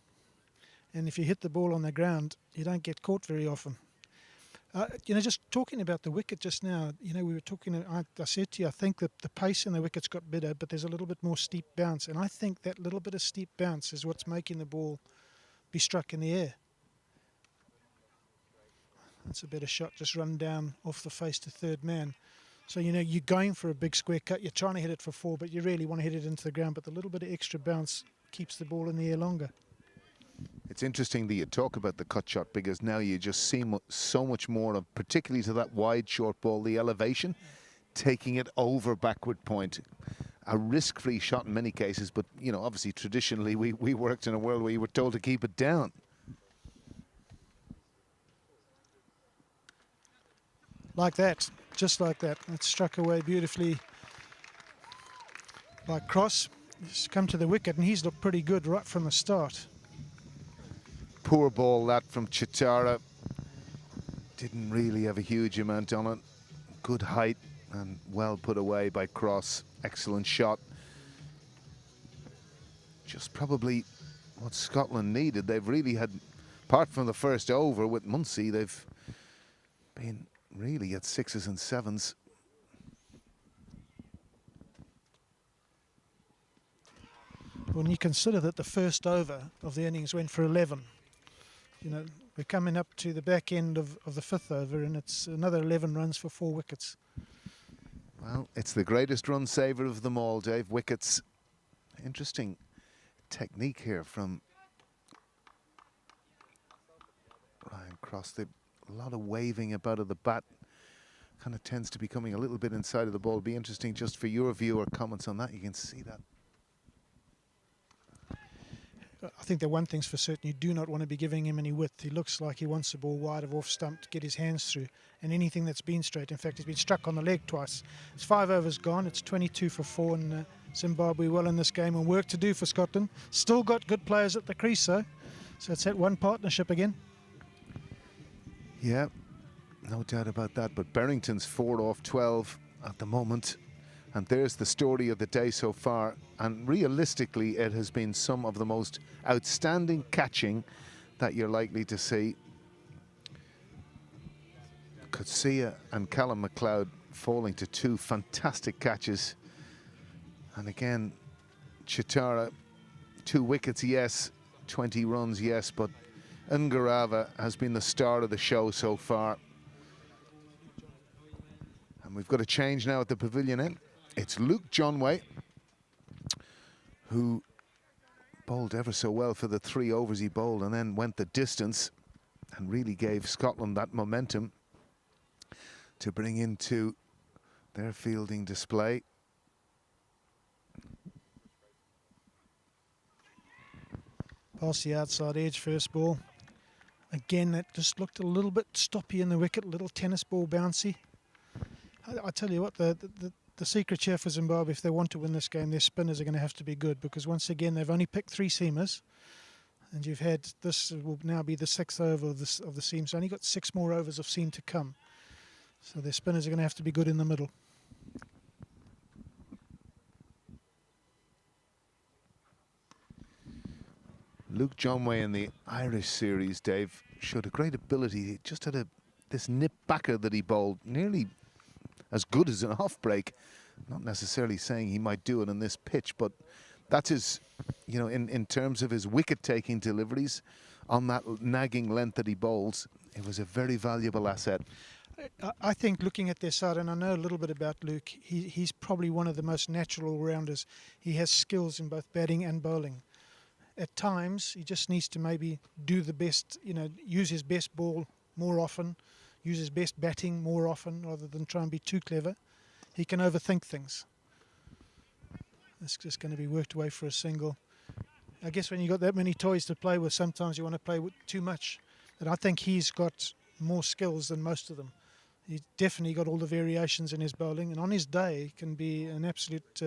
And if you hit the ball on the ground, you don't get caught very often. You know, just talking about the wicket just now, you know, we were talking, I said to you, I think that the pace in the wicket's got better, but there's a little bit more steep bounce. And I think that little bit of steep bounce is what's making the ball be struck in the air. That's a better shot, just run down off the face to third man. So, you know, you're going for a big square cut, you're trying to hit it for 4, but you really want to hit it into the ground. But the little bit of extra bounce keeps the ball in the air longer. It's interesting that you talk about the cut shot, because now you just see so much more of, particularly to that wide short ball, the elevation, taking it over backward point. A risk-free shot in many cases, but, you know, obviously traditionally we worked in a world where you were told to keep it down. Like that, just like that. It struck away beautifully by Cross. He's come to the wicket and he's looked pretty good right from the start. Poor ball that from Chitara. Didn't really have a huge amount on it. Good height and well put away by Cross. Excellent shot. Just probably what Scotland needed. They've really had, apart from the first over with Muncie, they've been really at 6s and 7s. When you consider that the first over of the innings went for 11, you know, we're coming up to the back end of the 5th over and it's another 11 runs for 4 wickets. Well, it's the greatest run saver of them all, Dave. Wickets. Interesting technique here from Ryan Cross. A lot of waving about of the bat. kind of tends to be coming a little bit inside of the ball. Be interesting just for your viewer comments on that. You can see that. I think that one thing's for certain, you do not want to be giving him any width. He looks like he wants the ball wide of off stump to get his hands through, and anything that's been straight. In fact, he's been struck on the leg twice. It's 5 overs gone. It's 22 for 4, and Zimbabwe well in this game, and work to do for Scotland. Still got good players at the crease, though. So it's that one partnership again. Yeah, no doubt about that. But Berrington's 4 off 12 at the moment. And there's the story of the day so far. And realistically, it has been some of the most outstanding catching that you're likely to see. Kutsia and Callum McLeod falling to 2 fantastic catches. And again, Chitara, 2 wickets, yes. 20 runs, yes. But Ngarava has been the star of the show so far. And we've got a change now at the pavilion end. It's Luke Johnway, who bowled ever so well for the 3 overs he bowled and then went the distance and really gave Scotland that momentum to bring into their fielding display. Past the outside edge, first ball. Again, that just looked a little bit stoppy in the wicket, a little tennis ball bouncy. I tell you what, the secret here for Zimbabwe, if they want to win this game, their spinners are going to have to be good, because once again they've only picked 3 seamers, and you've had, this will now be the 6th over of the seam, so only got 6 more overs of seam to come. So their spinners are going to have to be good in the middle. Luke Johnway in the Irish series, Dave, showed a great ability. He just had this nip backer that he bowled, nearly as good as an off break. Not necessarily saying he might do it on this pitch, but that's his, you know, in terms of his wicket taking deliveries on that nagging length that he bowls, it was a very valuable asset. I think looking at their side, and I know a little bit about Luke, he's probably one of the most natural all-rounders. He has skills in both batting and bowling. At times, he just needs to maybe do the best, you know, use his best ball more often, use his best batting more often, rather than try and be too clever. He can overthink things. It's just going to be worked away for a single. I guess when you've got that many toys to play with, sometimes you want to play with too much. But I think he's got more skills than most of them. He's definitely got all the variations in his bowling, and on his day can be an absolute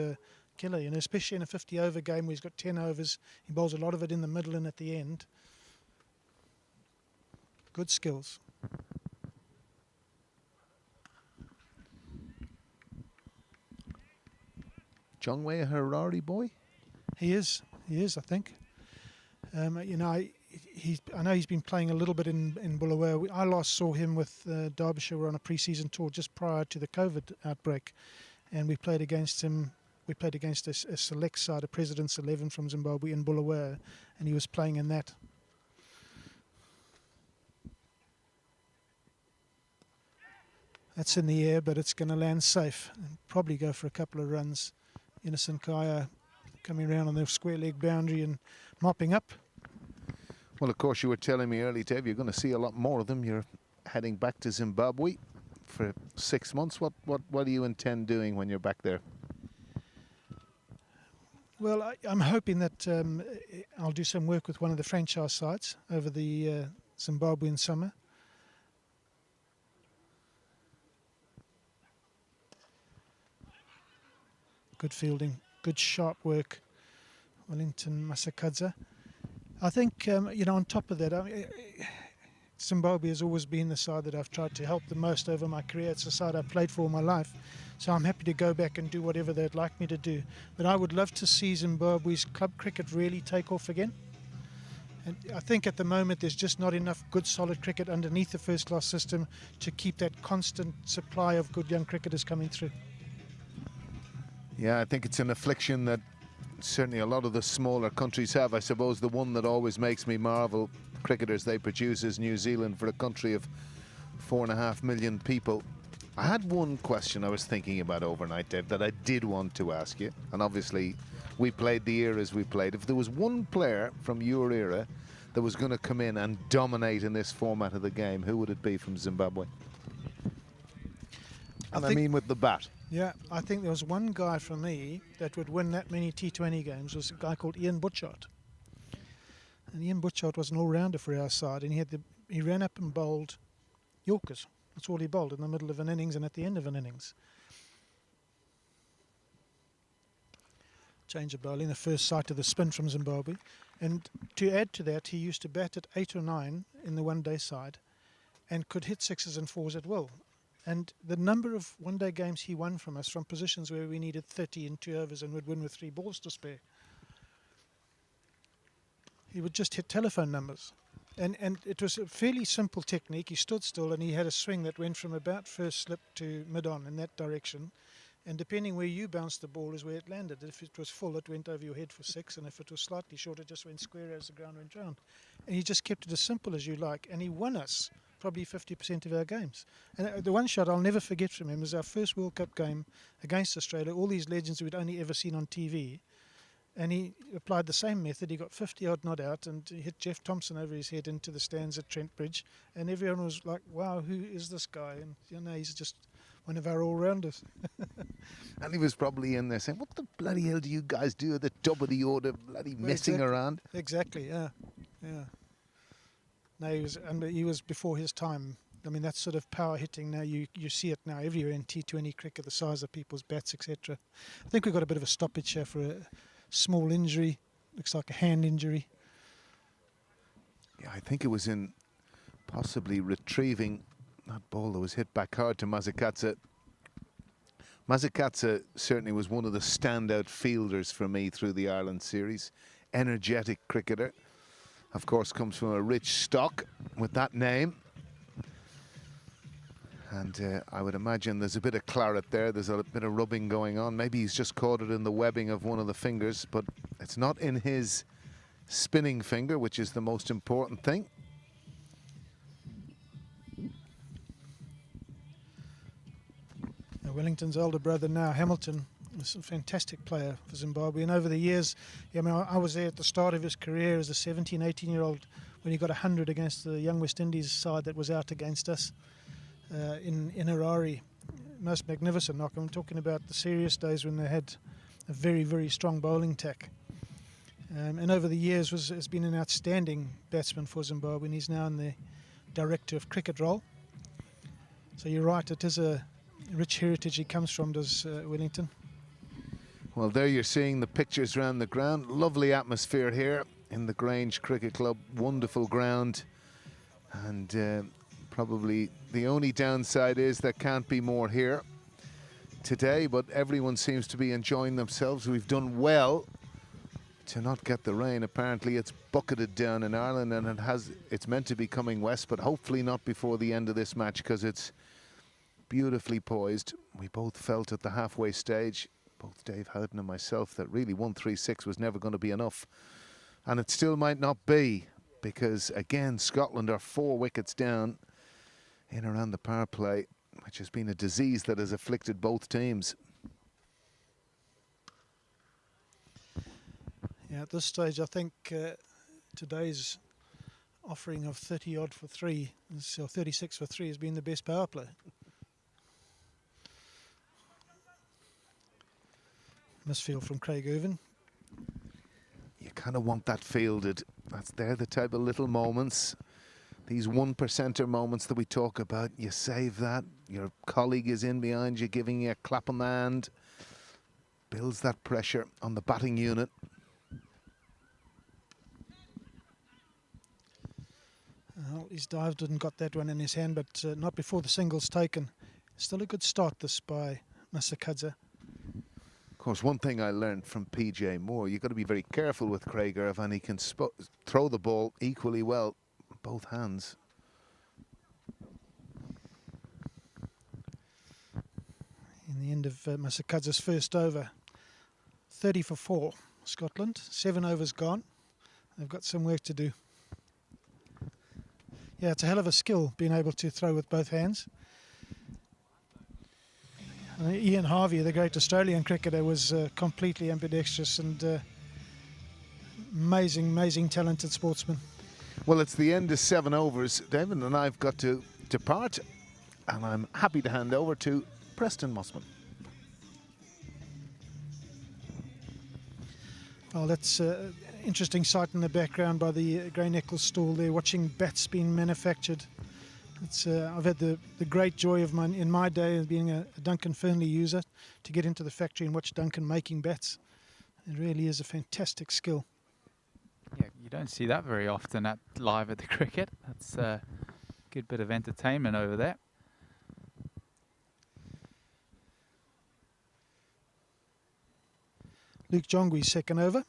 killer, you know, especially in a 50-over game where he's got 10 overs. He bowls a lot of it in the middle and at the end. Good skills. Johnway a Harare boy? He is, I think. You know, I know he's been playing a little bit in Bulawayo. I last saw him with Derbyshire. We're on a pre-season tour just prior to the COVID outbreak, and we played against him. We played against a select side, a President's 11 from Zimbabwe in Bulawayo, and he was playing in that. That's in the air, but it's going to land safe and probably go for a couple of runs. Innocent Kaya coming around on the square leg boundary and mopping up. Well, of course, you were telling me early, Dave, you're going to see a lot more of them. You're heading back to Zimbabwe for 6 months. What do you intend doing when you're back there? Well, I'm hoping that I'll do some work with one of the franchise sides over the Zimbabwean summer. Good fielding, good sharp work, Wellington Masakadza. I think, you know, on top of that, Zimbabwe has always been the side that I've tried to help the most over my career. It's the side I've played for all my life. So I'm happy to go back and do whatever they'd like me to do. But I would love to see Zimbabwe's club cricket really take off again. And I think at the moment there's just not enough good solid cricket underneath the first class system to keep that constant supply of good young cricketers coming through. Yeah, I think it's an affliction that certainly a lot of the smaller countries have. I suppose the one that always makes me marvel, cricketers they produce, is New Zealand, for a country of 4.5 million people. I had one question I was thinking about overnight, Dave, that I did want to ask you. And obviously, we played the eras we played. If there was one player from your era that was going to come in and dominate in this format of the game, who would it be from Zimbabwe? And I mean with the bat. Yeah, I think there was one guy for me that would win that many T20 games, was a guy called Ian Butchart. And Ian Butchart was an all-rounder for our side, and he ran up and bowled Yorkers. That's all he bowled in the middle of an innings and at the end of an innings. Change of bowling, the first sight of the spin from Zimbabwe. And to add to that, he used to bat at 8 or 9 in the one-day side and could hit 6s and 4s at will. And the number of one-day games he won from us from positions where we needed 30 in 2 overs and would win with 3 balls to spare. He would just hit telephone numbers. And it was a fairly simple technique. He stood still and he had a swing that went from about first slip to mid-on in that direction. And depending where you bounced the ball is where it landed. If it was full, it went over your head for 6. And if it was slightly short, it just went square as the ground went round. And he just kept it as simple as you like. And he won us probably 50% of our games. And the one shot I'll never forget from him was our first World Cup game against Australia. All these legends we'd only ever seen on TV. And he applied the same method. He got 50-odd not out and he hit Jeff Thompson over his head into the stands at Trent Bridge. And everyone was like, wow, who is this guy? And you know, he's just one of our all-rounders. And he was probably in there saying, what the bloody hell do you guys do at the top of the order, bloody messing around? Exactly, yeah. No, he was before his time. I mean, that sort of power hitting now, you see it now everywhere in T20 cricket, the size of people's bats, etc. I think we've got a bit of a stoppage here for a small injury. Looks like a hand injury. Yeah, I think it was in possibly retrieving that ball that was hit back hard to Mazikatsa. Mazikatsa certainly was one of the standout fielders for me through the Ireland series. Energetic cricketer. Of course, comes from a rich stock with that name. And I would imagine there's a bit of claret there. There's a bit of rubbing going on. Maybe he's just caught it in the webbing of one of the fingers, but it's not in his spinning finger, which is the most important thing. Wellington's older brother now, Hamilton, is a fantastic player for Zimbabwe. And over the years, I mean, I was there at the start of his career as a 17, 18-year-old when he got 100 against the young West Indies side that was out against us in Harare. Most magnificent knock. I'm talking about the serious days when they had a very, very strong bowling attack. And over the years has been an outstanding batsman for Zimbabwe, and he's now in the director of cricket role. So you're right, it is a rich heritage he comes from, does Wellington. Well, there you're seeing the pictures around the ground. Lovely atmosphere here in the Grange Cricket Club. Wonderful ground. And probably the only downside is there can't be more here today, but everyone seems to be enjoying themselves. We've done well to not get the rain. Apparently it's bucketed down in Ireland, and it's meant to be coming west, but hopefully not before the end of this match, because it's beautifully poised. We both felt at the halfway stage, both Dave Houghton and myself, that really 136 was never going to be enough. And it still might not be, because again, Scotland are 4 wickets down in around the power play, which has been a disease that has afflicted both teams. Yeah, at this stage, I think today's offering of 30-odd for 3, or 36 for 3, has been the best power play. Misfield from Craig Irvin. You kind of want that fielded. They're the type of little moments, these 1%er moments that we talk about. You save that, your colleague is in behind you giving you a clap on the hand, builds that pressure on the batting unit. Well, he's dived and got that one in his hand, but not before the single's taken. Still a good start this by Masakadze. Of course, one thing I learned from PJ Moore, you've got to be very careful with Craig Irvine. He can throw the ball equally well, both hands. In the end of Masakadze's first over, 30 for 4, Scotland. 7 overs gone. They've got some work to do. Yeah, it's a hell of a skill being able to throw with both hands. Ian Harvey, the great Australian cricketer, was completely ambidextrous and amazing, talented sportsman. Well, it's the end of 7 overs. David and I have got to depart, and I'm happy to hand over to Preston Mossman. Well, that's an interesting sight in the background by the Grey Eccles stall there, watching bats being manufactured. I've had the great joy of in my day of being a Duncan Fernley user to get into the factory and watch Duncan making bats. It really is a fantastic skill. Yeah, you don't see that very often live at the cricket. That's a good bit of entertainment over there. Luke Jongwe's second over.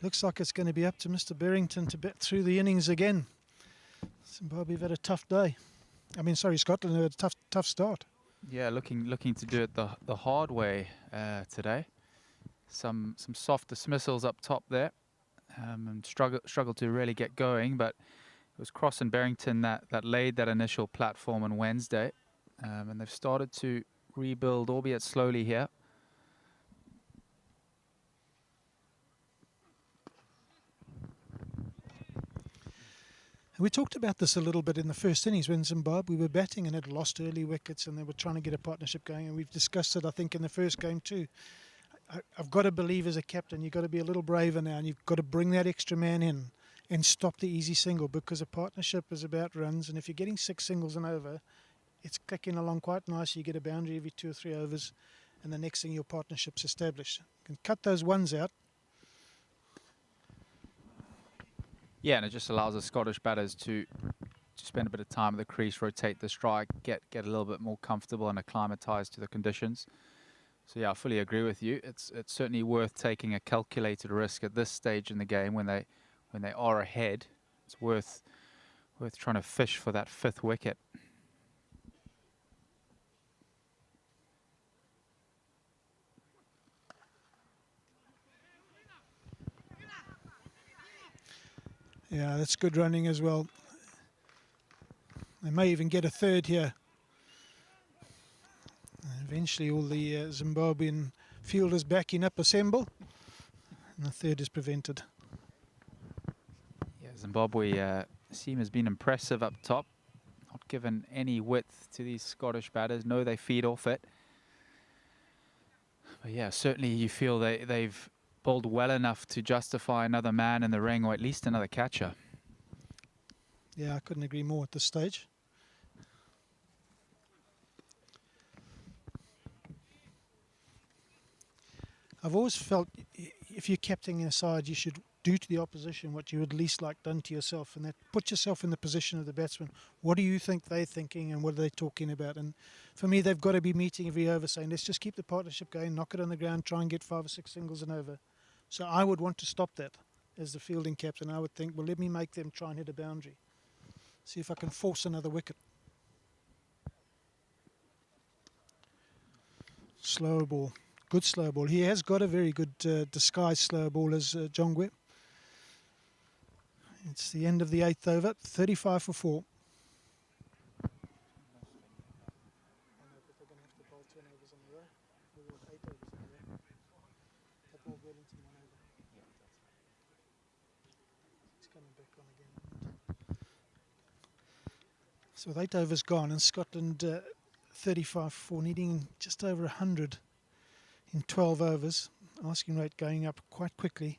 Looks like it's going to be up to Mr. Berrington to bat through the innings again. Zimbabwe have had a tough day. Scotland had a tough start. Yeah, looking to do it the hard way today. Some soft dismissals up top there, and struggled to really get going. But it was Cross and Berrington that laid that initial platform on Wednesday, and they've started to rebuild, albeit slowly here. We talked about this a little bit in the first innings when Zimbabwe were batting and had lost early wickets and they were trying to get a partnership going, and we've discussed it, I think, in the first game too. I've got to believe as a captain you've got to be a little braver now, and you've got to bring that extra man in and stop the easy single, because a partnership is about runs, and if you're getting 6 singles and over, it's clicking along quite nice. You get a boundary every 2 or 3 overs, and the next thing your partnership's established. You can cut those ones out. Yeah, and it just allows the Scottish batters to spend a bit of time at the crease, rotate the strike, get a little bit more comfortable and acclimatise to the conditions. So yeah, I fully agree with you. It's certainly worth taking a calculated risk at this stage in the game when they are ahead. It's worth trying to fish for that 5th wicket. Yeah, that's good running as well. They may even get a 3rd here. Eventually all the Zimbabwean fielders backing up assemble, and the 3rd is prevented. Yeah, Zimbabwe seam has been impressive up top. Not given any width to these Scottish batters. No, they feed off it. But yeah, certainly you feel they've bowled well enough to justify another man in the ring, or at least another catcher. Yeah, I couldn't agree more at this stage. I've always felt if you're captaining a side, you should do to the opposition what you would least like done to yourself, and that put yourself in the position of the batsman. What do you think they're thinking and what are they talking about? And for me, they've got to be meeting every over saying, let's just keep the partnership going, knock it on the ground, try and get 5 or 6 singles and over. So I would want to stop that as the fielding captain. I would think, well, let me make them try and hit a boundary. See if I can force another wicket. Slow ball. Good slow ball. He has got a very good disguised slow ball as Jongwe. It's the end of the 8th over, 35 for 4. So with 8 overs gone, and Scotland 35 for 4, needing just over 100 in 12 overs, asking rate going up quite quickly.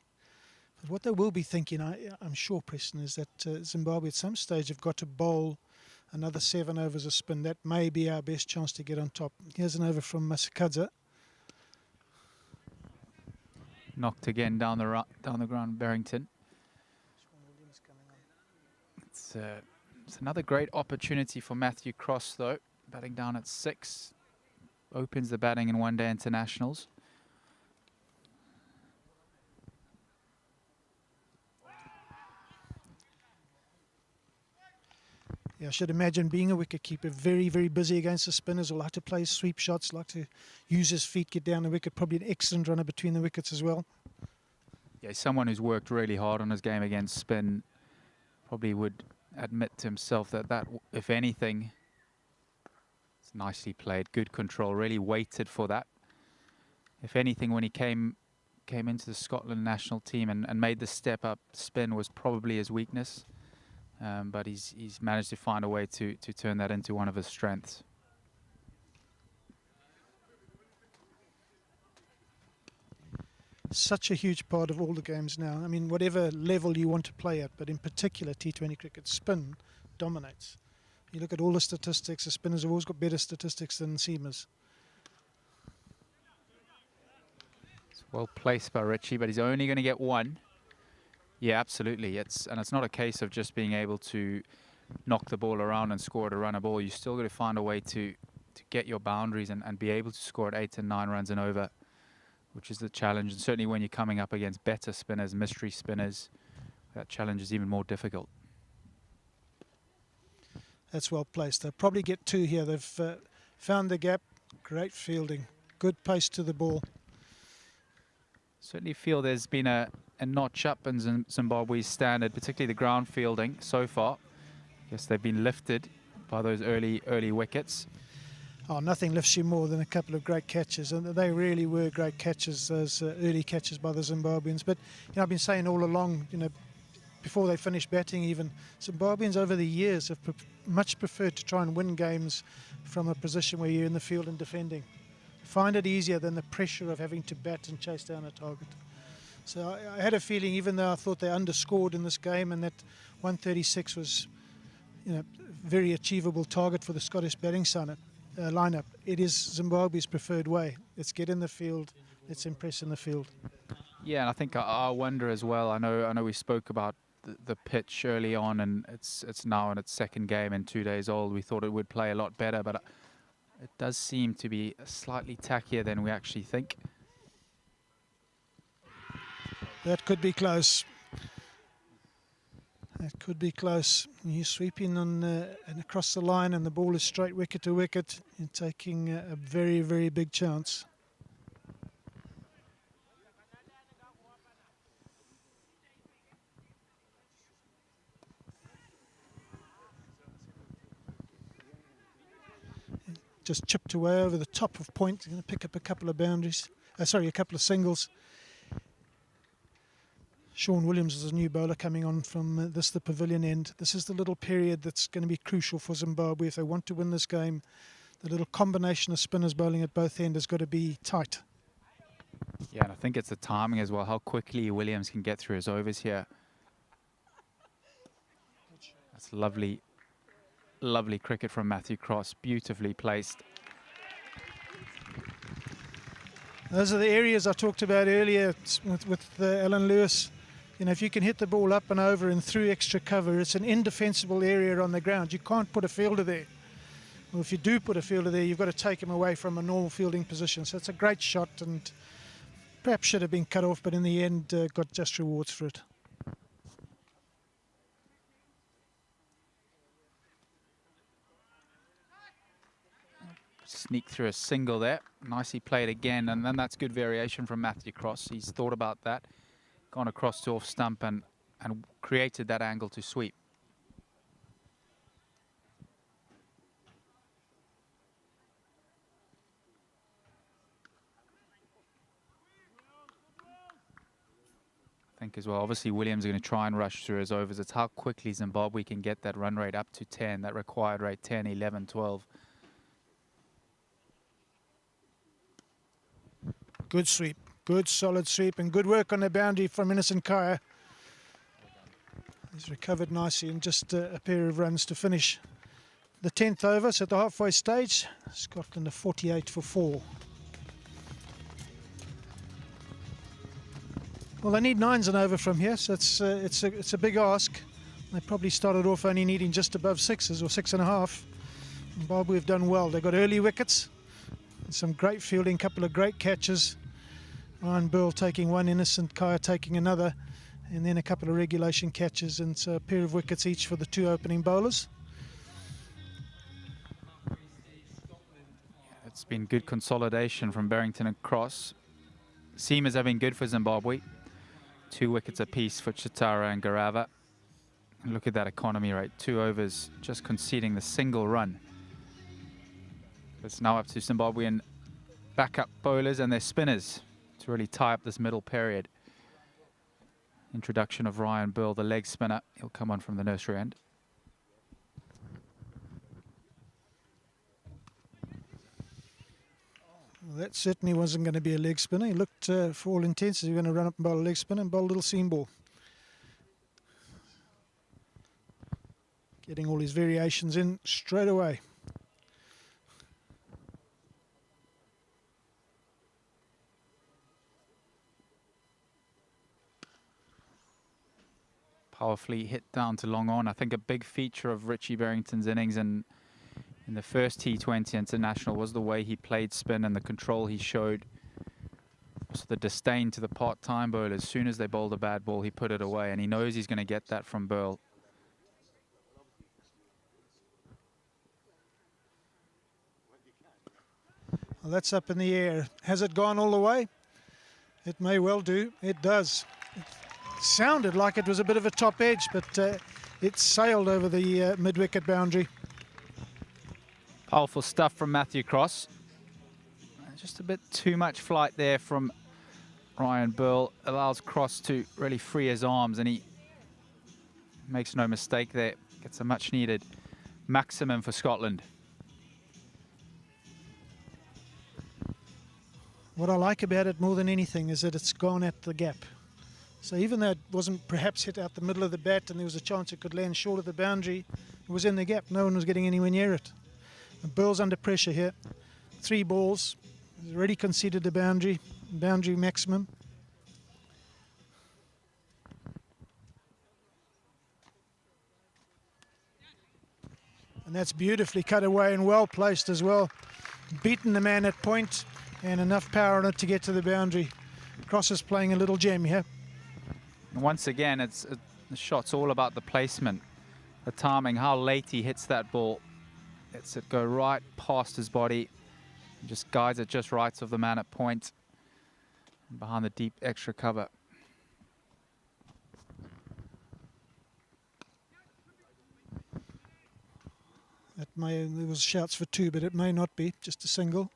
But what they will be thinking, I'm sure, Preston, is that Zimbabwe at some stage have got to bowl another 7 overs of spin. That may be our best chance to get on top. Here's an over from Masakadza. Knocked again down the ground, Berrington. It's another great opportunity for Matthew Cross, though. Batting down at 6. Opens the batting in one-day internationals. Yeah, I should imagine being a wicketkeeper, very, very busy against the spinners, will like to play sweep shots, like to use his feet, get down the wicket. Probably an excellent runner between the wickets as well. Yeah, someone who's worked really hard on his game against spin. Probably would admit to himself that if anything, it's nicely played, good control, really waited for that. If anything, when he came into the Scotland national team and made the step up, spin was probably his weakness. but he's managed to find a way to turn that into one of his strengths. Such a huge part of all the games now. I mean, whatever level you want to play at, but in particular T20 cricket, spin dominates. You look at all the statistics, the spinners have always got better statistics than seamers. It's well placed by Richie, but he's only going to get one. Yeah, absolutely. It's not a case of just being able to knock the ball around and score at a run a ball. You still got to find a way to get your boundaries and be able to score at 8 and 9 runs and over, which is the challenge. And certainly when you're coming up against better spinners, mystery spinners, that challenge is even more difficult. That's well placed. They'll probably get 2 here. They've found the gap. Great fielding. Good pace to the ball. Certainly feel there's been a notch up in Zimbabwe's standard, particularly the ground fielding so far. I guess they've been lifted by those early wickets. Oh, nothing lifts you more than a couple of great catches, and they really were great catches, those early catches by the Zimbabweans. But I've been saying all along, before they finished batting even, Zimbabweans over the years have much preferred to try and win games from a position where you're in the field and defending. Find it easier than the pressure of having to bat and chase down a target. So I had a feeling, even though I thought they underscored in this game and that 136 was very achievable target for the Scottish batting lineup, it is Zimbabwe's preferred way. Let's get in the field, let's impress in the field. Yeah, and I think I wonder as well, I know we spoke about the pitch early on, and it's now in its second game and 2 days old. We thought it would play a lot better, but it does seem to be slightly tackier than we actually think. That could be close. That could be close. You're sweeping on and across the line, and the ball is straight wicket to wicket. You're taking a very, very big chance. Just chipped away over the top of point. Going to pick up a couple of boundaries. A couple of singles. Sean Williams is a new bowler coming on from the pavilion end. This is the little period that's going to be crucial for Zimbabwe if they want to win this game. The little combination of spinners bowling at both ends has got to be tight. Yeah, and I think it's the timing as well, how quickly Williams can get through his overs here. That's lovely cricket from Matthew Cross, beautifully placed. Those are the areas I talked about earlier with Alan Lewis. If you can hit the ball up and over and through extra cover, it's an indefensible area on the ground. You can't put a fielder there. Well, if you do put a fielder there, you've got to take him away from a normal fielding position. So it's a great shot, and perhaps should have been cut off, but in the end got just rewards for it. Sneak through a single there. Nicely played again, and then that's good variation from Matthew Cross. He's thought about that, gone across to off stump and created that angle to sweep. I think as well, obviously Williams is going to try and rush through his overs. It's how quickly Zimbabwe can get that run rate up to 10, that required rate 10, 11, 12. Good sweep, good solid sweep, and good work on the boundary from Innocent Kaya. He's recovered nicely in just a pair of runs to finish the 10th over. So at the halfway stage, Scotland are 48 for 4. Well, they need 9s and over from here, so it's a big ask. They probably started off only needing just above 6s or 6.5. Zimbabwe have done well. They got early wickets. Some great fielding, couple of great catches. Ryan Burl taking one, Innocent Kaya taking another, and then a couple of regulation catches, and so a pair of wickets each for the 2 opening bowlers. It's been good consolidation from Barrington and Cross. Seamers have been good for Zimbabwe. 2 wickets apiece for Chitara and Garava. And look at that economy rate, 2 overs, just conceding the single run. It's now up to Zimbabwean backup bowlers and their spinners to really tie up this middle period. Introduction of Ryan Burl, the leg spinner. He'll come on from the nursery end. Well, that certainly wasn't going to be a leg spinner. He looked, for all intents, he was going to run up and bowl a leg spinner and bowl a little seam ball. Getting all his variations in straight away. Powerfully hit down to long on. I think a big feature of Richie Berrington's innings in the first T20 international was the way he played spin and the control he showed. So the disdain to the part-time bowler. As soon as they bowled a bad ball, he put it away, and he knows he's going to get that from Burl. Well, that's up in the air. Has it gone all the way? It may well do. It does. It sounded like it was a bit of a top edge, but it sailed over the mid-wicket boundary. Powerful stuff from Matthew Cross. Just a bit too much flight there from Ryan Burl. Allows Cross to really free his arms, and he makes no mistake there. Gets a much-needed maximum for Scotland. What I like about it more than anything is that it's gone at the gap. So even though it wasn't perhaps hit out the middle of the bat and there was a chance it could land short of the boundary, it was in the gap. No one was getting anywhere near it. And Burl's under pressure here. 3 balls. He's already conceded the boundary maximum. And that's beautifully cut away and well placed as well. Beaten the man at point and enough power on it to get to the boundary. Cross is playing a little gem here. Once again, the shot's all about the placement, the timing, how late he hits that ball. Lets it go right past his body, and just guides it just right of the man at point, and behind the deep extra cover. There was shouts for 2, but it may not be, just a single.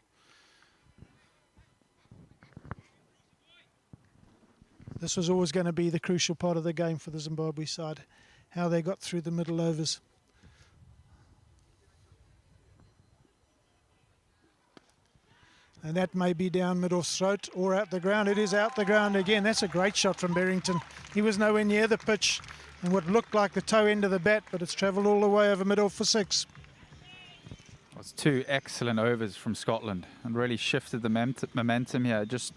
This was always going to be the crucial part of the game for the Zimbabwe side, how they got through the middle overs. And that may be down mid-off throat or out the ground. It is out the ground again. That's a great shot from Berrington. He was nowhere near the pitch and what looked like the toe end of the bat, but it's travelled all the way over mid-off for 6. It's 2 excellent overs from Scotland and really shifted the momentum here. Just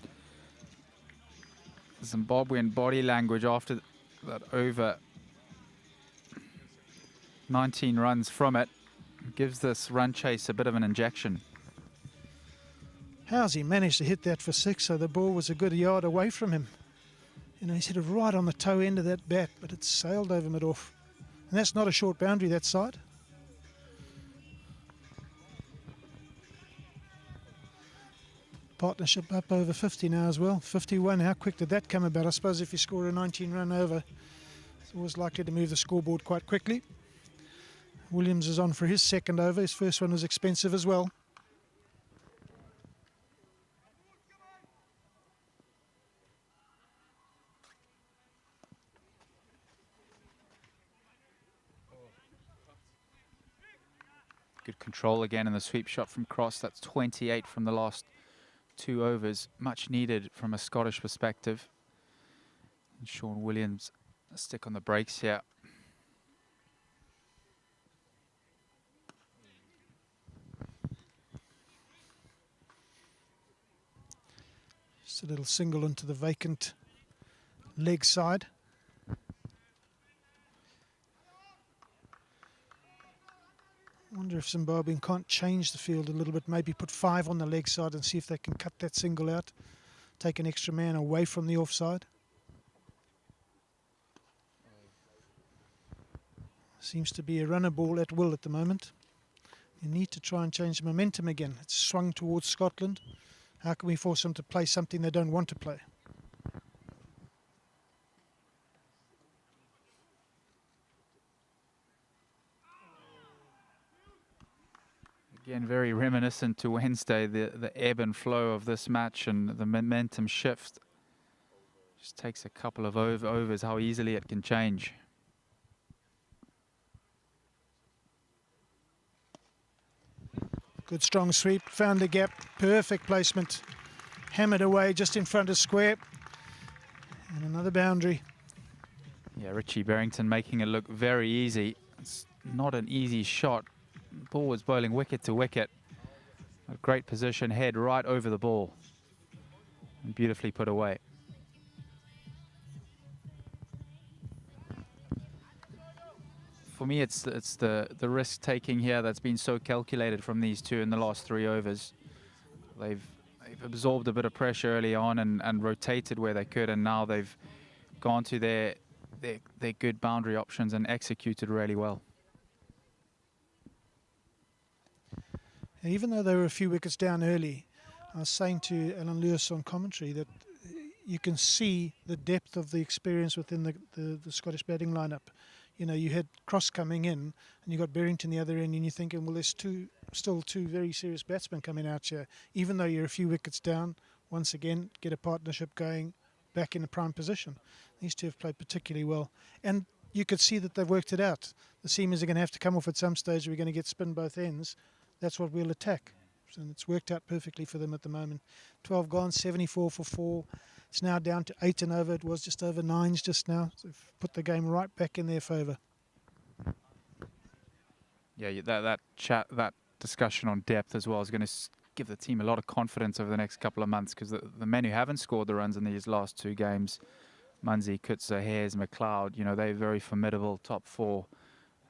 Zimbabwean body language after that over. 19 runs from it gives this run chase a bit of an injection. How's he managed to hit that for 6 so the ball was a good yard away from him? You know, he's hit it right on the toe end of that bat, but it's sailed over mid-off. And that's not a short boundary, that side. Partnership up over 50 now as well. 51, how quick did that come about? I suppose if you score a 19-run over, it's always likely to move the scoreboard quite quickly. Williams is on for his second over. His first one was expensive as well. Good control again in the sweep shot from Cross. That's 28 from the last 2 overs. Much needed from a Scottish perspective. And Sean Williams a stick on the brakes here. Just a little single into the vacant leg side. I wonder if Zimbabwe can't change the field a little bit, maybe put 5 on the leg side and see if they can cut that single out, take an extra man away from the offside. Seems to be a runner ball at will at the moment. You need to try and change the momentum again. It's swung towards Scotland. How can we force them to play something they don't want to play? Again, very reminiscent to Wednesday, the ebb and flow of this match and the momentum shift. Just takes a couple of overs, how easily it can change. Good strong sweep, found the gap. perfect placement. Hammered away just in front of square. And another boundary. Yeah, Richie Barrington making it look very easy. It's not an easy shot. The ball was bowling wicket to wicket. A great position, head right over the ball. And beautifully put away. For me, it's the risk taking here that's been so calculated from these two in the last 3 overs. They've absorbed a bit of pressure early on and rotated where they could, and now they've gone to their good boundary options and executed really well. And even though they were a few wickets down early, I was saying to Alan Lewis on commentary that you can see the depth of the experience within the Scottish batting lineup. You know, you had Cross coming in and you got Barrington the other end, and you're thinking, well, there's still two very serious batsmen coming out here. Even though you're a few wickets down, once again, get a partnership going back in the prime position. These two have played particularly well. And you could see that they've worked it out. The seamers are going to have to come off at some stage. We're going to get spin both ends. That's what we'll attack. And it's worked out perfectly for them at the moment. 12 gone, 74 for 4. It's now down to 8 and over. It was just over 9s just now. So they've put the game right back in their favour. Yeah, that discussion on depth as well is going to give the team a lot of confidence over the next couple of months, because the men who haven't scored the runs in these last 2 games, Munsey, Kutzer, Hayes, McLeod, you know, they're very formidable top 4,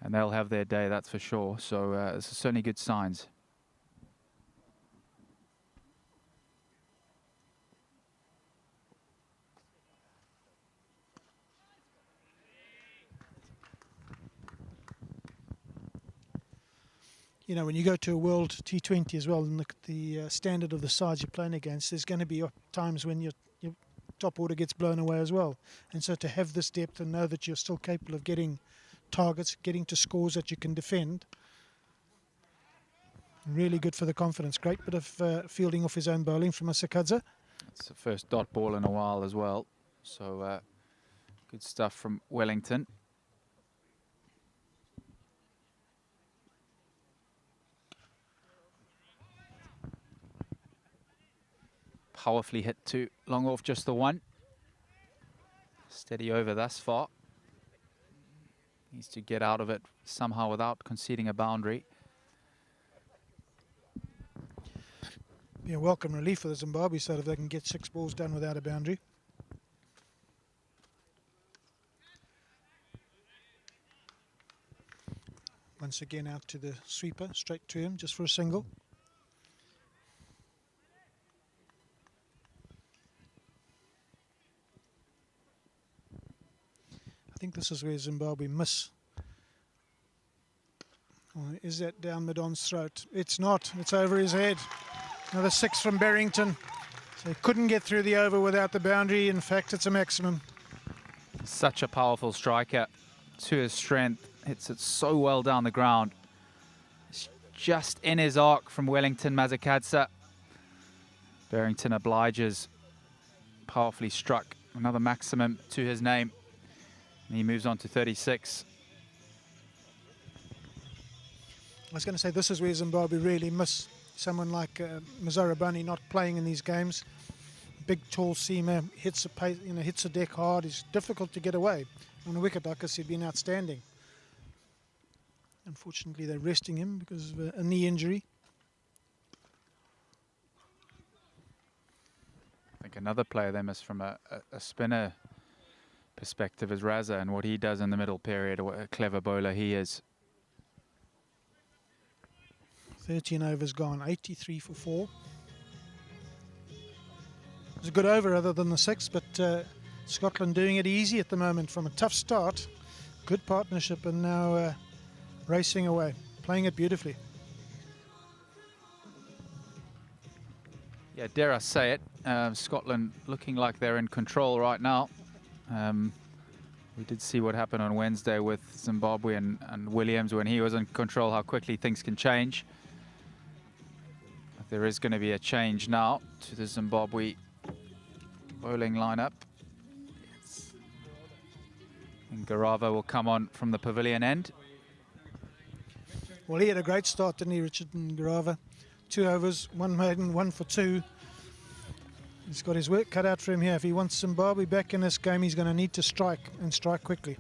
and they'll have their day, that's for sure. So it's certainly good signs. You know, when you go to a World T20 as well, and the standard of the sides you're playing against, there's going to be times when your top order gets blown away as well. And so to have this depth and know that you're still capable of getting targets, getting to scores that you can defend, really good for the confidence. Great bit of fielding off his own bowling from Sakadza. It's the first dot ball in a while as well. So good stuff from Wellington. Powerfully hit 2, long off just the 1. Steady over thus far. Needs to get out of it somehow without conceding a boundary. Be a welcome relief for the Zimbabwe side if they can get 6 balls done without a boundary. Once again out to the sweeper, straight to him, just for a single. I think this is where Zimbabwe miss. Oh, is that down mid-on's throat? It's not. It's over his head. Another 6 from Barrington. So he couldn't get through the over without the boundary. In fact, it's a maximum. Such a powerful striker. To his strength. Hits it so well down the ground. It's just in his arc from Wellington Mazakadze. Barrington obliges. Powerfully struck. Another maximum to his name. And he moves on to 36. I was going to say this is where Zimbabwe really miss someone like Mazarabani not playing in these games. Big, tall seamer, hits a deck hard. It's difficult to get away. On a wicket like this, he'd been outstanding. Unfortunately, they're resting him because of a knee injury. I think another player they miss from a spinner perspective is Raza, and what he does in the middle period. What a clever bowler he is. 13 overs gone, 83 for 4. It was a good over other than the 6, but Scotland doing it easy at the moment from a tough start. Good partnership, and now racing away, playing it beautifully. Yeah, dare I say it, Scotland looking like they're in control right now. We did see what happened on Wednesday with Zimbabwe and Williams when he was in control, how quickly things can change. But there is going to be a change now to the Zimbabwe bowling lineup. And Garava will come on from the pavilion end. Well, he had a great start, didn't he, Richard and Garava? 2 overs, 1 maiden, 1 for 2. He's got his work cut out for him here. If he wants Zimbabwe back in this game, he's going to need to strike, and strike quickly.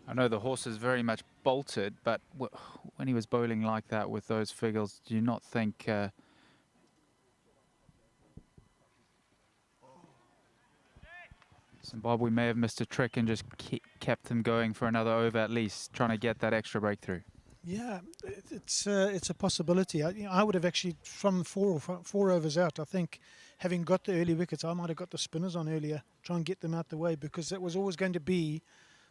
I know the horse is very much bolted, but when he was bowling like that with those figures, do you not think Zimbabwe may have missed a trick and just kept him going for another over at least, trying to get that extra breakthrough? Yeah, it's a possibility. I would have actually, from 4 overs out, I think, having got the early wickets, I might have got the spinners on earlier, try and get them out the way, because that was always going to be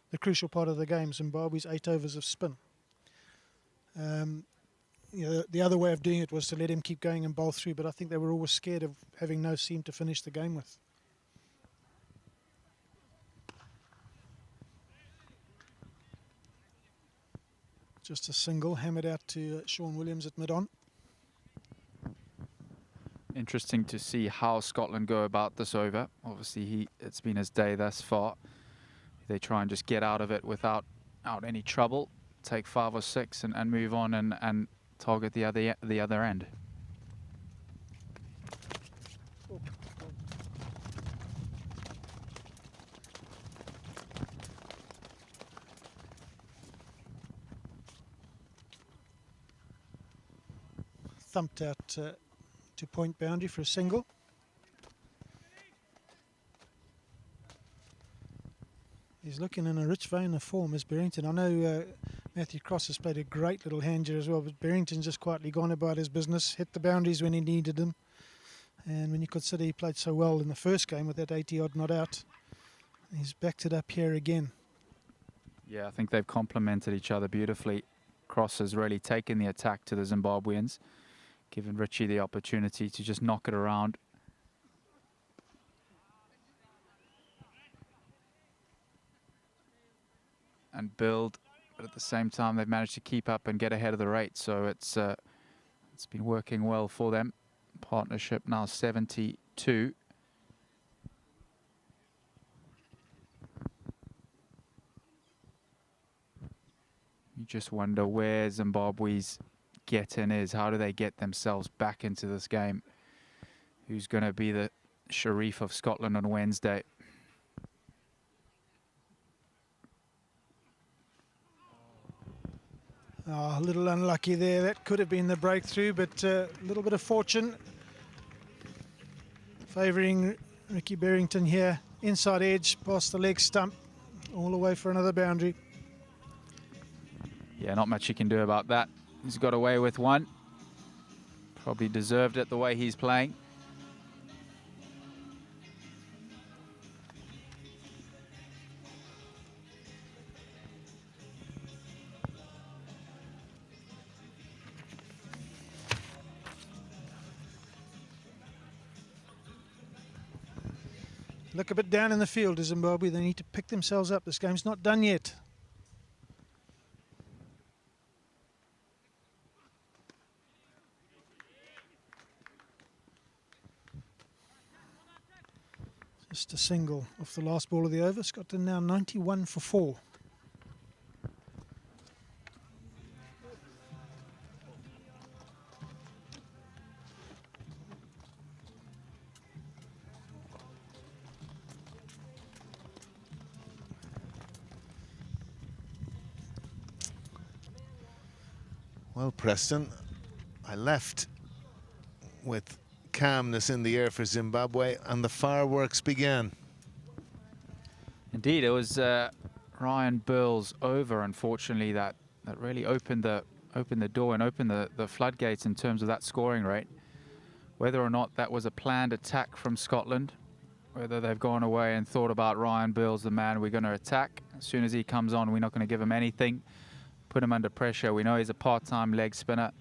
the crucial part of the game, Zimbabwe's 8 overs of spin. The other way of doing it was to let him keep going and bowl through, but I think they were always scared of having no seam to finish the game with. Just a single hammered out to Sean Williams at mid-on. Interesting to see how Scotland go about this over. Obviously, it's been his day thus far. They try and just get out of it without any trouble, take 5 or 6 and move on and target the other end. Thumped out to point boundary for a single. He's looking in a rich vein of form, is Berrington. I know Matthew Cross has played a great little hand here as well, but Berrington's just quietly gone about his business, hit the boundaries when he needed them. And when you consider he played so well in the first game with that 80-odd not out, he's backed it up here again. Yeah, I think they've complemented each other beautifully. Cross has really taken the attack to the Zimbabweans, given Richie the opportunity to just knock it around. And build, but at the same time they've managed to keep up and get ahead of the rate, so it's been working well for them. Partnership now 72. You just wonder where Zimbabwe's get-in is. How do they get themselves back into this game? Who's going to be the Sharif of Scotland on Wednesday? Oh, a little unlucky there. That could have been the breakthrough, but a little bit of fortune favouring Ricky Berrington here. Inside edge, past the leg stump, all the way for another boundary. Yeah, not much you can do about that. He's got away with one. Probably deserved it the way he's playing. Look a bit down in the field to Zimbabwe. They need to pick themselves up. This game's not done yet. Just a single off the last ball of the over. Scotland now 91 for 4. Well, Preston, I left with calmness in the air for Zimbabwe, and the fireworks began. Indeed, it was Ryan Burl's over, unfortunately, that really opened the door and opened the floodgates in terms of that scoring rate. Whether or not that was a planned attack from Scotland, whether they've gone away and thought about Ryan Burl's the man we're going to attack. As soon as he comes on, we're not going to give him anything. Put him under pressure. We know he's a part-time leg spinner.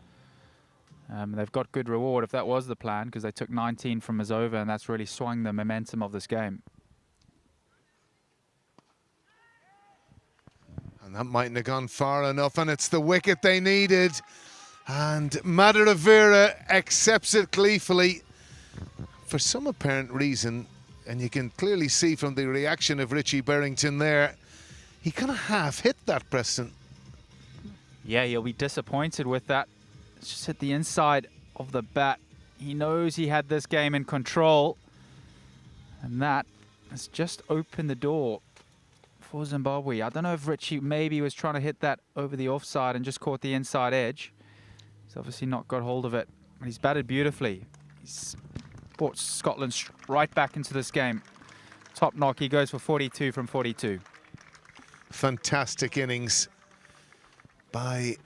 They've got good reward if that was the plan, because they took 19 from his over, and that's really swung the momentum of this game. And that mightn't have gone far enough, and it's the wicket they needed. And Madhurivera accepts it gleefully for some apparent reason, and you can clearly see from the reaction of Richie Berrington there, he kind of half hit that, Preston. Yeah, he'll be disappointed with that. It's just hit the inside of the bat. He knows he had this game in control. And that has just opened the door for Zimbabwe. I don't know if Richie maybe was trying to hit that over the offside and just caught the inside edge. He's obviously not got hold of it. But he's batted beautifully. He's brought Scotland right back into this game. Top knock, he goes for 42 from 42. Fantastic innings by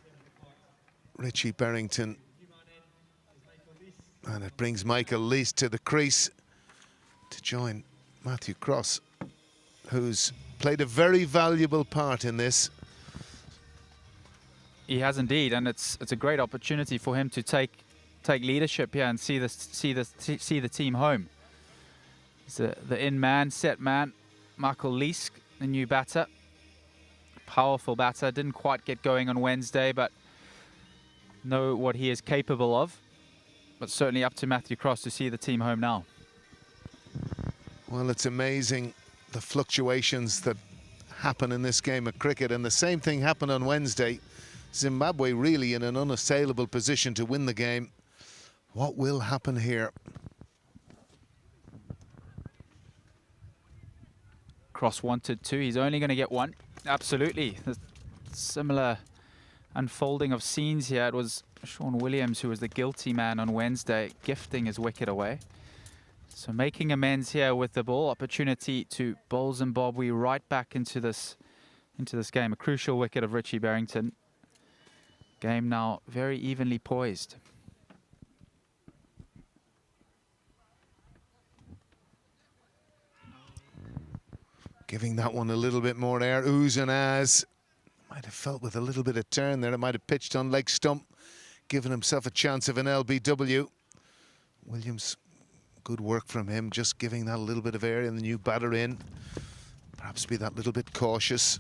Richie Berrington. And it brings Michael Lees to the crease to join Matthew Cross, who's played a very valuable part in this. He has indeed, and it's a great opportunity for him to take leadership here and see the team home. He's the in man, set man, Michael Lees, the new batter. Powerful batter, didn't quite get going on Wednesday, but know what he is capable of. But certainly up to Matthew Cross to see the team home now. Well, it's amazing the fluctuations that happen in this game of cricket, and the same thing happened on Wednesday. Zimbabwe really in an unassailable position to win the game. What will happen here? Cross wanted two, he's only going to get one. Absolutely, the similar unfolding of scenes here. It was Sean Williams who was the guilty man on Wednesday, gifting his wicket away. So making amends here with the ball, opportunity to bowl Zimbabwe right back into this game. A crucial wicket of Richie Berrington. Game now very evenly poised. Giving that one a little bit more air, oohs and ahs. Might have felt with a little bit of turn there. It might have pitched on leg stump, giving himself a chance of an LBW. Williams, good work from him, just giving that a little bit of air in the new batter in. Perhaps be that little bit cautious.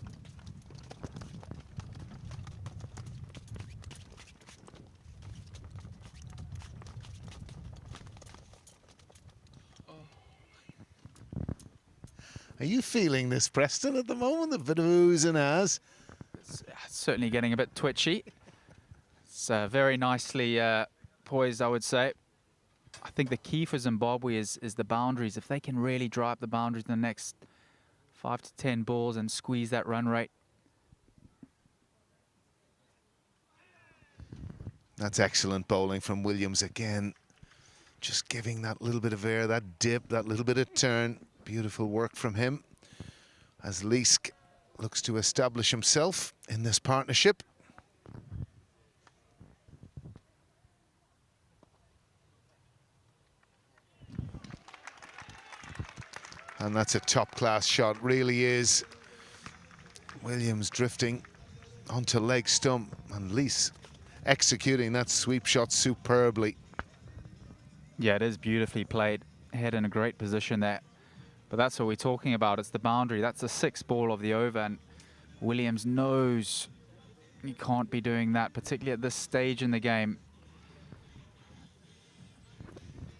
Are you feeling this, Preston, at the moment? A bit of oohs and ahs? It's certainly getting a bit twitchy. It's very nicely poised, I would say. I think the key for Zimbabwe is the boundaries. If they can really drive up the boundaries in the next 5 to 10 balls and squeeze that run rate. That's excellent bowling from Williams again. Just giving that little bit of air, that dip, that little bit of turn. Beautiful work from him as Leesk looks to establish himself in this partnership. And that's a top-class shot, really is. Williams drifting onto leg stump, and Lees executing that sweep shot superbly. Yeah, it is beautifully played. Head in a great position there. But that's what we're talking about. It's the boundary. That's the 6th ball of the over, and Williams knows he can't be doing that, particularly at this stage in the game.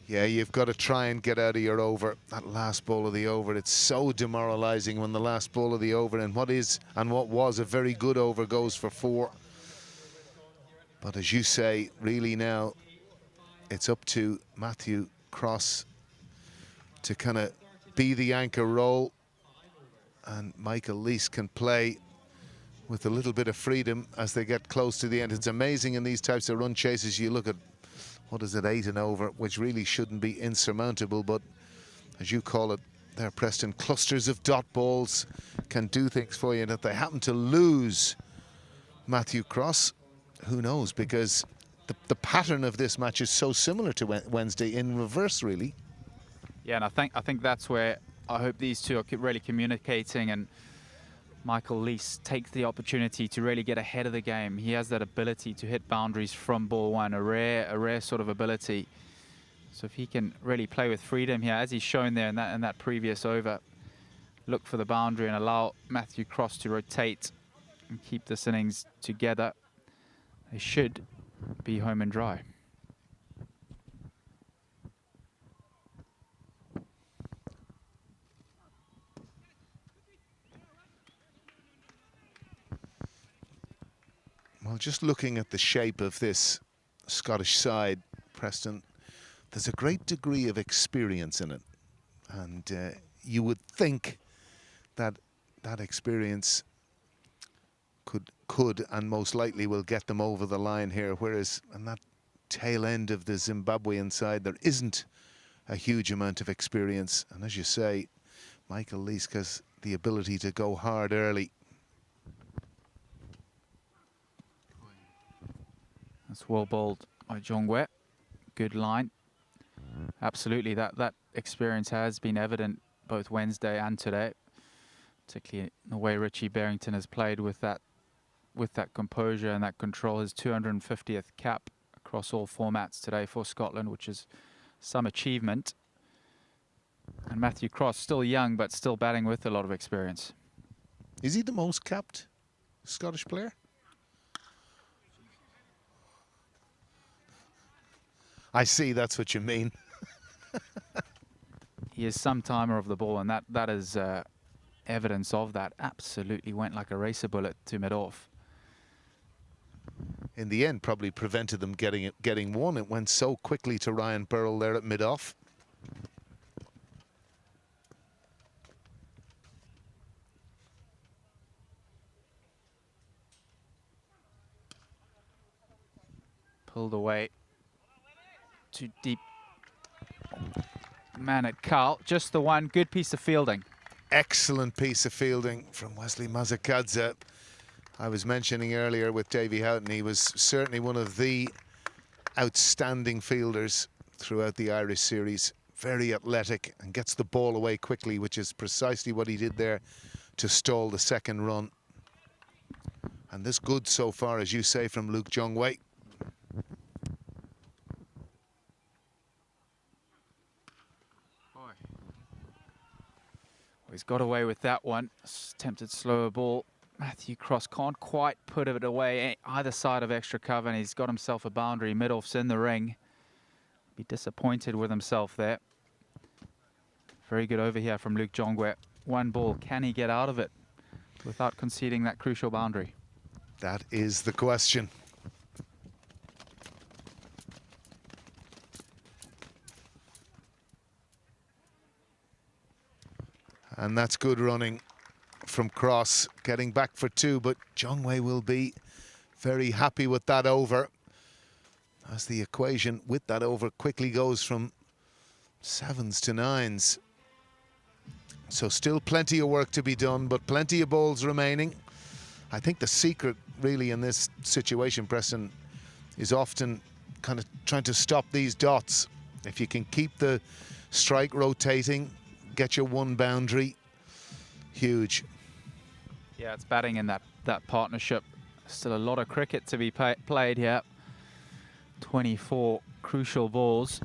Yeah, you've got to try and get out of your over. That last ball of the over, it's so demoralizing when the last ball of the over and what was a very good over goes for 4. But as you say, really now, it's up to Matthew Cross to kind of be the anchor role, and Michael Lees can play with a little bit of freedom as they get close to the end. It's amazing in these types of run chases, you look at, what is it, 8 and over, which really shouldn't be insurmountable, but as you call it there, Preston, clusters of dot balls can do things for you, and if they happen to lose Matthew Cross, who knows, because the pattern of this match is so similar to Wednesday in reverse, really. Yeah, and I think that's where I hope these two are really communicating, and Michael Lees takes the opportunity to really get ahead of the game. He has that ability to hit boundaries from ball one, a rare sort of ability. So if he can really play with freedom here, as he's shown there in that previous over, look for the boundary and allow Matthew Cross to rotate and keep this innings together, they should be home and dry. Well, just looking at the shape of this Scottish side, Preston, there's a great degree of experience in it. And you would think that that experience could and most likely will get them over the line here, whereas on that tail end of the Zimbabwean side, there isn't a huge amount of experience. And as you say, Michael Leask has the ability to go hard early. That's well bowled by Jongwe. Good line. Absolutely, that experience has been evident both Wednesday and today, particularly the way Richie Berrington has played with that composure and that control. His 250th cap across all formats today for Scotland, which is some achievement. And Matthew Cross, still young, but still batting with a lot of experience. Is he the most capped Scottish player? I see, that's what you mean. He is some timer of the ball, and that is evidence of that. Absolutely went like a racer bullet to mid-off. In the end, probably prevented them getting one. It went so quickly to Ryan Burrell there at mid-off. Pulled away. Too deep. Man at Carl, just the one. Good piece of fielding. Excellent piece of fielding from Wesley Mazakadze. I was mentioning earlier with Davy Houghton, he was certainly one of the outstanding fielders throughout the Irish series. Very athletic and gets the ball away quickly, which is precisely what he did there to stall the second run. And this good so far, as you say, from Luke Jongwe. He's got away with that one. Attempted slower ball. Matthew Cross can't quite put it away either side of extra cover, and he's got himself a boundary. Mid-off's in the ring. Be disappointed with himself there. Very good over here from Luke Jongwe. One ball. Can he get out of it without conceding that crucial boundary? That is the question. And that's good running from Cross, getting back for two, but Jongwe will be very happy with that over, as the equation with that over quickly goes from 7s to 9s. So still plenty of work to be done, but plenty of balls remaining. I think the secret really in this situation, Preston, is often kind of trying to stop these dots. If you can keep the strike rotating, get your one boundary, huge. Yeah, it's batting in that partnership. Still a lot of cricket to be played here. 24 crucial balls.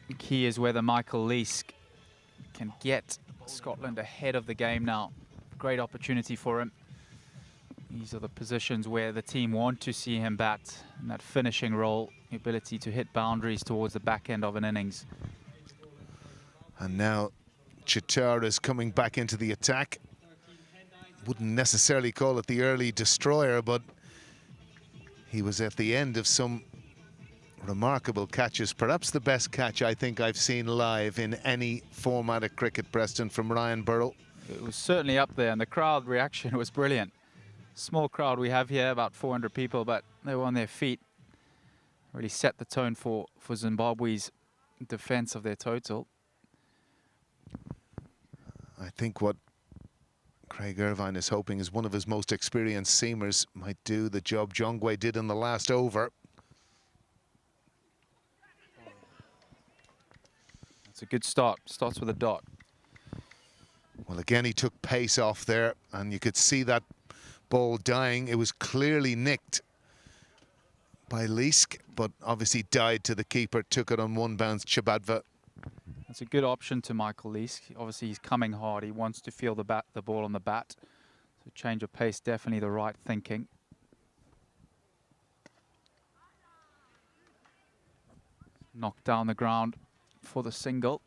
The key is whether Michael Leask can get Scotland ahead of the game now. Great opportunity for him. These are the positions where the team want to see him bat, in that finishing role, the ability to hit boundaries towards the back end of an innings. And now Chitara's coming back into the attack. Wouldn't necessarily call it the early destroyer, but he was at the end of some remarkable catches. Perhaps the best catch I think I've seen live in any format of cricket, Preston, from Ryan Burrell. It was certainly up there, and the crowd reaction was brilliant. Small crowd we have here, about 400 people, but they were on their feet. Really set the tone for Zimbabwe's defense of their total. I think what Craig Irvine is hoping is one of his most experienced seamers might do the job Jongwe did in the last over. It's a good start. Starts with a dot. Well, again, he took pace off there, and you could see that ball dying. It was clearly nicked by Leask, but obviously died to the keeper, took it on one bounce, Chabadva. That's a good option to Michael Leask. Obviously, he's coming hard. He wants to feel the ball on the bat. So change of pace, definitely the right thinking. Knocked down the ground for the single.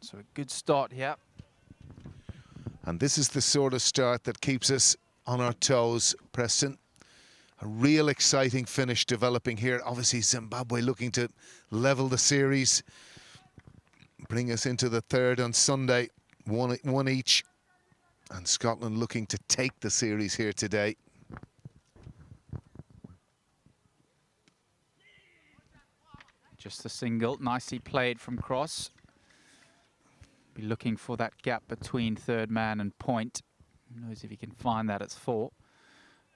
So a good start here. And this is the sort of start that keeps us on our toes, Preston. A real exciting finish developing here. Obviously, Zimbabwe looking to level the series, bring us into the third on Sunday, one each. And Scotland looking to take the series here today. Just a single, nicely played from cross. Be looking for that gap between third man and point. Who knows if he can find that, it's 4.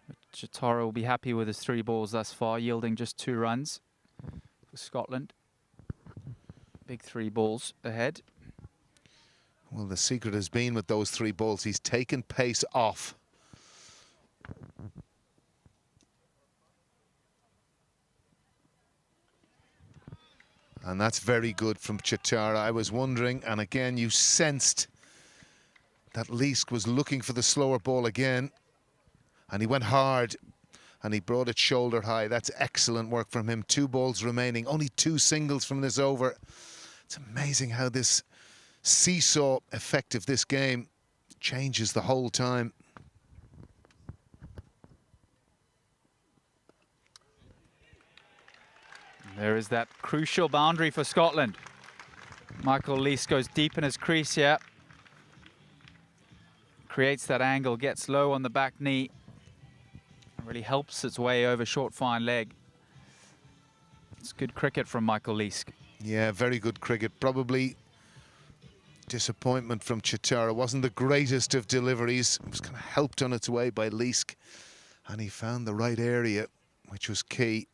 But Chitara will be happy with his 3 balls thus far, yielding just 2 runs for Scotland. Big 3 balls ahead. Well, the secret has been with those 3 balls, he's taken pace off. And that's very good from Chitara. I was wondering, and again, you sensed that Leask was looking for the slower ball again. And he went hard, and he brought it shoulder high. That's excellent work from him. 2 balls remaining, only 2 singles from this over. It's amazing how this seesaw effect of this game changes the whole time. There is that crucial boundary for Scotland. Michael Leask goes deep in his crease here. Creates that angle, gets low on the back knee. Really helps its way over short fine leg. It's good cricket from Michael Leask. Yeah, very good cricket. Probably disappointment from Chitara. Wasn't the greatest of deliveries. It was kind of helped on its way by Leask. And he found the right area, which was key.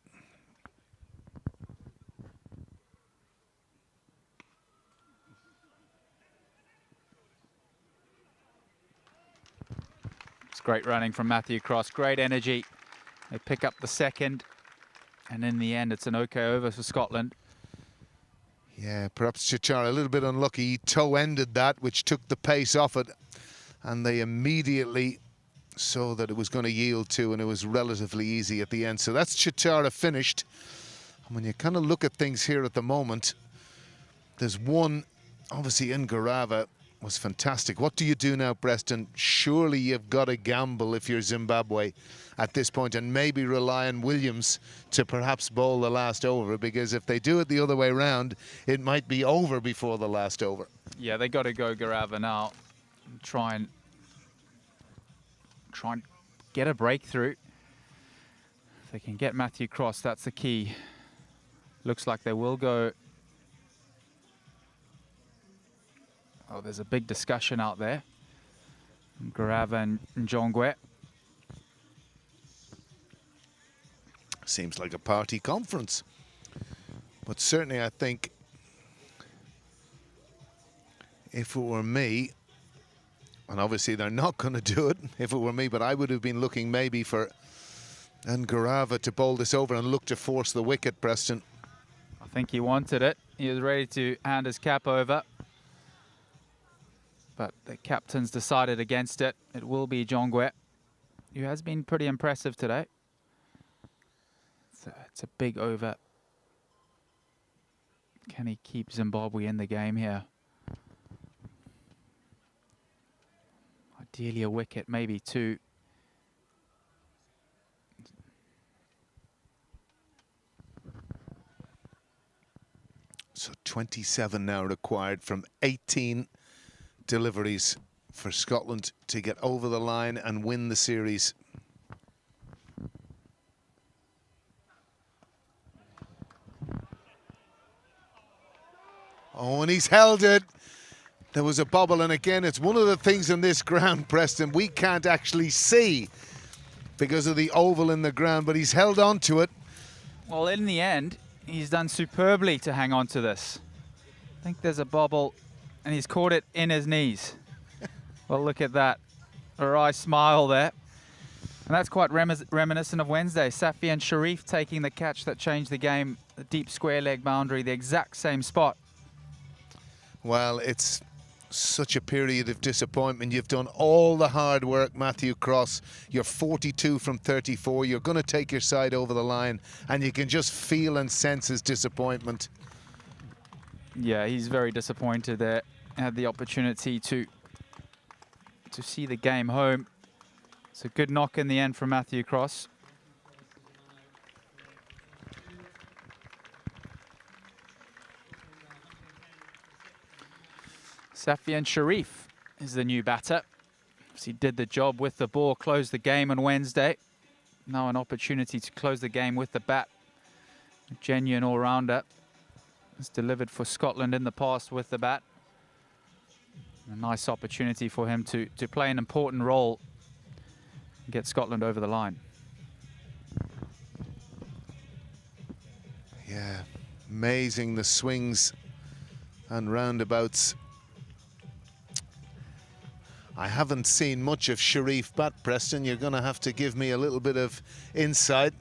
Great running from Matthew Cross, great energy. They pick up the second, and in the end, it's an okay over for Scotland. Yeah, perhaps Chitara a little bit unlucky. He toe-ended that, which took the pace off it, and they immediately saw that it was going to yield to, and it was relatively easy at the end. So that's Chitara finished. And when you kind of look at things here at the moment, there's one, obviously, Ngarava was fantastic. What do you do now, Preston? Surely you've got to gamble if you're Zimbabwe at this point and maybe rely on Williams to perhaps bowl the last over, because if they do it the other way around, it might be over before the last over. Yeah, they got to go Ngarava now and try and get a breakthrough. If they can get Matthew Cross, that's the key. Looks like they will go. Oh, there's a big discussion out there. Ngarava and Njongwe. Seems like a party conference. But certainly I think if it were me, and obviously they're not going to do it if it were me, but I would have been looking maybe for Ngarava to bowl this over and look to force the wicket, Preston. I think he wanted it. He was ready to hand his cap over. But the captain's decided against it. It will be Njongwe, who has been pretty impressive today. It's a big over. Can he keep Zimbabwe in the game here? Ideally a wicket, maybe 2. So 27 now required from 18 deliveries for Scotland to get over the line and win the series. Oh, and he's held it. There was a bobble, and again, it's one of the things in this ground, Preston, we can't actually see because of the oval in the ground, but he's held on to it. Well, in the end, he's done superbly to hang on to this. I think there's a bobble, and he's caught it in his knees. Well, look at that. A wry smile there. And that's quite reminiscent of Wednesday. Safi and Sharif taking the catch that changed the game. The deep square leg boundary, the exact same spot. Well, it's such a period of disappointment. You've done all the hard work, Matthew Cross. You're 42 from 34. You're going to take your side over the line, and you can just feel and sense his disappointment. Yeah, he's very disappointed there. Had the opportunity to see the game home. It's a good knock in the end from Matthew Cross. Safian Sharif is the new batter. He did the job with the ball, closed the game on Wednesday. Now an opportunity to close the game with the bat. A genuine all-rounder. Has delivered for Scotland in the past with the bat. A nice opportunity for him to play an important role and get Scotland over the line. Yeah, amazing the swings and roundabouts. I haven't seen much of Sharif bat, Preston. You're going to have to give me a little bit of insight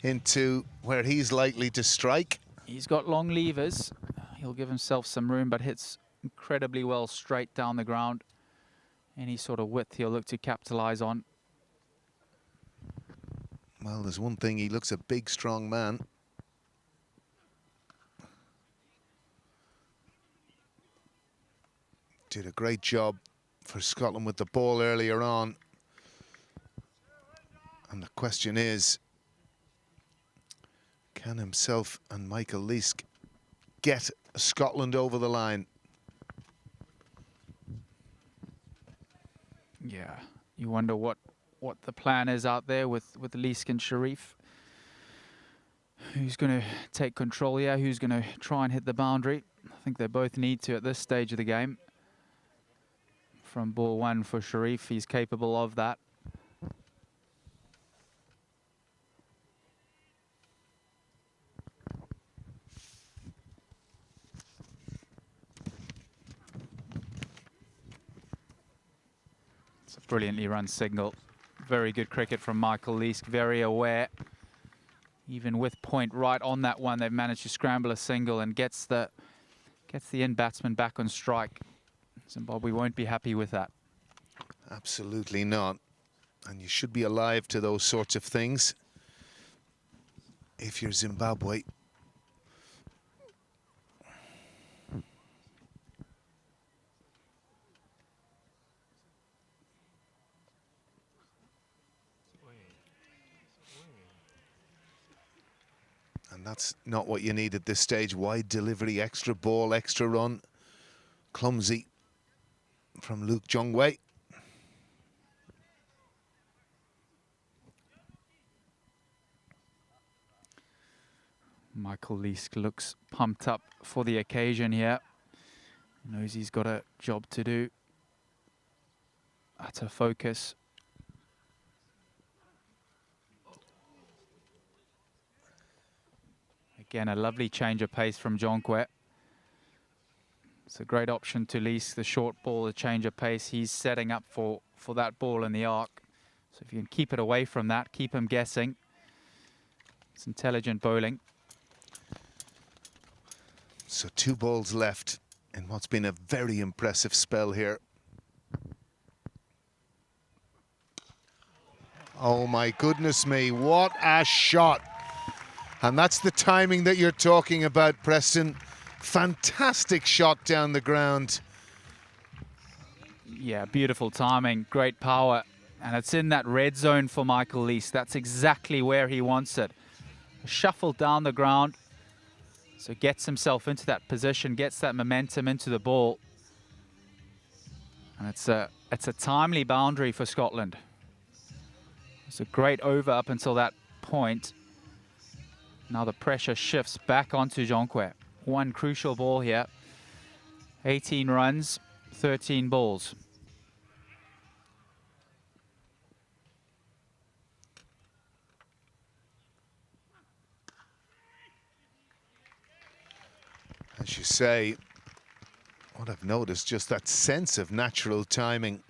into where he's likely to strike. He's got long levers. He'll give himself some room, but hits incredibly well straight down the ground. Any sort of width he'll look to capitalize on. Well, there's one thing, he looks a big, strong man. Did a great job for Scotland with the ball earlier on. And the question is, can himself and Michael Leask get Scotland over the line? Yeah, you wonder what the plan is out there with Leask and Sharif. Who's going to take control here? Who's going to try and hit the boundary? I think they both need to at this stage of the game. From ball one for Sharif, he's capable of that. It's a brilliantly run signal. Very good cricket from Michael Leask, very aware. Even with point right on that one, they've managed to scramble a single and gets the in batsman back on strike. Zimbabwe won't be happy with that. Absolutely not. And you should be alive to those sorts of things if you're Zimbabwe. And that's not what you need at this stage. Wide delivery, extra ball, extra run. Clumsy from Luke Jongwei. Michael Leask looks pumped up for the occasion here. Knows he's got a job to do. Utter focus. Again, a lovely change of pace from Jongwei. It's a great option to Leask, the short ball, the change of pace. He's setting up for that ball in the arc. So if you can keep it away from that, keep him guessing. It's intelligent bowling. So 2 balls left in what's been a very impressive spell here. Oh my goodness me, what a shot. And that's the timing that you're talking about, Preston. Fantastic shot down the ground. Yeah, beautiful timing, great power. And it's in that red zone for Michael Leask. That's exactly where he wants it. A shuffle down the ground. So gets himself into that position, gets that momentum into the ball. And it's a timely boundary for Scotland. It's a great over up until that point. Now the pressure shifts back onto Jongwei. One crucial ball here. 18 runs, 13 balls. As you say, what I've noticed, just that sense of natural timing.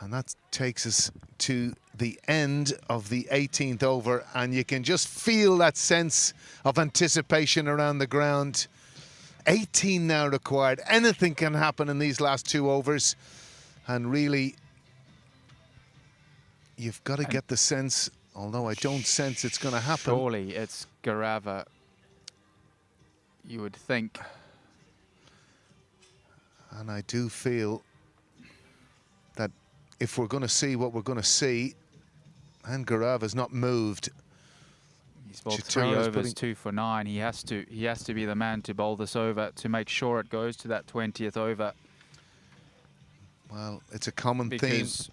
And that takes us to the end of the 18th over, and you can just feel that sense of anticipation around the ground. 18 now required. Anything can happen in these last 2 overs. And really, you've got to get the sense, although I don't sense it's going to happen. Surely it's Garava, you would think. And I do feel that if we're going to see what we're going to see, and Garava's not moved. He's bowled Chitara's 3 overs, 2 for 9. He has to be the man to bowl this over to make sure it goes to that 20th over. Well, it's a common theme. Because,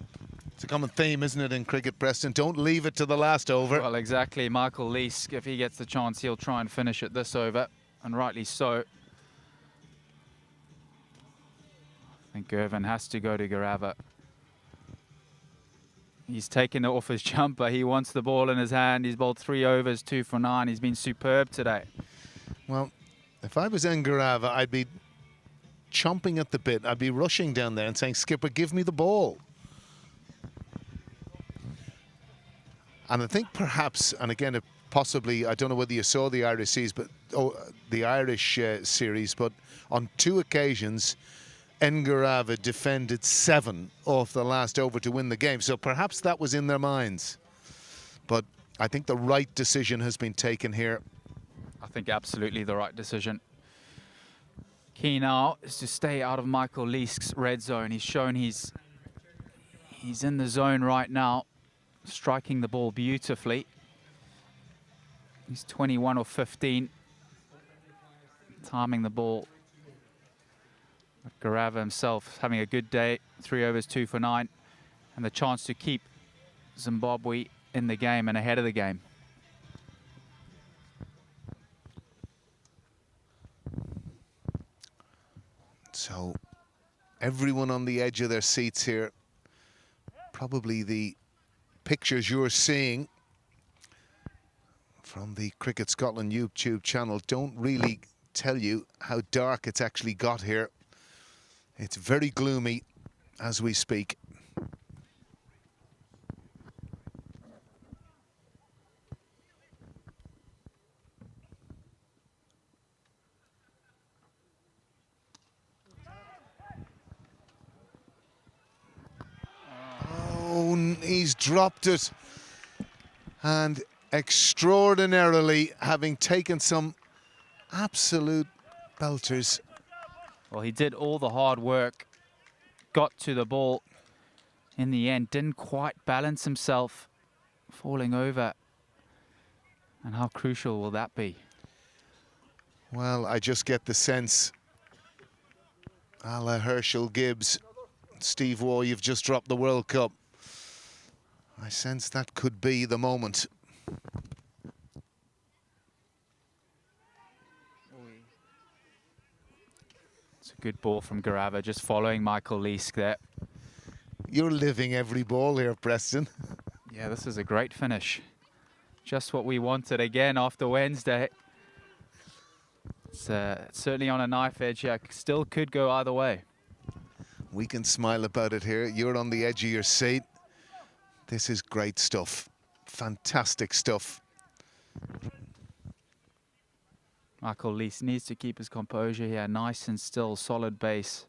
It's a common theme, isn't it, in cricket, Preston? Don't leave it to the last over. well, exactly. Michael Leask, if he gets the chance, he'll try and finish it this over, and rightly so. I think Gervin has to go to Garava. He's taken it off his jumper. He wants the ball in his hand. He's bowled 3 overs, 2 for 9. He's been superb today. Well, if I was Garava, I'd be chomping at the bit. I'd be rushing down there and saying, Skipper, give me the ball. And I think perhaps, and again, possibly, I don't know whether you saw the Irish series, but the Irish series, but on 2 occasions, Garava defended 7 off the last over to win the game. So perhaps that was in their minds. But I think the right decision has been taken here. I think absolutely the right decision. Key now is to stay out of Michael Leask's red zone. He's shown he's in the zone right now, striking the ball beautifully. He's 21 or 15, timing the ball. But Garava himself having a good day, 3 overs, 2 for 9, and the chance to keep Zimbabwe in the game and ahead of the game. So everyone on the edge of their seats here. Probably the pictures you're seeing from the Cricket Scotland YouTube channel don't really tell you how dark it's actually got here. It's very gloomy as we speak. He's dropped it, and extraordinarily, having taken some absolute belters. Well, he did all the hard work, got to the ball in the end, didn't quite balance himself, falling over. And how crucial will that be? Well, I just get the sense, a la Herschel Gibbs, Steve Waugh, you've just dropped the World Cup. I sense that could be the moment. It's a good ball from Garava, just following Michael Leask there. You're living every ball here, Preston. Yeah, this is a great finish. Just what we wanted again after Wednesday. It's certainly on a knife edge here. Still could go either way. We can smile about it here. You're on the edge of your seat. This is great stuff. Fantastic stuff. Michael Leask needs to keep his composure here. Nice and still, solid base.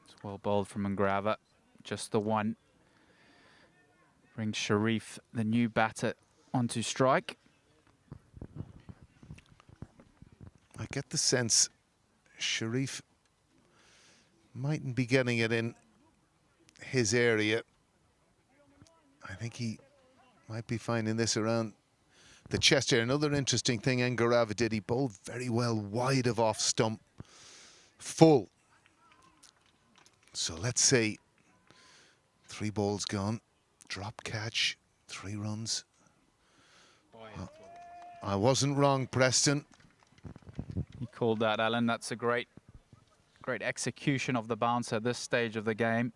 It's well bowled from Garava. Just the one. Brings Sharif, the new batter, onto strike. I get the sense Sharif mightn't be getting it in his area. I think he might be finding this around the chest here. Another interesting thing Garava did, he bowled very well wide of off stump, full. So let's see. 3 balls gone, drop catch, 3 runs. I wasn't wrong, Preston. You called that, Alan. That's a great execution of the bounce at this stage of the game.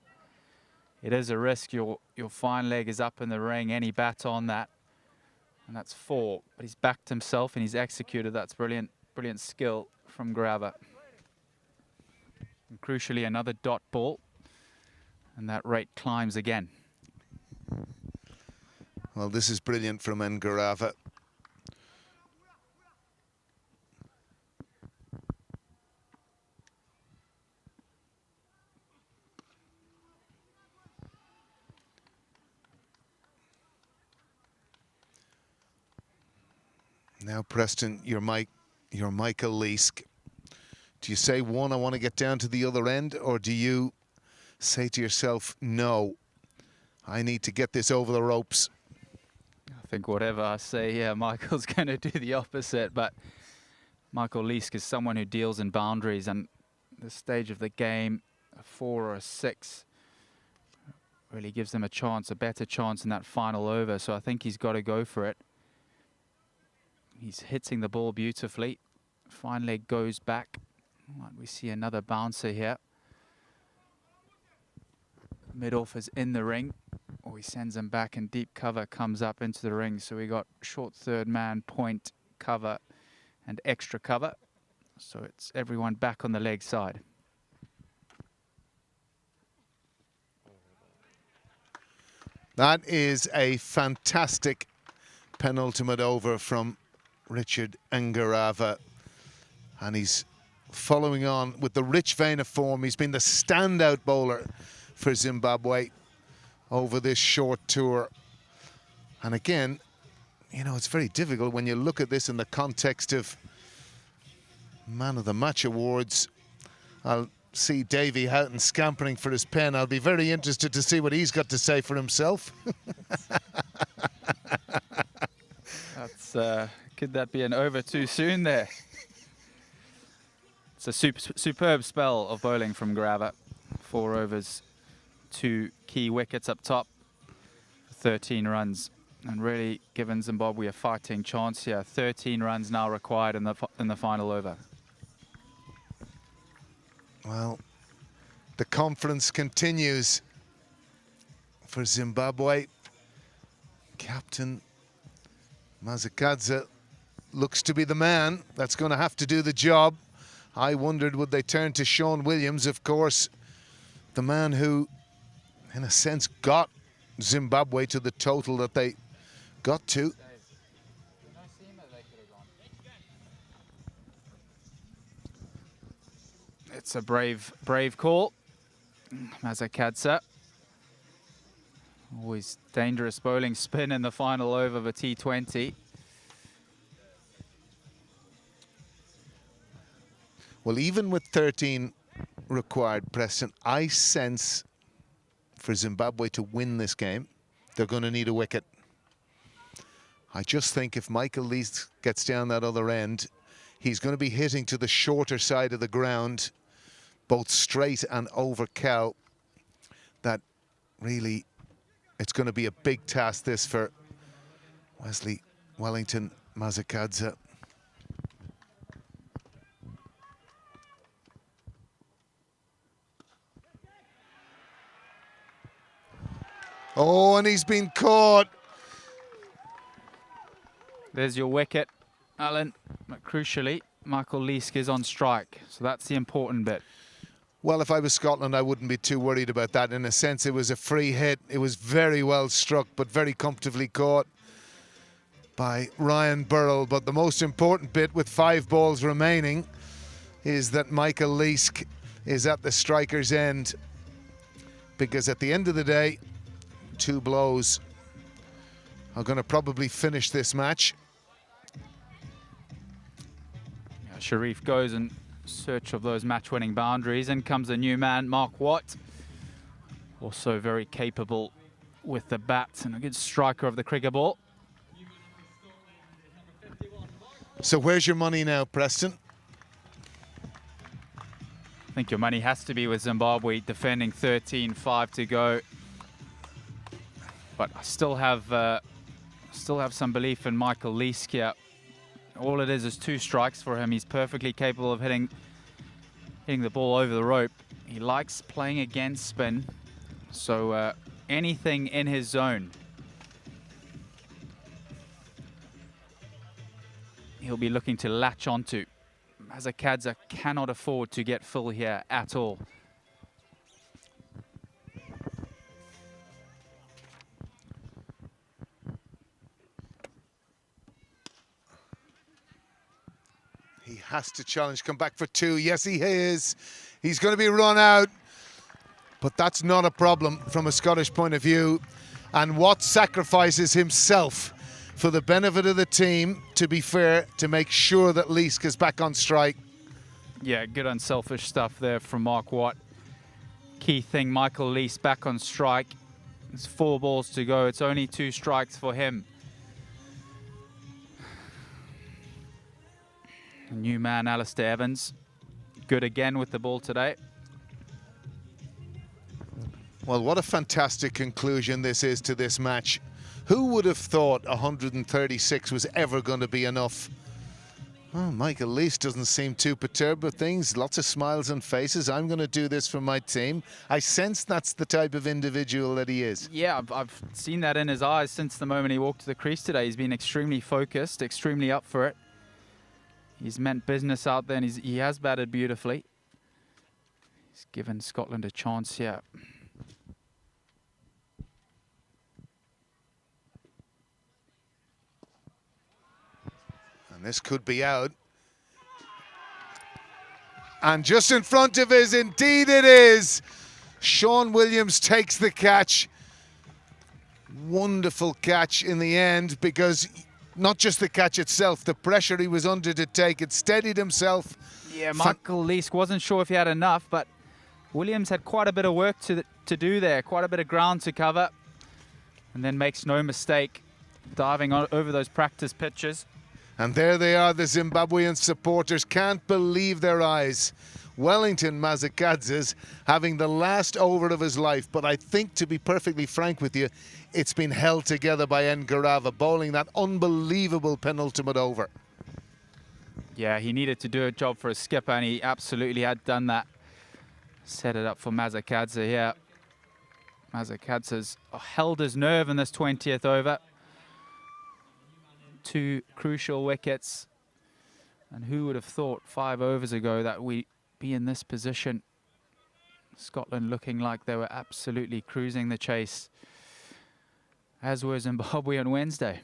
It is a risk. Your fine leg is up in the ring. Any bat on that, and that's 4. But he's backed himself and he's executed. That's brilliant skill from Garava. And crucially, another dot ball, and that rate climbs again. Well, this is brilliant from Garava. Now, Preston, you're Michael Leask. Do you say, one, I want to get down to the other end, or do you say to yourself, no, I need to get this over the ropes? I think whatever I say here, Michael's going to do the opposite, but Michael Leask is someone who deals in boundaries, and this stage of the game, a 4 or a 6, really gives them a chance, a better chance in that final over, so I think he's got to go for it. He's hitting the ball beautifully. Fine leg goes back. We see another bouncer here. Mid-off is in the ring. Or he sends him back, and deep cover comes up into the ring. So we got short third man, point, cover, and extra cover. So it's everyone back on the leg side. That is a fantastic penultimate over from Richard Ngarava. And he's following on with the rich vein of form. He's been the standout bowler for Zimbabwe over this short tour. And again, you know, it's very difficult when you look at this in the context of Man of the Match awards. I'll see Davey Houghton scampering for his pen. I'll be very interested to see what he's got to say for himself. That's could that be an over too soon there? It's a superb spell of bowling from Ngarava. 4 overs, 2 key wickets up top, 13 runs, and really given Zimbabwe a fighting chance here. 13 runs now required in the final over. Well, the confidence continues for Zimbabwe. Captain Mazakadze looks to be the man that's going to have to do the job. I wondered, would they turn to Sean Williams? Of course, the man who, in a sense, got Zimbabwe to the total that they got to. It's a brave call. Mazakadze. Always dangerous bowling spin in the final over of a T20. Well, even with 13 required, Preston, I sense for Zimbabwe to win this game, they're going to need a wicket. I just think if Michael Leask gets down that other end, he's going to be hitting to the shorter side of the ground, both straight and over cow. That really, it's going to be a big task, this, for Wesley Wellington Mazakadze. Oh, and he's been caught. There's your wicket, Alan. But crucially, Michael Leask is on strike, so that's the important bit. Well, if I was Scotland, I wouldn't be too worried about that. In a sense, it was a free hit. It was very well struck, but very comfortably caught by Ryan Burrell. But the most important bit, with 5 balls remaining, is that Michael Leask is at the striker's end. Because at the end of the day, 2 blows are going to probably finish this match. Yeah, Sharif goes in search of those match-winning boundaries, and comes a new man, Mark Watt. Also very capable with the bat and a good striker of the cricket ball. So where's your money now, Preston? I think your money has to be with Zimbabwe defending 13-5 to go. But I still have some belief in Michael Leask here. All it is 2 strikes for him. He's perfectly capable of hitting the ball over the rope. He likes playing against spin, so anything in his zone, he'll be looking to latch onto. Mazakadze cannot afford to get full here at all. He has to challenge, come back for 2. Yes, he is. He's going to be run out. But that's not a problem from a Scottish point of view. And Watt sacrifices himself for the benefit of the team, to be fair, to make sure that Leask is back on strike. Yeah, good unselfish stuff there from Mark Watt. Key thing, Michael Leask back on strike. It's 4 balls to go. It's only 2 strikes for him. New man, Alistair Evans. Good again with the ball today. Well, what a fantastic conclusion this is to this match. Who would have thought 136 was ever going to be enough? Oh, Michael Leask doesn't seem too perturbed with things. Lots of smiles and faces. I'm going to do this for my team. I sense that's the type of individual that he is. Yeah, I've seen that in his eyes since the moment he walked to the crease today. He's been extremely focused, extremely up for it. He's meant business out there, and he has batted beautifully. He's given Scotland a chance here. And this could be out. And just in front of us, indeed it is. Sean Williams takes the catch. Wonderful catch in the end, because not just the catch itself, the pressure he was under to take it, steadied himself. Yeah, Michael Leask wasn't sure if he had enough, but Williams had quite a bit of work to do there, quite a bit of ground to cover, and then makes no mistake diving over those practice pitches. And there they are, the Zimbabwean supporters can't believe their eyes. Wellington Mazakadze's having the last over of his life, but I think, to be perfectly frank with you, it's been held together by Ngarava bowling that unbelievable penultimate over. Yeah, he needed to do a job for a skipper, and he absolutely had done that. Set it up for Mazakadze here. Mazakadze's held his nerve in this 20th over. 2 crucial wickets. And who would have thought 5 overs ago that we'd be in this position? Scotland looking like they were absolutely cruising the chase, as were Zimbabwe on Wednesday.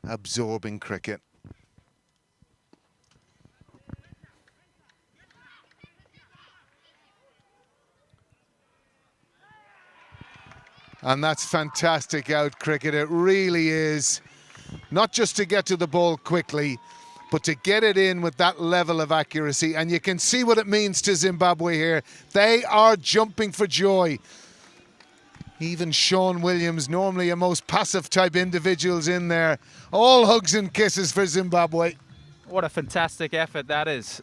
Absorbing cricket. And that's fantastic out cricket, it really is. Not just to get to the ball quickly, but to get it in with that level of accuracy. And you can see what it means to Zimbabwe here. They are jumping for joy. Even Sean Williams, normally a most passive type individuals in there. All hugs and kisses for Zimbabwe. What a fantastic effort that is.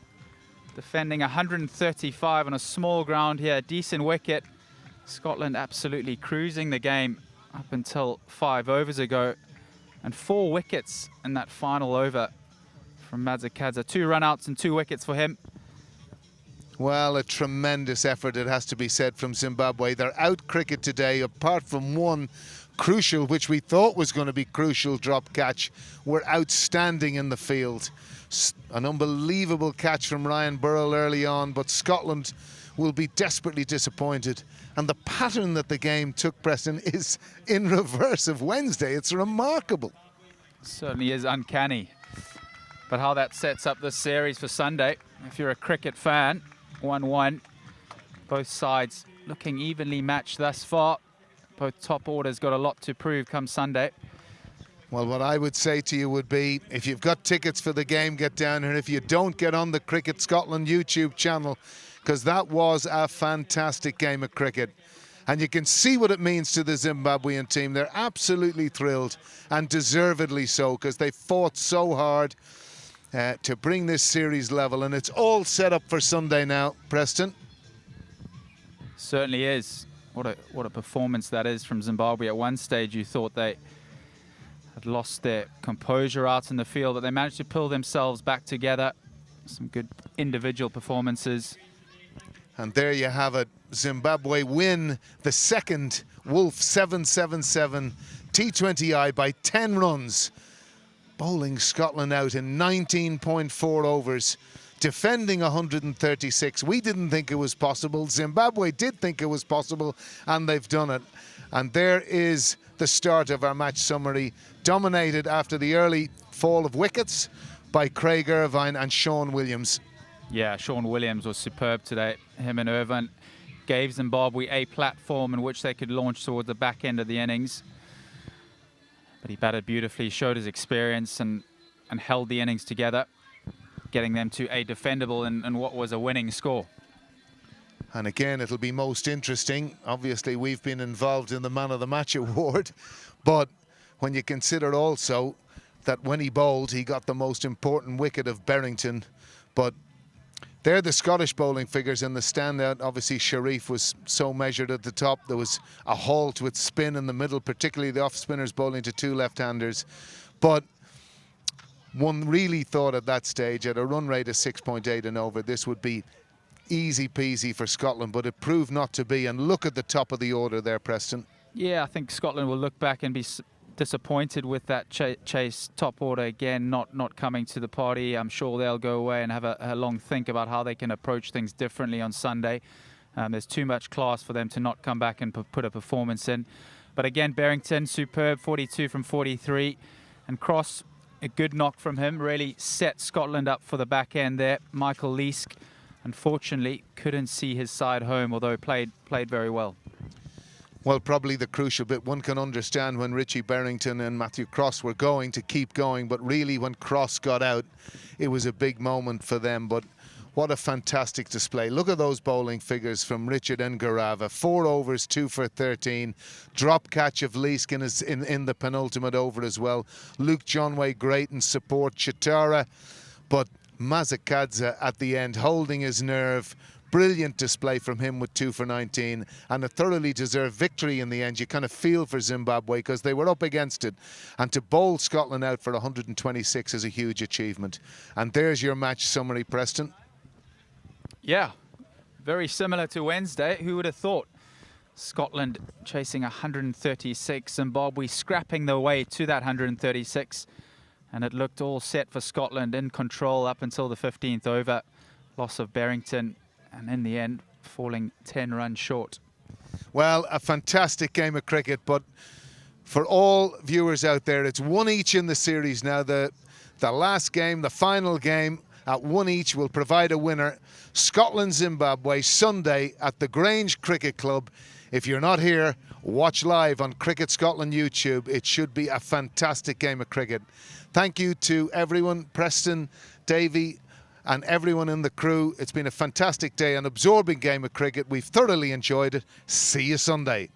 Defending 135 on a small ground here, decent wicket. Scotland absolutely cruising the game up until 5 overs ago. And 4 wickets in that final over from Mazakadze. 2 run-outs and 2 wickets for him. Well, a tremendous effort, it has to be said, from Zimbabwe. They're out cricket today, apart from one crucial, which we thought was going to be crucial, drop catch. Were outstanding in the field. An unbelievable catch from Ryan Burrell early on, but Scotland will be desperately disappointed. And the pattern that the game took, Preston, is in reverse of Wednesday. It's remarkable. Certainly is uncanny. But how that sets up this series for Sunday, if you're a cricket fan, 1-1. Both sides looking evenly matched thus far. Both top orders got a lot to prove come Sunday. Well, what I would say to you would be, if you've got tickets for the game, get down here. And if you don't, get on the Cricket Scotland YouTube channel, because that was a fantastic game of cricket. And you can see what it means to the Zimbabwean team. They're absolutely thrilled, and deservedly so, because they fought so hard to bring this series level. And it's all set up for Sunday now, Preston. Certainly is. What a performance that is from Zimbabwe. At one stage you thought they had lost their composure out in the field, but they managed to pull themselves back together. Some good individual performances. And there you have it. Zimbabwe win the second Wolf 777 T20I by 10 runs. Bowling Scotland out in 19.4 overs. Defending 136. We didn't think it was possible. Zimbabwe did think it was possible, and they've done it. And there is the start of our match summary, dominated after the early fall of wickets by Craig Irvine and Sean Williams. Yeah, Sean Williams was superb today. Him and Irvine gave Zimbabwe a platform in which they could launch towards the back end of the innings. But he batted beautifully, showed his experience and held the innings together, getting them to a defendable and what was a winning score. And again, it'll be most interesting. Obviously, we've been involved in the Man of the Match award, but when you consider also that when he bowled, he got the most important wicket of Berrington. But they're the Scottish bowling figures in the standout. Obviously, Sharif was so measured at the top. There was a halt with spin in the middle, particularly the off-spinners bowling to two left-handers. But one really thought at that stage, at a run rate of 6.8 and over, this would be easy peasy for Scotland, but it proved not to be. And look at the top of the order there, Preston. Yeah, I think Scotland will look back and be disappointed with that chase top order again, not coming to the party. I'm sure they'll go away and have a long think about how they can approach things differently on Sunday. There's too much class for them to not come back and put a performance in. But again, Berrington, superb, 42 from 43. And Cross, a good knock from him, really set Scotland up for the back end there. Michael Leask, unfortunately, couldn't see his side home, although played very well. Well, probably the crucial bit, one can understand when Richie Berrington and Matthew Cross were going to keep going, but really when Cross got out, it was a big moment for them. But what a fantastic display. Look at those bowling figures from Richard and Garava. 4 overs, 2 for 13. Drop catch of Leask in the penultimate over as well. Luke Johnway great in support. Chitara, but Mazakadze at the end holding his nerve. Brilliant display from him with 2 for 19 and a thoroughly deserved victory in the end. You kind of feel for Zimbabwe because they were up against it, and to bowl Scotland out for 126 is a huge achievement. And there's your match summary, Preston. Yeah, very similar to Wednesday. Who would have thought? Scotland chasing 136, Zimbabwe scrapping their way to that 136, and it looked all set for Scotland, in control up until the 15th over. Loss of Berrington, and in the end, falling 10 runs short. Well, a fantastic game of cricket, but for all viewers out there, it's 1 each in the series now. The last game, the final game, at 1 each will provide a winner. Scotland-Zimbabwe, Sunday at the Grange Cricket Club. If you're not here, watch live on Cricket Scotland YouTube. It should be a fantastic game of cricket. Thank you to everyone, Preston, Davey, and everyone in the crew. It's been a fantastic day, an absorbing game of cricket. We've thoroughly enjoyed it. See you Sunday.